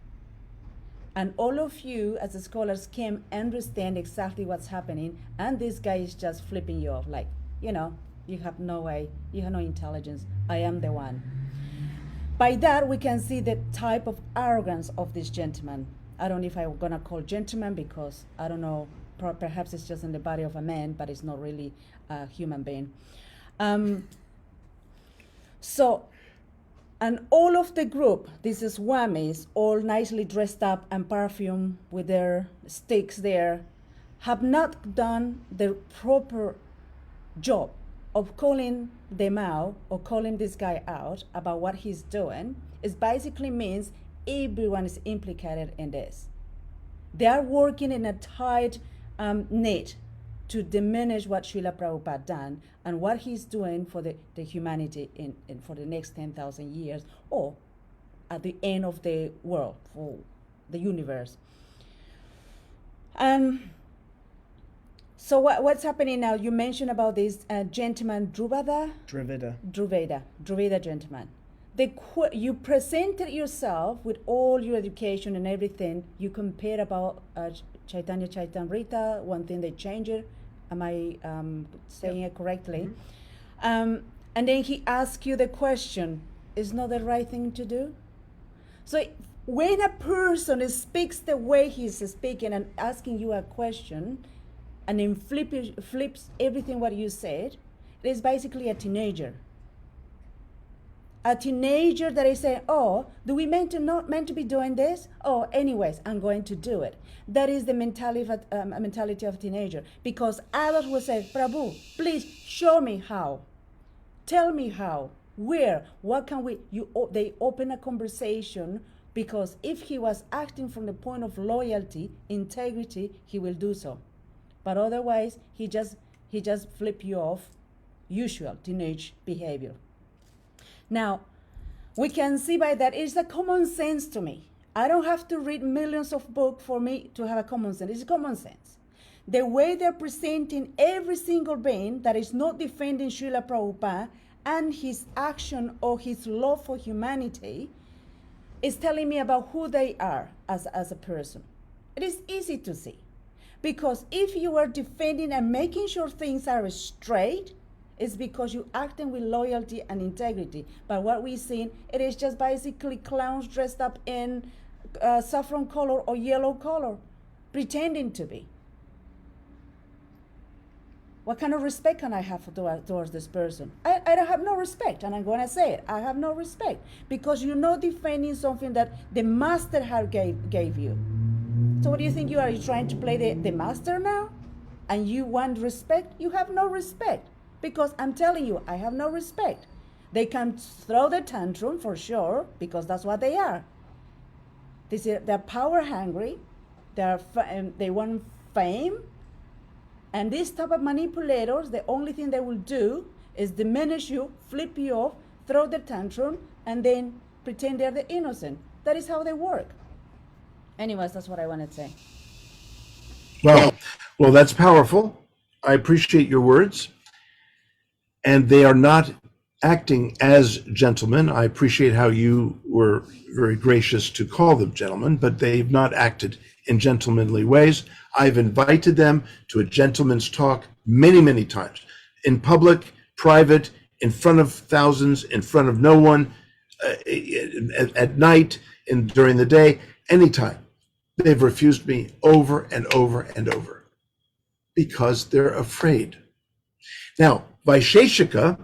And all of you as the scholars can understand exactly what's happening, and this guy is just flipping you off like, you have no way, you have no intelligence, I am the one. By that, we can see the type of arrogance of this gentleman. I don't know if I'm gonna call gentleman because I don't know, perhaps it's just in the body of a man, but it's not really a human being. And all of the group, these Swamis, all nicely dressed up and perfumed with their sticks there, have not done the proper job of calling them out or calling this guy out about what he's doing. It basically means everyone is implicated in this. They are working in a tight net to diminish what Srila Prabhupada done and what he's doing for the humanity in for the next 10,000 years, or at the end of the world, for the universe. So what's happening now? You mentioned about this gentleman, Druveda gentleman. You presented yourself with all your education and everything. You compared about Chaitanya Chaitamrita, one thing they changed it. Am I saying it correctly? Mm-hmm. And then he asked you the question, is not the right thing to do? So when a person speaks the way he's speaking and asking you a question, and then flips everything what you said, it is basically a teenager. A teenager that is saying, oh, do we not meant to be doing this? Oh, anyways, I'm going to do it. That is the mentality of a teenager. Because adults will say, Prabhu, please show me how. Tell me how. Where? What can we? They open a conversation, because if he was acting from the point of loyalty, integrity, he will do so. But otherwise, he just flip you off, usual teenage behavior. Now, we can see by that it's a common sense to me. I don't have to read millions of books for me to have a common sense. It's common sense. the way they're presenting every single being that is not defending Srila Prabhupada and his action or his love for humanity is telling me about who they are as a person. It is easy to see. Because if you are defending and making sure things are straight, it's because you're acting with loyalty and integrity. But what we've seen, it is just basically clowns dressed up in saffron color or yellow color, pretending to be. What kind of respect can I have towards this person? I don't have no respect, and I'm going to say it. I have no respect because you're not defending something that the master gave you. So what do you think you are? You trying to play the master now? And you want respect? You have no respect. Because I'm telling you, I have no respect. They can throw the tantrum for sure, because that's what they are. They're power hungry. They want fame. And these type of manipulators, the only thing they will do is diminish you, flip you off, throw the tantrum, and then pretend they're the innocent. That is how they work. Anyways, that's what I wanted to say. Well, that's powerful. I appreciate your words. And they are not acting as gentlemen. I appreciate how you were very gracious to call them gentlemen, but they've not acted in gentlemanly ways. I've invited them to a gentleman's talk many, many times, in public, private, in front of thousands, in front of no one, at night, during the day, anytime. They've refused me over and over and over because they're afraid. Now, Vaisheshika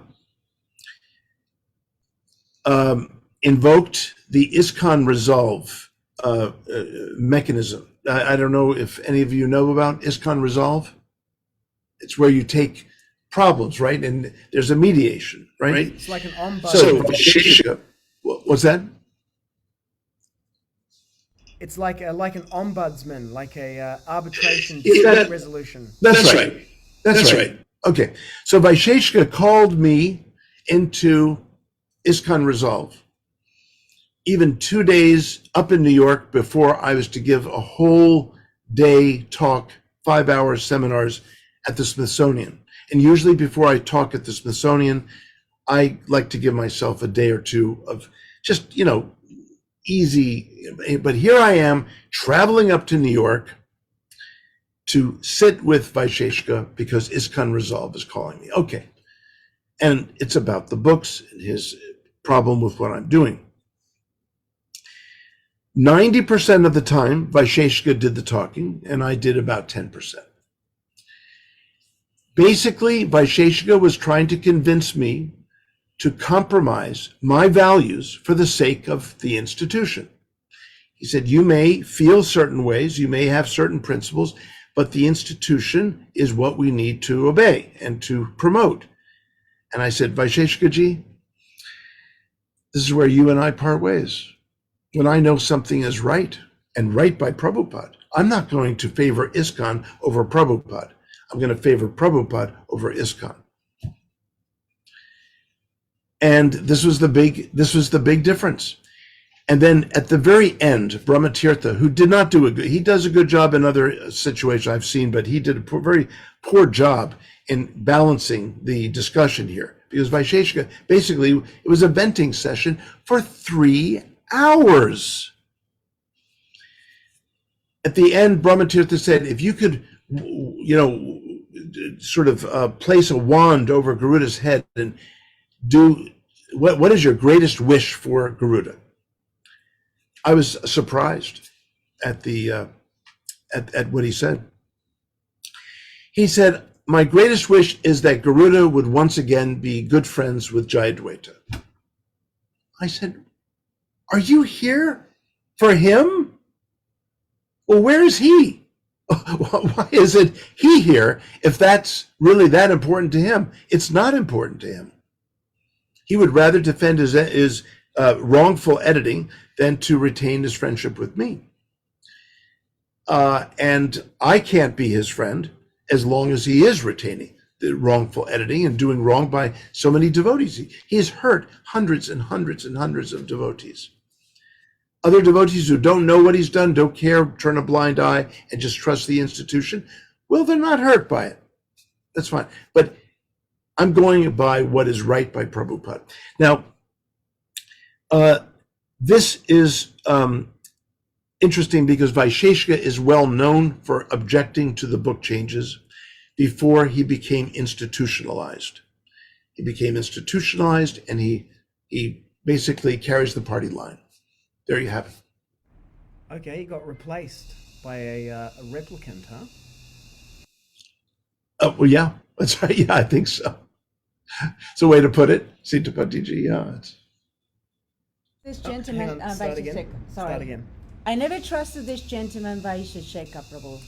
invoked the ISKCON Resolve mechanism. I don't know if any of you know about ISKCON Resolve. It's where you take problems, right? And there's a mediation, right? It's like an ombudsman. So Vaisheshika, what's that? It's like an ombudsman, like a arbitration resolution. That's right. That's right. Okay. So Vaisheshika called me into ISKCON Resolve, even 2 days up in New York before I was to give a whole day talk, 5-hour seminars at the Smithsonian. And usually before I talk at the Smithsonian, I like to give myself a day or two of just, easy. But here I am traveling up to New York to sit with Vaisheshika because ISKCON Resolve is calling me. Okay. And it's about the books and his problem with what I'm doing. 90% of the time, Vaisheshika did the talking, and I did about 10%. Basically, Vaisheshika was trying to convince me to compromise my values for the sake of the institution. He said, you may feel certain ways, you may have certain principles, but the institution is what we need to obey and to promote. And I said, Vaisheshika ji, this is where you and I part ways. When I know something is right and right by Prabhupada, I'm not going to favor ISKCON over Prabhupada. I'm going to favor Prabhupada over ISKCON. And this was the big difference. And then at the very end, Brahmatirtha, who did not do he does a good job in other situations I've seen, but he did a very poor job in balancing the discussion here. Because Vaisheshika, basically, it was a venting session for 3 hours. At the end, Brahmatirtha said, if you could, sort of place a wand over Garuda's head and do, what is your greatest wish for Garuda? I was surprised at at what he said. He said, my greatest wish is that Garuda would once again be good friends with Jayadvaita. I said, are you here for him? Well, where is he? Why isn't he here if that's really that important to him? It's not important to him. He would rather defend his wrongful editing than to retain his friendship with me. And I can't be his friend as long as he is retaining the wrongful editing and doing wrong by so many devotees. He has hurt hundreds and hundreds and hundreds of devotees. Other devotees who don't know what he's done, don't care, turn a blind eye, and just trust the institution, Well, they're not hurt by it. That's fine. But I'm going by what is right by Prabhupada. Now, this is interesting because Vaisheshika is well known for objecting to the book changes before he became institutionalized. He became institutionalized, and he basically carries the party line. There you have it. Okay, he got replaced by a replicant, huh? Well, yeah, that's right. Yeah, I think so. It's a way to put it. Sitapatiji, yeah. This Hang gentleman, on, start again. Vaisheshika, Start sorry. again. I never trusted this gentleman, Vaisheshika, Prabhu.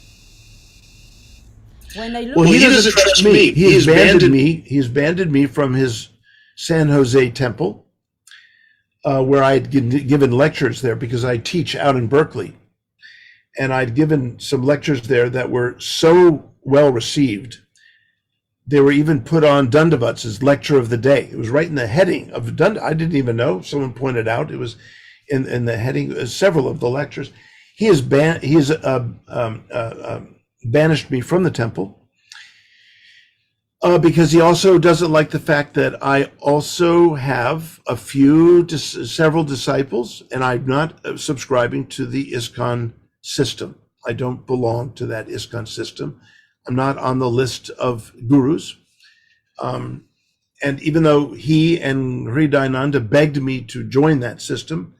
When I look Well, he at doesn't trust me. He has banded me. He's banded me from his San Jose temple, where I had given lectures there because I teach out in Berkeley. And I'd given some lectures there that were so well received. They were even put on Dandavats's lecture of the day. It was right in the heading of Dund. I didn't even know. Someone pointed out it was in the heading. Several of the lectures. He has banished me from the temple because he also doesn't like the fact that I also have several disciples, and I'm not subscribing to the ISKCON system. I don't belong to that ISKCON system. I'm not on the list of gurus. And even though he and Hridayananda begged me to join that system,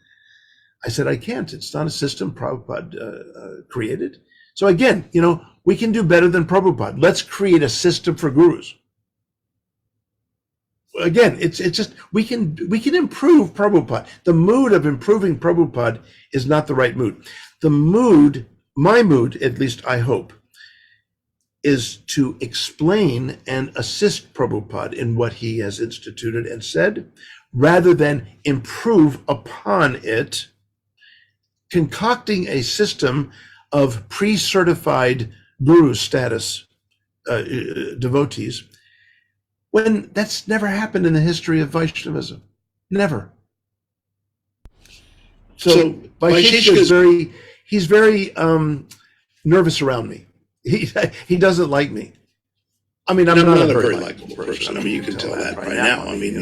I said, I can't. It's not a system Prabhupada created. So again, we can do better than Prabhupada. Let's create a system for gurus. Again, it's just, we can improve Prabhupada. The mood of improving Prabhupada is not the right mood. The mood, my mood, at least I hope, is to explain and assist Prabhupada in what he has instituted and said, rather than improve upon it, concocting a system of pre-certified guru status devotees, when that's never happened in the history of Vaishnavism. Never. So Vaisheshika he's very nervous around me. He doesn't like me. I mean, I'm not a very likable person. I mean, you can tell that by now. I mean,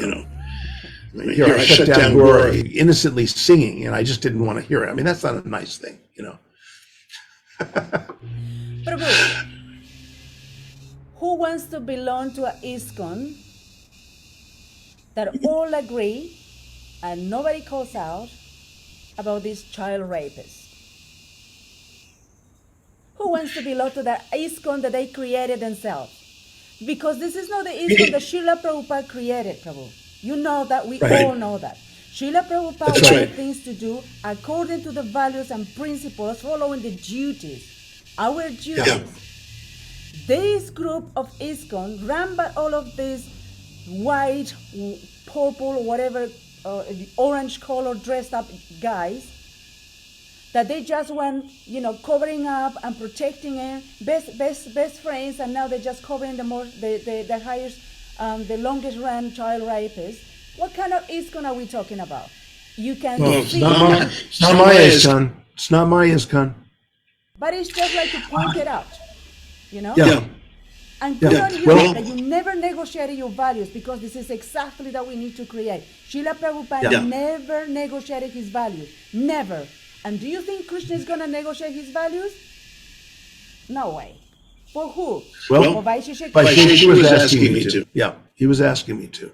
here I shut down Gaura innocently singing, and I just didn't want to hear it. I mean, that's not a nice thing, Prabhu, who wants to belong to a ISKCON that all agree and nobody calls out about these child rapists? Who wants to belong to that ISKCON that they created themselves? Because this is not the ISKCON that Srila Prabhupada created, Prabhu. You know that, we all know that. Srila Prabhupada wanted things to do according to the values and principles, following the duties, our duties. Yeah. This group of ISKCON run by all of these white, purple, whatever, orange color dressed up guys, that they just went, covering up and protecting it, best friends, and now they're just covering the highest, the longest run child rapists. What kind of ISKCON are we talking about? You can see. It's not my ISKCON. It's not my ISKCON. But it's just like to point it out, Yeah. And put on you that you never negotiated your values, because this is exactly that we need to create. Srila Prabhupada never negotiated his values. Never. And do you think Krishna is going to negotiate his values? No way. For who? Well, Vaisheshika was asking me to. Yeah, he was asking me to.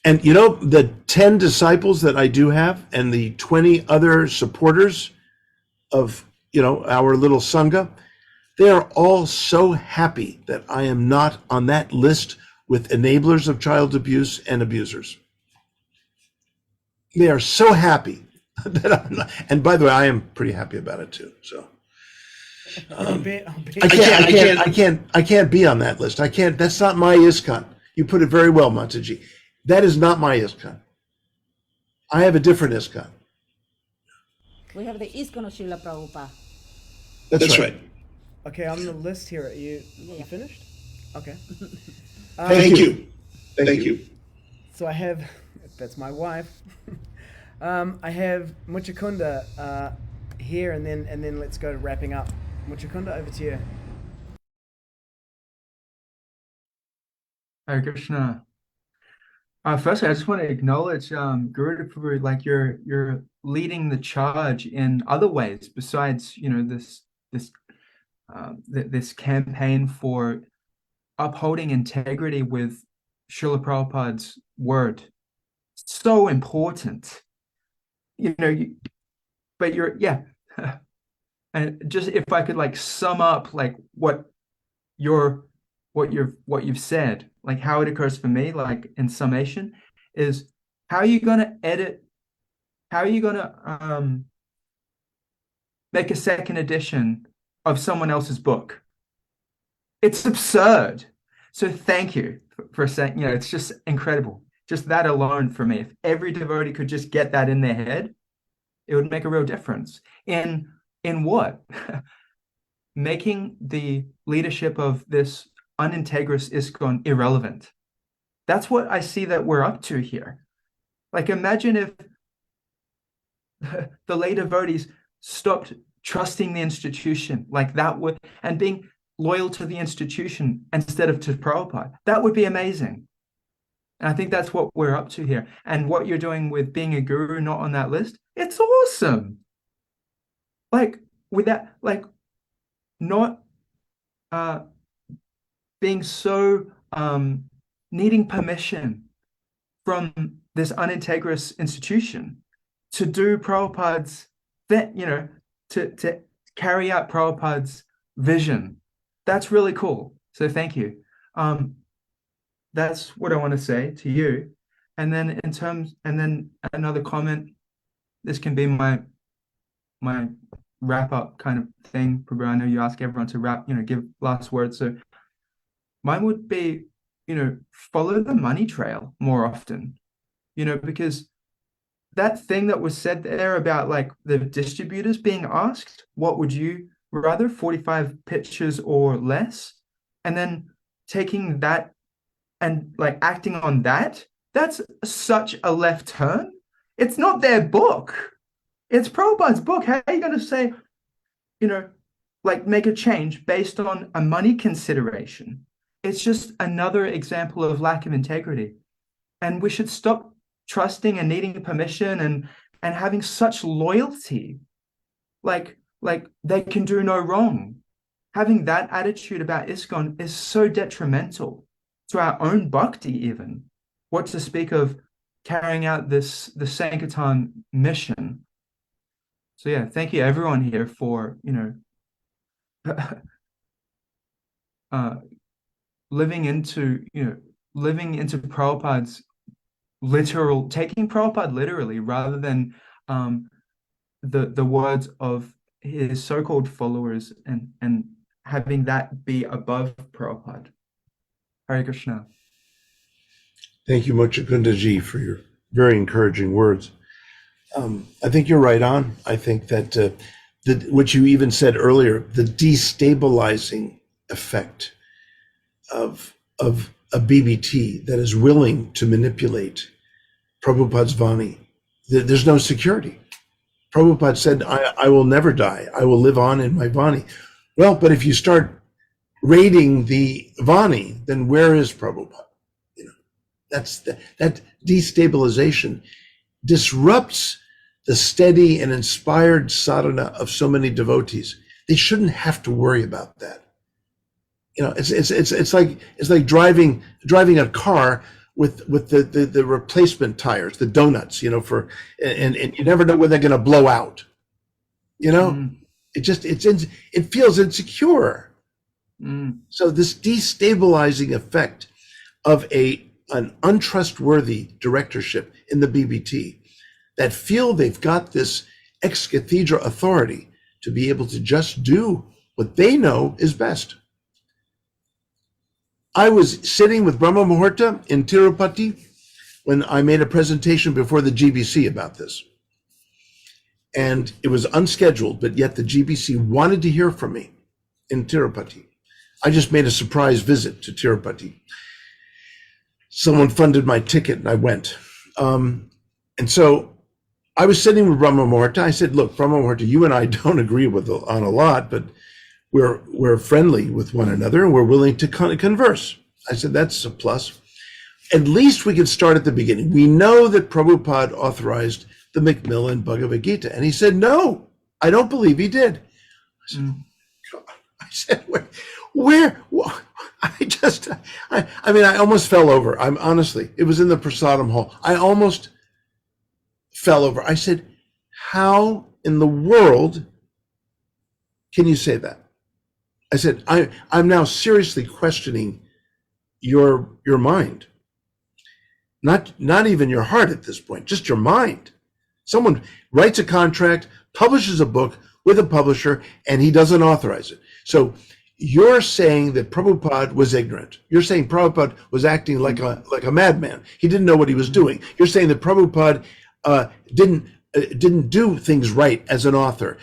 And the 10 disciples that I do have and the 20 other supporters of, our little Sangha, they are all so happy that I am not on that list with enablers of child abuse and abusers. They are so happy that I'm not, and by the way, I am pretty happy about it too. So I can't be on that list. I can't. That's not my ISKCON. You put it very well, Mataji. That is not my ISKCON. I have a different ISKCON. We have the ISKCON of Srila Prabhupada. That's right. Okay, on the list here, you finished? Okay. Thank you. Thank you. So I have, that's my wife. I have Muchakunda here, and then let's go to wrapping up. Muchakunda, over to you. Hare Krishna. Firstly, I just want to acknowledge Garuda Prabhu, like you're leading the charge in other ways besides, this campaign for upholding integrity with Srila Prabhupada's word. So important, but yeah. And just if I could like sum up like what you've said, like how it occurs for me, like in summation, is how are you gonna make a second edition of someone else's book? It's absurd. So thank you for saying, it's just incredible. Just that alone for me. If every devotee could just get that in their head, it would make a real difference. In what? Making the leadership of this unintegrous ISKCON irrelevant. That's what I see that we're up to here. Like imagine if the lay devotees stopped trusting the institution like that would, and being loyal to the institution instead of to Prabhupada. That would be amazing. And I think that's what we're up to here. And what you're doing with being a guru not on that list, it's awesome. Like with that, like not being so needing permission from this unintegrous institution to do Prabhupada's, to carry out Prabhupada's vision. That's really cool. So thank you. That's what I want to say to you. And then another comment, this can be my wrap up kind of thing. Prabhu, I know you ask everyone to wrap, give last words. So mine would be, follow the money trail more often, because that thing that was said there about like the distributors being asked, what would you rather, 45 pictures or less? And then taking that and like acting on that, that's such a left turn. It's not their book. It's Prabhupada's book. How are you going to say, like make a change based on a money consideration? It's just another example of lack of integrity. And we should stop trusting and needing permission and having such loyalty. Like they can do no wrong. Having that attitude about ISKCON is so detrimental to our own bhakti even. What to speak of carrying out the Sankirtan mission. So yeah, thank you everyone here for, living into Prabhupada's taking Prabhupada literally rather than the words of his so-called followers and having that be above Prabhupada. Hare Krishna. Thank you, Mochakundaji, for your very encouraging words. I think you're right on. I think that what you even said earlier, the destabilizing effect of a BBT that is willing to manipulate Prabhupada's Vani. There's no security. Prabhupada said, I will never die. I will live on in my Vani. Well, but if you start raiding the Vani, then where is Prabhupada? That destabilization disrupts the steady and inspired sadhana of so many devotees. They shouldn't have to worry about that. It's like driving a car with the replacement tires, the donuts, and you never know when they're going to blow out. It feels insecure. So this destabilizing effect of an untrustworthy directorship in the BBT that feel they've got this ex cathedra authority to be able to just do what they know is best. I was sitting with Brahma Muhurta in Tirupati when I made a presentation before the GBC about this. And it was unscheduled, but yet the GBC wanted to hear from me in Tirupati. I just made a surprise visit to Tirupati. Someone funded my ticket and I went. And so I was sitting with Brahma Muhurta. I said, look, Brahma Muhurta, you and I don't agree on a lot, but we're friendly with one another and we're willing to converse. I said, that's a plus. At least we could start at the beginning. We know that Prabhupada authorized the Macmillan Bhagavad Gita. And he said, no, I don't believe he did. I said, God. I said, where? I mean, I almost fell over. I'm honestly, it was in the Prasadam hall. I almost fell over. I said, how in the world can you say that? I said, I'm now seriously questioning your mind. Not even your heart at this point, just your mind. Someone writes a contract, publishes a book with a publisher, and he doesn't authorize it. So you're saying that Prabhupada was ignorant. You're saying Prabhupada was acting like a madman. He didn't know what he was doing. You're saying that Prabhupada didn't do things right as an author.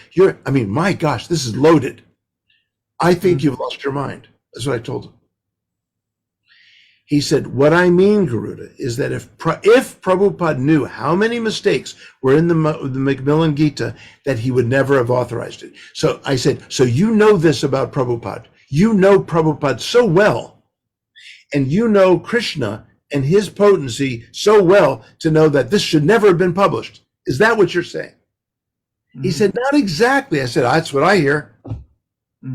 I mean, my gosh, this is loaded. I think you've lost your mind. That's what I told him. He said, what I mean, Garuda, is that if Prabhupada knew how many mistakes were in the Macmillan Gita, that he would never have authorized it. So I said, so you know this about Prabhupada. You know Prabhupada so well, and you know Krishna and his potency so well to know that this should never have been published. Is that what you're saying? He said, not exactly. I said, that's what I hear.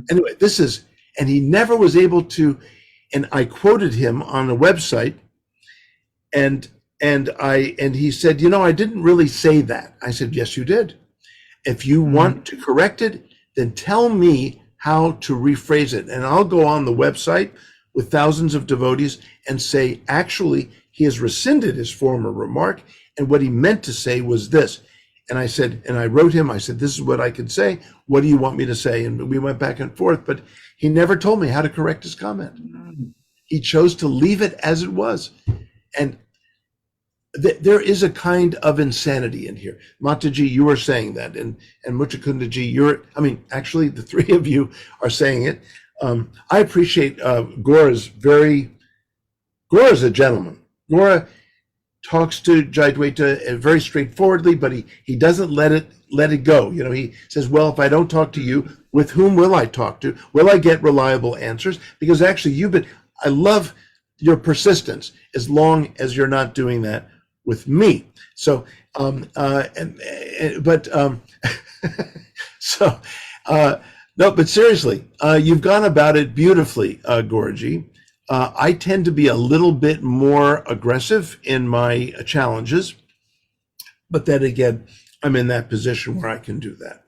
Anyway, and he never was able to. And I quoted him on a website, and he said, I didn't really say that. I said, yes, you did. If you want to correct it, then tell me how to rephrase it. And I'll go on the website with thousands of devotees and say, actually, he has rescinded his former remark, and what he meant to say was this. And I said, and I wrote him, I said, this is what I could say. What do you want me to say? And we went back and forth, but he never told me how to correct his comment. He chose to leave it as it was. And there is a kind of insanity in here. Mataji, you were saying that, and Muchakundaji, actually the three of you are saying it. I appreciate Gaura's a gentleman. Gaura talks to Jayadvaita very straightforwardly, but he doesn't let it go. He says, well, if I don't talk to you, with whom will I talk to? Will I get reliable answers? Because actually I love your persistence as long as you're not doing that with me. So, no, but seriously, you've gone about it beautifully, Gauraji. I tend to be a little bit more aggressive in my challenges, but then again, I'm in that position where I can do that.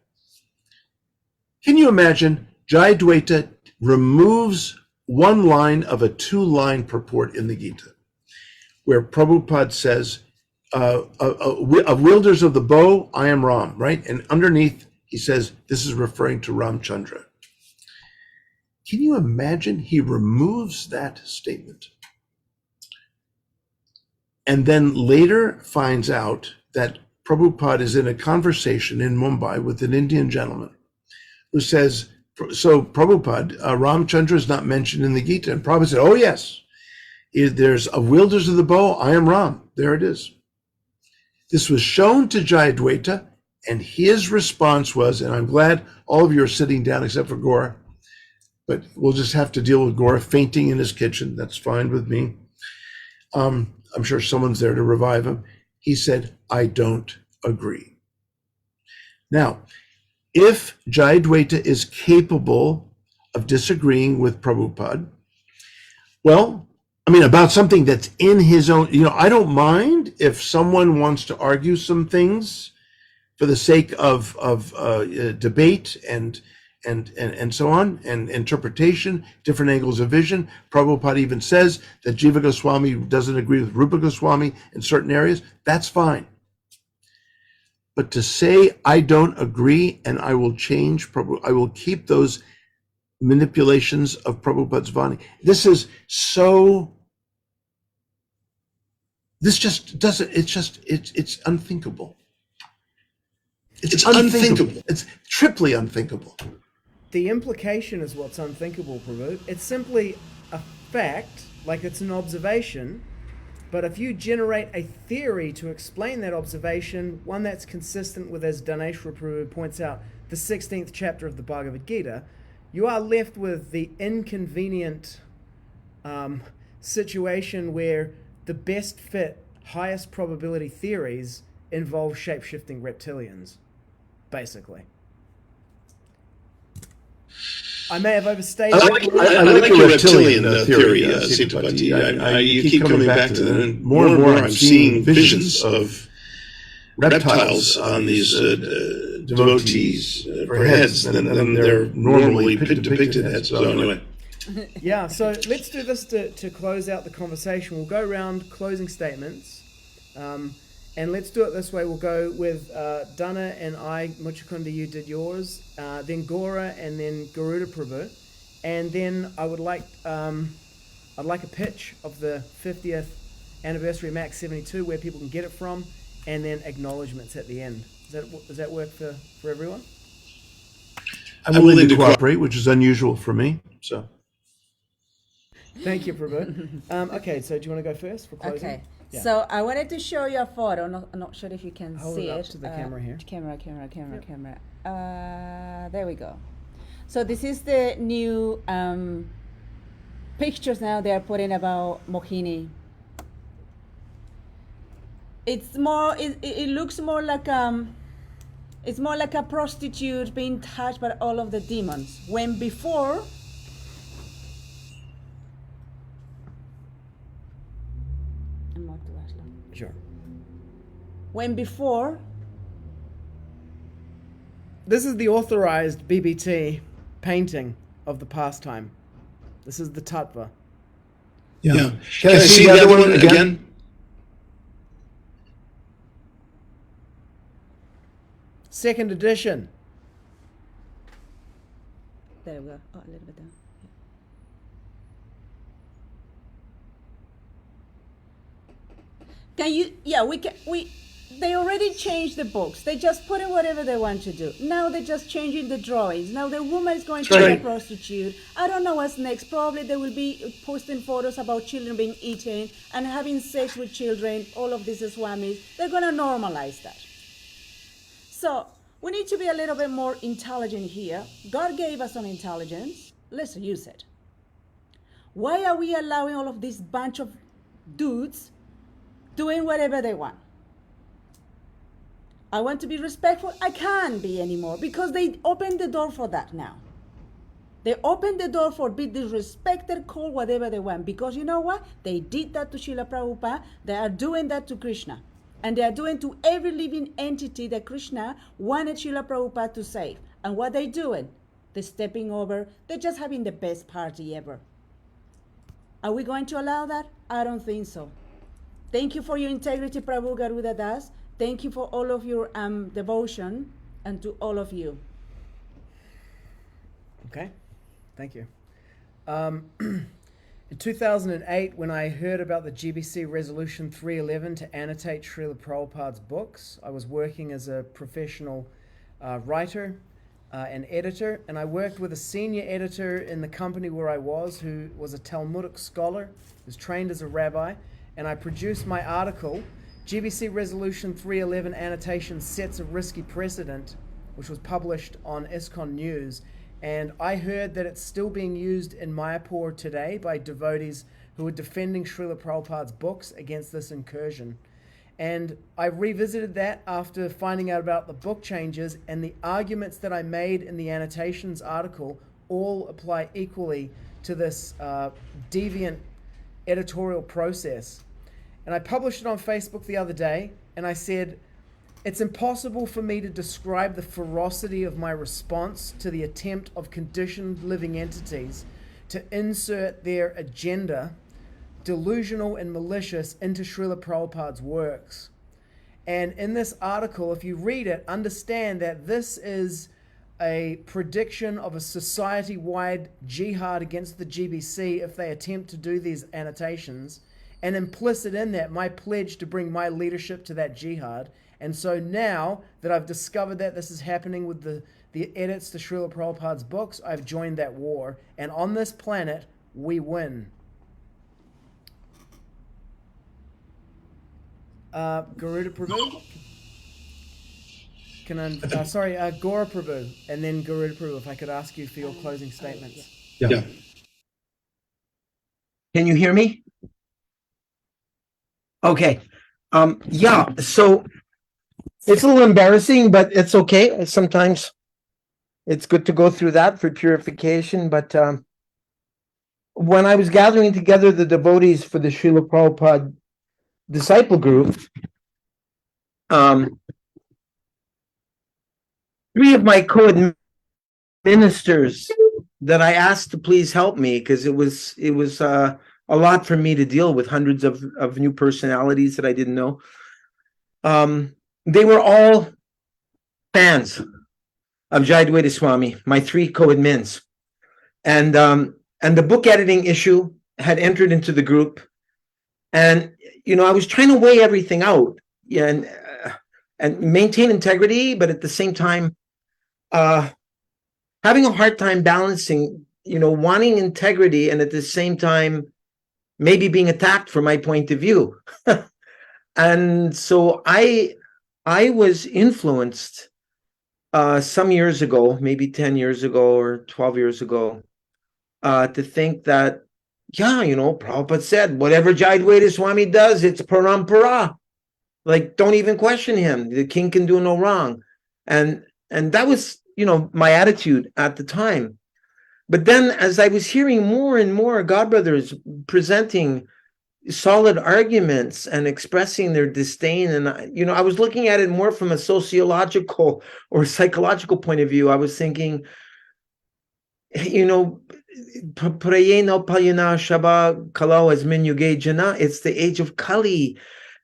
Can you imagine Jayadvaita removes one line of a 2-line purport in the Gita, where Prabhupada says, of wielders of the bow, I am Ram, right? And underneath, he says, this is referring to Ramchandra. Can you imagine he removes that statement and then later finds out that Prabhupada is in a conversation in Mumbai with an Indian gentleman who says, so Prabhupada, Ramchandra is not mentioned in the Gita. And Prabhupada said, oh yes, there's of wielders of the bow, I am Ram. There it is. This was shown to Jayadvaita, and his response was, and I'm glad all of you are sitting down except for Gaura, but we'll just have to deal with Gaura fainting in his kitchen. That's fine with me. I'm sure someone's there to revive him. He said, I don't agree. Now, if Jayadvaita is capable of disagreeing with Prabhupada, well, about something that's in his own, I don't mind if someone wants to argue some things for the sake of debate and so on, and interpretation, different angles of vision. Prabhupada even says that Jiva Goswami doesn't agree with Rupa Goswami in certain areas. That's fine. But to say, I don't agree and I will change, I will keep those manipulations of Prabhupada's Vani. It's unthinkable. It's unthinkable. It's triply unthinkable. The implication is what's unthinkable, Prabhu. It's simply a fact, like it's an observation, but if you generate a theory to explain that observation, one that's consistent with, as Dhanesvara Prabhu points out, the 16th chapter of the Bhagavad Gita, you are left with the inconvenient situation where the best fit, highest probability theories involve shape-shifting reptilians, basically. I may have overstated. I like your reptilian theory, Sitapati. You keep coming back to that, and more I'm seeing visions of reptiles on these devotees for heads than they're normally depicted as. So anyway. Yeah, so let's do this to close out the conversation. We'll go around closing statements. And let's do it this way. We'll go with Dana and I, Muchakunda, you did yours, then Gaura, and then Garuda Prabhu. And then I would like I'd like a pitch of the 50th anniversary of Max 72, where people can get it from, and then acknowledgements at the end. Does that work for everyone? I'm willing to cooperate, which is unusual for me. So. Thank you, Prabhu. Okay, so do you want to go first for closing? Okay. Yeah. So I wanted to show you a photo. I'm not sure if you can Hold see it up it. to the camera here. Camera. There we go. So this is the new pictures now they are putting about Mohini. It's more. It looks more like it's more like a prostitute being touched by all of the demons. When before. Sure. When before. This is the authorized BBT painting of the pastime. This is the tattva. Yeah. Can I see the other one again? Second edition. There we go. Oh, a little bit down. Can you? Yeah, they already changed the books. They just put in whatever they want to do. Now they're just changing the drawings. Now the woman is going to be a prostitute. I don't know what's next. Probably they will be posting photos about children being eaten and having sex with children. All of these swamis. They're going to normalize that. So we need to be a little bit more intelligent here. God gave us some intelligence. Let's use it. Why are we allowing all of this bunch of dudes doing whatever they want? I want to be respectful. I can't be anymore because they opened the door for that now. They opened the door for be disrespected, call whatever they want. Because you know what? They did that to Srila Prabhupada. They are doing that to Krishna. And they are doing to every living entity that Krishna wanted Srila Prabhupada to save. And what they doing? They're stepping over. They're just having the best party ever. Are we going to allow that? I don't think so. Thank you for your integrity, Prabhu Garuda Das. Thank you for all of your devotion, and to all of you. Okay, thank you. In 2008, when I heard about the GBC Resolution 311 to annotate Srila Prabhupada's books, I was working as a professional writer and editor, and I worked with a senior editor in the company where I was, who was a Talmudic scholar, was trained as a rabbi, and I produced my article, GBC Resolution 311 Annotation Sets a Risky Precedent, which was published on ISKCON News. And I heard that it's still being used in Mayapur today by devotees who are defending Srila Prabhupada's books against this incursion. And I revisited that after finding out about the book changes, and the arguments that I made in the annotations article all apply equally to this deviant editorial process. And I published it on Facebook the other day, and I said, it's impossible for me to describe the ferocity of my response to the attempt of conditioned living entities to insert their agenda, delusional and malicious, into Srila Prabhupada's works. And in this article, if you read it, understand that this is a prediction of a society-wide jihad against the GBC if they attempt to do these annotations. And implicit in that, my pledge to bring my leadership to that jihad. And so now that I've discovered that this is happening with the edits to Srila Prabhupada's books, I've joined that war. And on this planet, we win. Garuda Prabhu? Gaura Prabhu, and then Garuda Prabhu, if I could ask you for your closing statements. Yeah. Can you hear me? Okay. Yeah, so it's a little embarrassing, but it's okay. Sometimes it's good to go through that for purification. But when I was gathering together the devotees for the Srila Prabhupada disciple group, three of my co-administrators that I asked to please help me, because it was a lot for me to deal with, hundreds of new personalities that I didn't know. They were all fans of Jayadvaita Swami, my three co-admins. And the book editing issue had entered into the group. And, I was trying to weigh everything out, and maintain integrity, but at the same time, having a hard time balancing, wanting integrity and at the same time, maybe being attacked for my point of view. And so I was influenced some years ago, maybe 10 years ago or 12 years ago, to think that, Prabhupada said, whatever Jayadvaita Swami does, it's parampara. Like, don't even question him. The king can do no wrong. And that was, my attitude at the time. But then as I was hearing more and more godbrothers presenting solid arguments and expressing their disdain, and I was looking at it more from a sociological or psychological point of view. I was thinking, it's the age of Kali.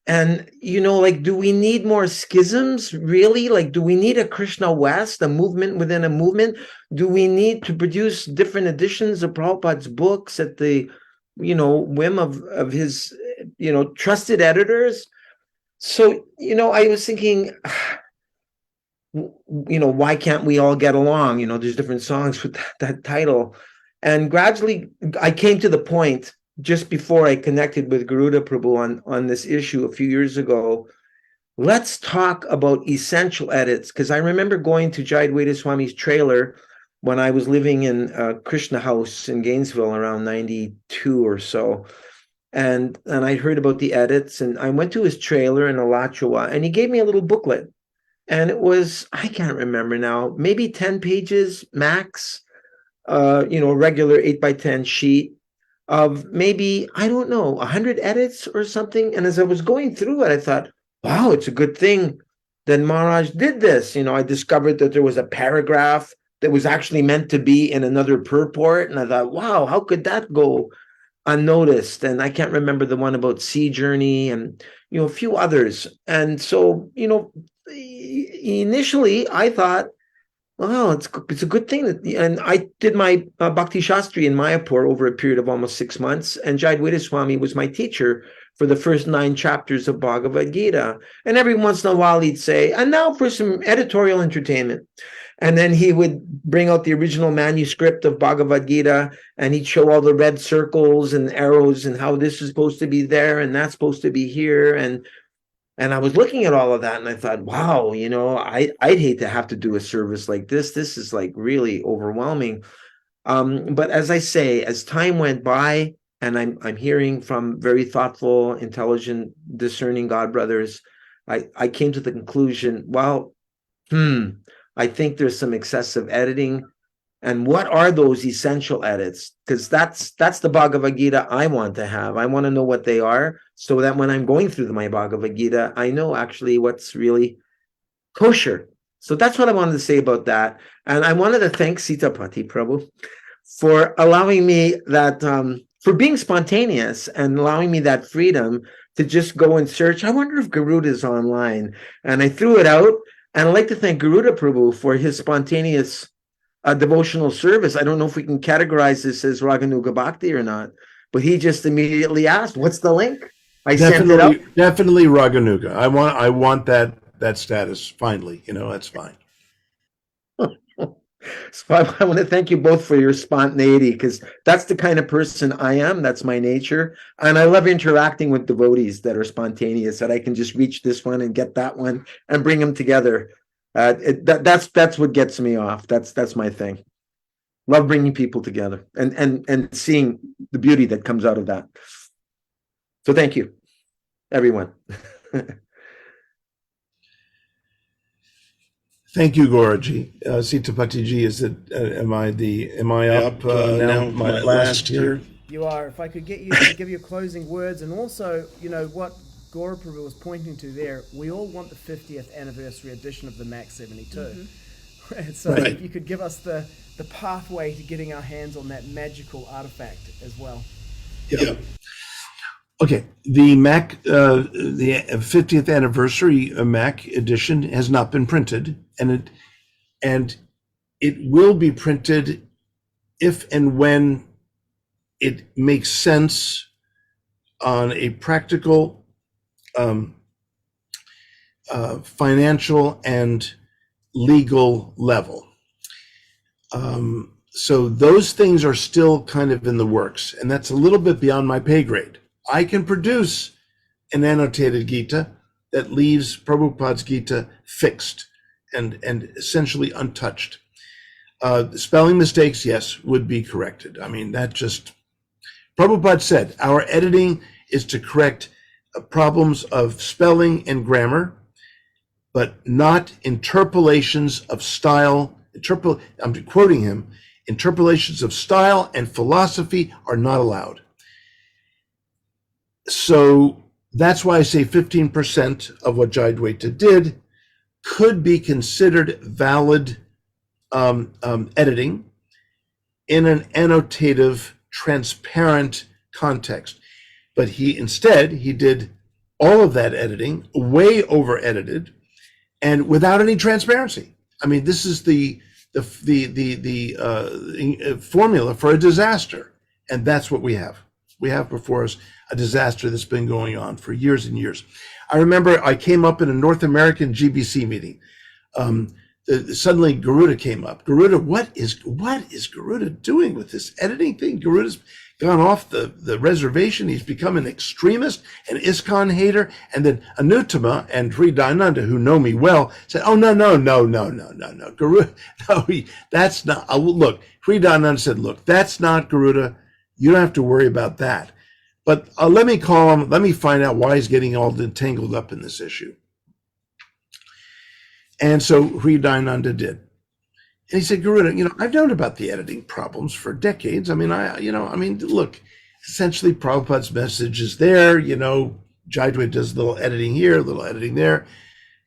And, do we need more schisms, really? Like, do we need a Krishna West, a movement within a movement? Do we need to produce different editions of Prabhupada's books at the, whim of his, trusted editors? So, I was thinking, why can't we all get along? There's different songs with that title. And gradually I came to the point, just before I connected with Garuda Prabhu on this issue a few years ago, let's talk about essential edits. Because I remember going to Jayadvaita Swami's trailer when I was living in Krishna House in Gainesville around 92 or so. And I heard about the edits, and I went to his trailer in Alachua, and he gave me a little booklet. And it was, I can't remember now, maybe 10 pages max, a regular 8x10 sheet of maybe, I don't know, 100 edits or something. And as I was going through it, I thought, wow, it's a good thing that Maharaj did this. I discovered that there was a paragraph that was actually meant to be in another purport. And I thought, wow, how could that go unnoticed? And I can't remember the one about Sea Journey and, a few others. And so, initially I thought, well, it's a good thing and I did my Bhakti Shastri in Mayapur over a period of almost 6 months, and Jayadvaita Swami was my teacher for the first 9 chapters of Bhagavad Gita. And every once in a while he'd say, and now for some editorial entertainment. And then he would bring out the original manuscript of Bhagavad Gita, and he'd show all the red circles and arrows and how this is supposed to be there and that's supposed to be here. And I was looking at all of that, and I thought, wow, I'd hate to have to do a service like this. This is like really overwhelming. But as I say, as time went by, and I'm hearing from very thoughtful, intelligent, discerning godbrothers, I came to the conclusion, well, I think there's some excessive editing. And what are those essential edits? Because that's the Bhagavad Gita I want to have. I want to know what they are, so that when I'm going through my Bhagavad Gita, I know actually what's really kosher. So that's what I wanted to say about that. And I wanted to thank Sitapati Prabhu for allowing me that, for being spontaneous and allowing me that freedom to just go and search. I wonder if Garuda is online. And I threw it out. And I'd like to thank Garuda Prabhu for his spontaneous devotional service. I don't know if we can categorize this as Raganuga Bhakti or not, but he just immediately asked, "What's the link?" I sent it up. Definitely Raganuga. I want that status finally. That's fine. So I want to thank you both for your spontaneity, because that's the kind of person I am. That's my nature, and I love interacting with devotees that are spontaneous. That I can just reach this one and get that one and bring them together. That's what gets me off. That's my thing. Love bringing people together and seeing the beauty that comes out of that. So thank you, everyone. Thank you, Gauraji. Sitapati ji, am I up now? My last here. You are. If I could get you to give your closing words, and also, what Gaura Prabhu was pointing to there, we all want the 50th anniversary edition of the Mac 72. Mm-hmm. So right. If you could give us the pathway to getting our hands on that magical artifact as well. Yeah. Okay. The Mac, the 50th anniversary Mac edition has not been printed, and it will be printed if and when it makes sense on a practical, financial, and legal level. So those things are still kind of in the works, and that's a little bit beyond my pay grade. I can produce an annotated Gita that leaves Prabhupada's Gita fixed and essentially untouched. Spelling mistakes, yes, would be corrected. I mean, Prabhupada said, our editing is to correct problems of spelling and grammar, but not interpolations of style. I'm quoting him, interpolations of style and philosophy are not allowed. So that's why I say 15% of what Jayadvaita did could be considered valid editing in an annotative, transparent context. But he did all of that editing, way over edited, and without any transparency. I mean, this is the formula for a disaster, and that's what we have. We have before us a disaster that's been going on for years and years. I remember I came up in a North American GBC meeting. Suddenly Garuda came up. Garuda, what is Garuda doing with this editing thing? Garuda's gone off the reservation. He's become an extremist, an ISKCON hater. And then Anuttama and Sri Dayananda, who know me well, said, oh, no. Garuda, no, that's not. Look, Sri Dayananda said, look, that's not Garuda. You don't have to worry about that. But let me call him. Let me find out why he's getting all entangled up in this issue. And so Sri Dayananda did. And he said, Garuda, I've known about the editing problems for decades. I mean, look, essentially Prabhupada's message is there, Jayadvaita does a little editing here, a little editing there.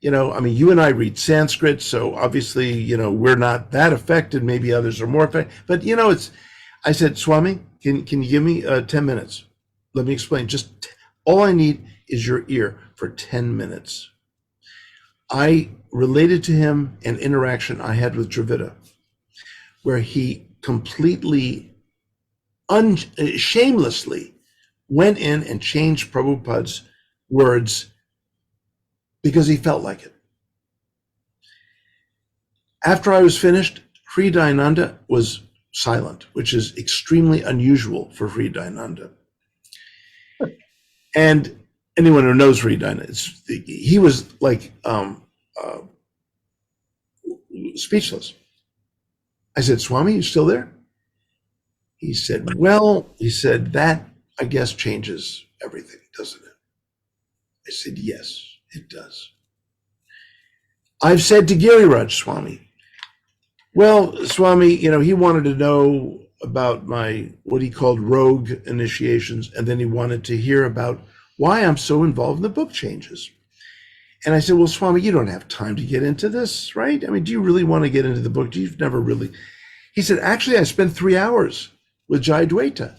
You and I read Sanskrit, so obviously, we're not that affected. Maybe others are more affected. But, I said, Swami, can you give me 10 minutes? Let me explain. Just all I need is your ear for 10 minutes. I related to him an interaction I had with Dravida, where he completely, shamelessly went in and changed Prabhupada's words because he felt like it. After I was finished, Sri Dayananda was silent, which is extremely unusual for Sri Dayananda. And anyone who knows Sri Dayananda, he was like speechless. I said, Swami, you still there? He said, that I guess changes everything, doesn't it? I said, yes, it does. I've said to Giriraj Swami, well, Swami, he wanted to know about my, what he called rogue initiations, and then he wanted to hear about why I'm so involved in the book changes. And I said, well, Swami, you don't have time to get into this, right? I mean, do you really want to get into the book? You've never really. He said, actually, I spent 3 hours with Jayadvaita.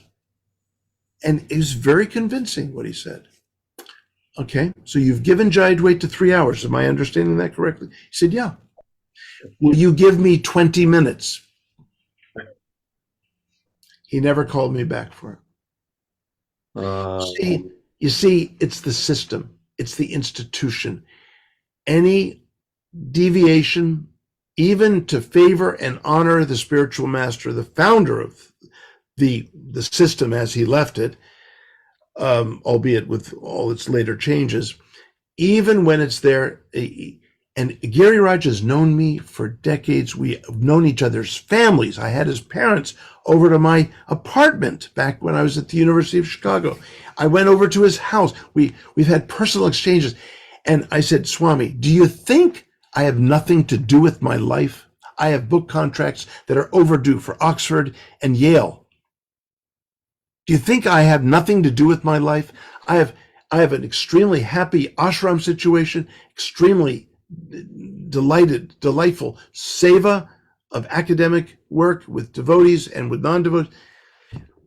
And it was very convincing what he said. Okay, so you've given Jayadvaita 3 hours. Am I understanding that correctly? He said, yeah. Will you give me 20 minutes? He never called me back for it. You see, it's the system. It's the institution. Any deviation, even to favor and honor the spiritual master, the founder of the system as he left it, albeit with all its later changes, even when it's there, And Gary Raj has known me for decades. We've known each other's families. I had his parents over to my apartment back when I was at the University of Chicago. I went over to his house. We've had personal exchanges. And I said, Swami, do you think I have nothing to do with my life? I have book contracts that are overdue for Oxford and Yale. Do you think I have nothing to do with my life? I have an extremely happy ashram situation, extremely delightful seva of academic work with devotees and with non-devotees.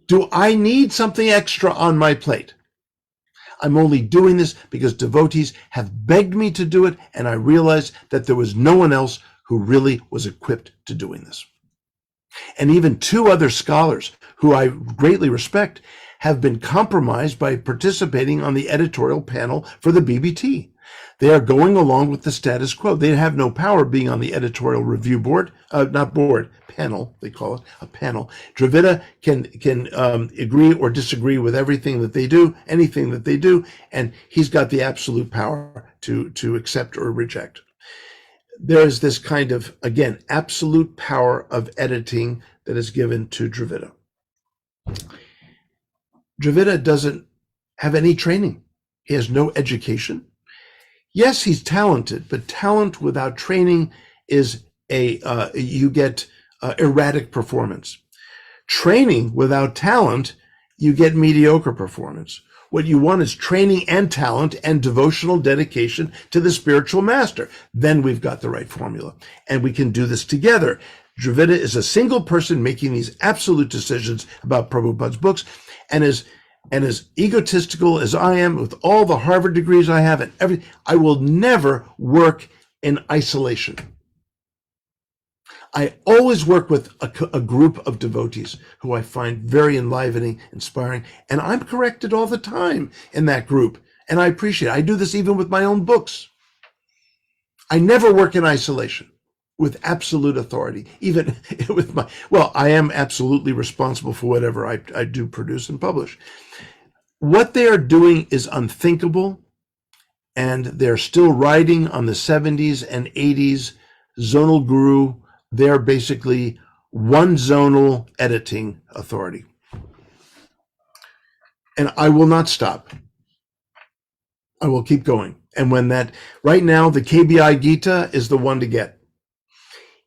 Do I need something extra on my plate? I'm only doing this because devotees have begged me to do it, and I realized that there was no one else who really was equipped to doing this. And even two other scholars who I greatly respect have been compromised by participating on the editorial panel for the BBT. They are going along with the status quo. They have no power being on the editorial review board, not board, panel, they call it a panel. Dravida can agree or disagree with everything that they do, anything that they do, and he's got the absolute power to accept or reject. There is this kind of, again, absolute power of editing that is given to Dravida. Dravida doesn't have any training. He has no education. Yes, he's talented, but talent without training is you get erratic performance. Training without talent, you get mediocre performance. What you want is training and talent and devotional dedication to the spiritual master. Then we've got the right formula, and we can do this together. Dravida is a single person making these absolute decisions about Prabhupada's books, and as egotistical as I am, with all the Harvard degrees I have and everything, I will never work in isolation. I always work with a group of devotees who I find very enlivening, inspiring, and I'm corrected all the time in that group, and I appreciate it. I do this even with my own books. I never work in isolation with absolute authority, even with I am absolutely responsible for whatever I do produce and publish. What they are doing is unthinkable, and they're still riding on the 70s and 80s zonal guru. They're basically one zonal editing authority. And I will not stop. I will keep going. And right now, the KBI Gita is the one to get.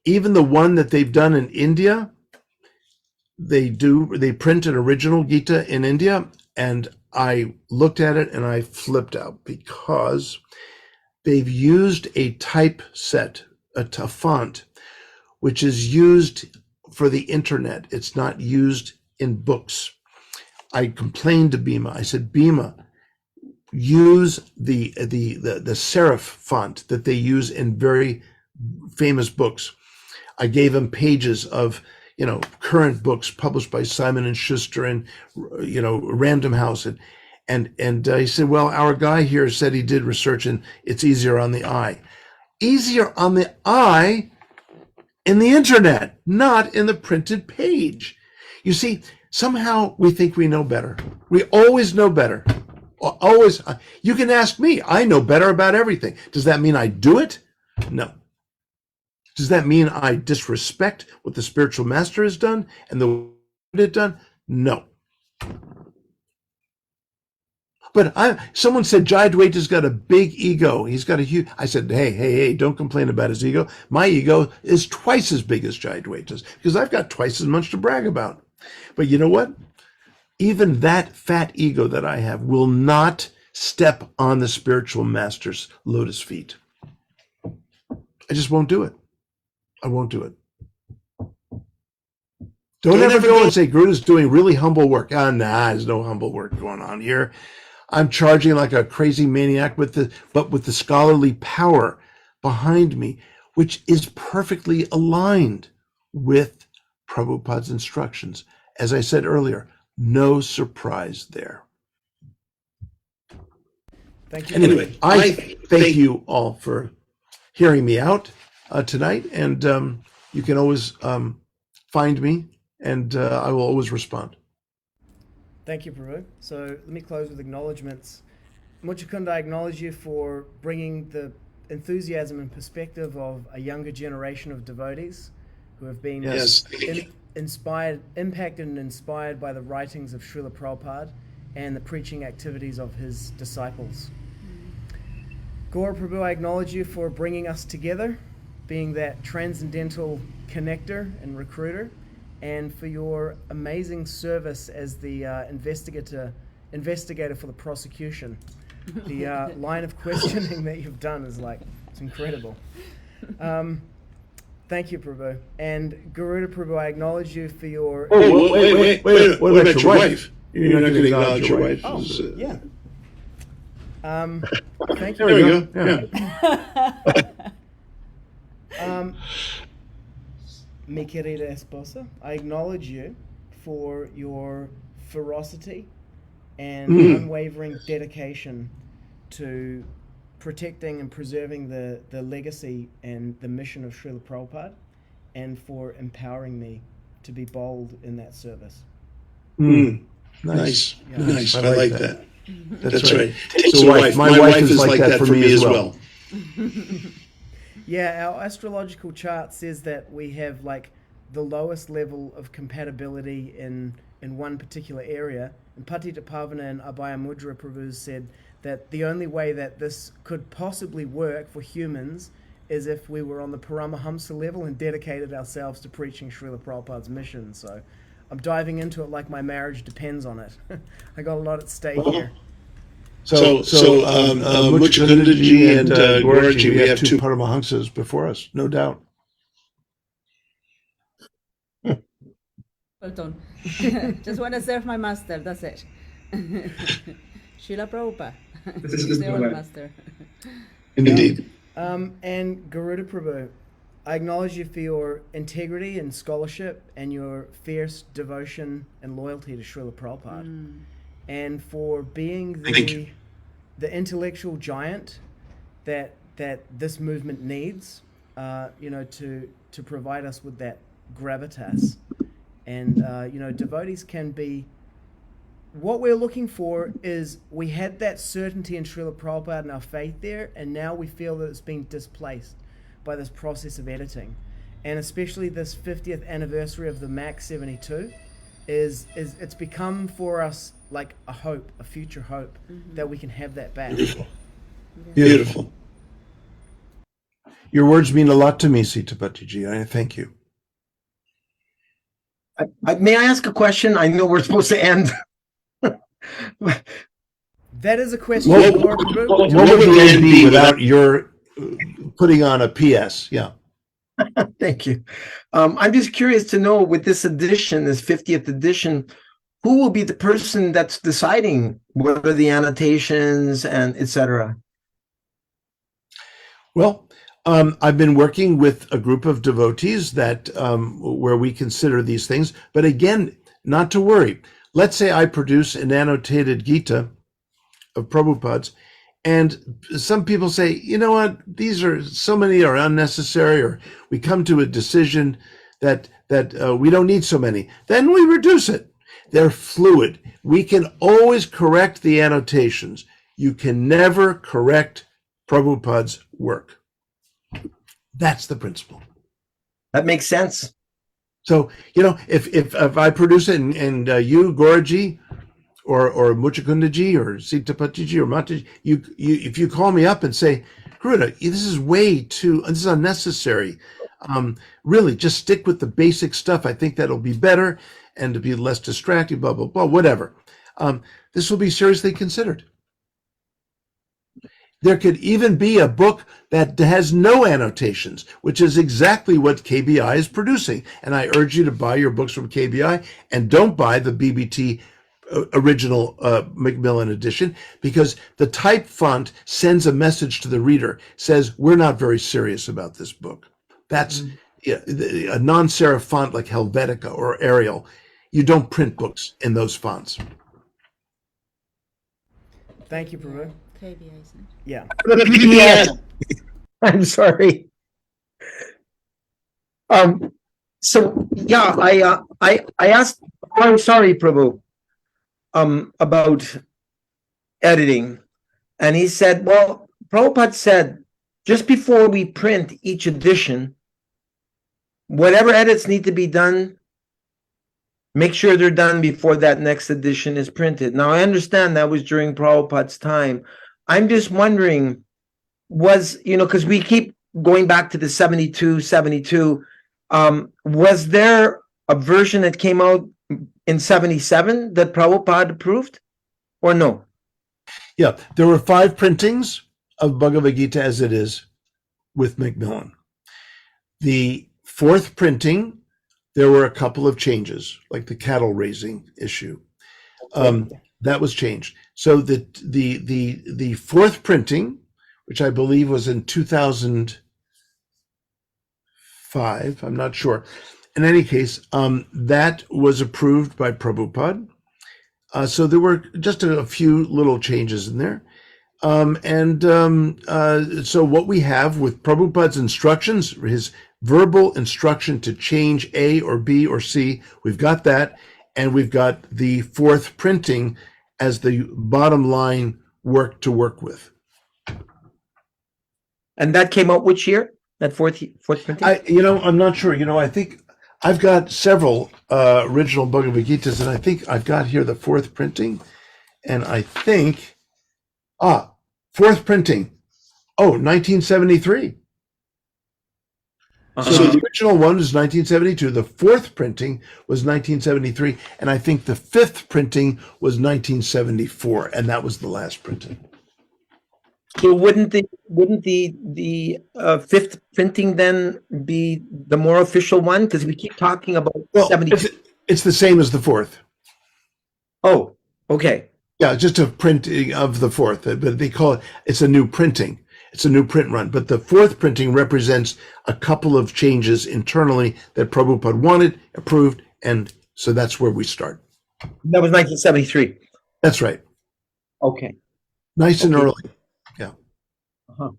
Even the one that they've done in India, they print an original Gita in India, and I looked at it and I flipped out because they've used a typeset, a font, which is used for the internet. It's not used in books. I complained to Bhima. I said, Bhima, use the serif font that they use in very famous books. I gave him pages of current books published by Simon and Schuster and Random House, and he said, well, our guy here said he did research and it's easier on the eye. Easier on the eye in the internet, not in the printed page. You see, somehow we think we know better. We always know better. Always. You can ask me. I know better about everything. Does that mean I do it? No. Does that mean I disrespect what the spiritual master has done and the way it done? No. But someone said Jai Dwaita's got a big ego. He's got a huge. I said, hey, don't complain about his ego. My ego is twice as big as Jai Dwaita's because I've got twice as much to brag about. But you know what? Even that fat ego that I have will not step on the spiritual master's lotus feet. I just won't do it. I won't do it. Don't ever go and say Garuda's doing really humble work. Nah, there's no humble work going on here. I'm charging like a crazy maniac with the scholarly power behind me, which is perfectly aligned with Prabhupada's instructions. As I said earlier, no surprise there. Thank you. Anyway, I thank you all for hearing me out tonight, and you can always find me, and I will always respond. Thank you, Prabhu. So let me close with acknowledgements. Muchakunda, I acknowledge you for bringing the enthusiasm and perspective of a younger generation of devotees who have been Yes. impacted and inspired by the writings of Srila Prabhupada and the preaching activities of his disciples. Gaura Prabhu, I acknowledge you for bringing us together, being that transcendental connector and recruiter, and for your amazing service as the investigator for the prosecution. The line of questioning that you've done is it's incredible. Thank you, Prabhu. And Garuda Prabhu, I acknowledge you for your... Oh, wait. What about your wife? You're not going to acknowledge your wife. Oh, yeah. Thank you. There we go. Yeah. Mi querida esposa, I acknowledge you for your ferocity and unwavering dedication to protecting and preserving the legacy and the mission of Srila Prabhupada, and for empowering me to be bold in that service. Nice. Yeah. Nice. I like that. That's right. Takes a wife. My wife is like that for me as well. Yeah, our astrological chart says that we have the lowest level of compatibility in one particular area. And Patita Pavana and Abhaya Mudra Prabhu said that the only way that this could possibly work for humans is if we were on the Paramahamsa level and dedicated ourselves to preaching Srila Prabhupada's mission. So I'm diving into it like my marriage depends on it. I got a lot at stake here. So Muchakundaji and Gauraji, we have two Paramahamsas before us, no doubt. Well done. Just want to serve my master, that's it. Srila Prabhupada. He's the only master. Indeed. And Garuda Prabhu, I acknowledge you for your integrity and scholarship and your fierce devotion and loyalty to Srila Prabhupada. And for being the intellectual giant that this movement needs, to provide us with that gravitas. And devotees can be... What we're looking for is, we had that certainty in Srila Prabhupada and our faith there, and now we feel that it's being displaced by this process of editing. And especially this 50th anniversary of the Max 72 is it's become for us like a hope, a future hope, that we can have that back. Beautiful. Your words mean a lot to me, Sitapatiji. I thank you. May I ask a question? I know we're supposed to end. That is a question. What would the end be without your putting on a PS? Yeah. Thank you. I'm just curious to know, with this edition, this 50th edition, who will be the person that's deciding what are the annotations and etc.? Well, I've been working with a group of devotees that where we consider these things. But again, not to worry. Let's say I produce an annotated Gita of Prabhupada's, and some people say, you know what, so many are unnecessary, or we come to a decision that we don't need so many. Then we reduce it. They're fluid. We can always correct the annotations. You can never correct Prabhupada's work. That's the principle. That makes sense. So, if I produce it and you, Gauraji, or Muchakundaji, or Sitapatiji, or Mataji, if you call me up and say, Garuda, this is unnecessary. Really, just stick with the basic stuff. I think that'll be better and to be less distracting, blah, blah, blah, whatever. This will be seriously considered. There could even be a book that has no annotations, which is exactly what KBI is producing. And I urge you to buy your books from KBI, and don't buy the BBT original Macmillan edition, because the type font sends a message to the reader, says, we're not very serious about this book. That's a non-serif font like Helvetica or Arial. You don't print books in those fonts. Thank you, Prabhu. KBI, isn't it? Yeah. Yes. I'm sorry. So yeah, I asked. Oh, I'm sorry, Prabhu. About editing, and he said, well, Prabhupada said just before we print each edition, whatever edits need to be done, make sure they're done before that next edition is printed. Now, I understand that was during Prabhupada's time. I'm just wondering, because we keep going back to the 72. Was there a version that came out in 77 that Prabhupada approved, or no? Yeah, there were 5 printings of Bhagavad Gita as it is with Macmillan. The 4th printing, there were a couple of changes, like the cattle raising issue. That was changed. So the 4th printing, which I believe was in 2005, I'm not sure. In any case, that was approved by Prabhupada. So there were just a few little changes in there. So what we have with Prabhupada's instructions, his verbal instruction to change A or B or C, we've got that, and we've got the 4th printing as the bottom line work to work with. And that came out which year? That fourth printing? I'm not sure. I think I've got several original Bhagavad Gitas, and I think I've got here the 4th printing, and I think 4th printing. 1973. So the original one was 1972. The 4th printing was 1973, and I think the 5th printing was 1974, and that was the last printing. So wouldn't the 5th printing then be the more official one? Because we keep talking about 70. It's the same as the 4th. Oh, okay. Yeah, just a printing of the 4th, but they call it's a new printing. It's a new print run. But the 4th printing represents a couple of changes internally that Prabhupada wanted, approved, and so that's where we start. That was 1973. That's right. Okay. Nice and early. Yeah. Uh-huh.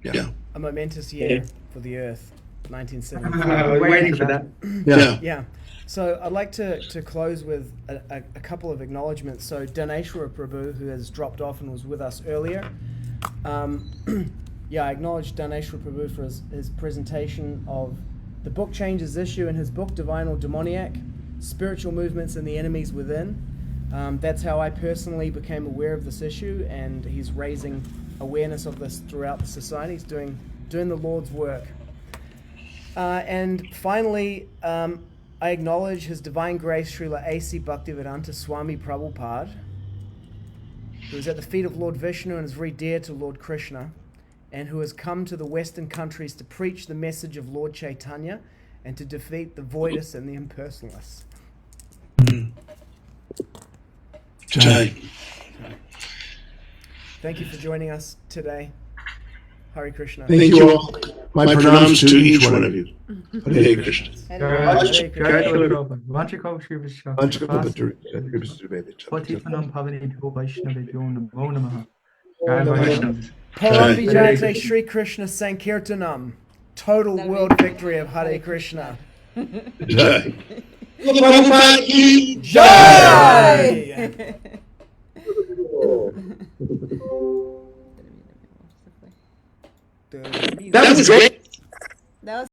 Yeah. A momentous year for the Earth, 1975. We're waiting for that. Yeah. Yeah. So I'd like to close with a couple of acknowledgements. So Dhanesvara Prabhu, who has dropped off and was with us earlier. I acknowledge Dhanesvara Prabhu for his presentation of the book Changes issue in his book Divine or Demoniac, Spiritual Movements and the Enemies Within. That's how I personally became aware of this issue, and he's raising awareness of this throughout the society. He's doing the Lord's work. And finally, I acknowledge His Divine Grace Srila A.C. Bhaktivedanta Swami Prabhupada, who is at the feet of Lord Vishnu and is very dear to Lord Krishna, and who has come to the Western countries to preach the message of Lord Chaitanya and to defeat the voidists and the impersonalists. Jai. Thank you for joining us today. Hare Krishna. Thank you all. My pranams to each one of you. Hare Krishna. Hare Krishna. Param Vijayate Shri Krishna Sankirtanam. Total world victory of Hare Krishna. Jai. Jai! That was great.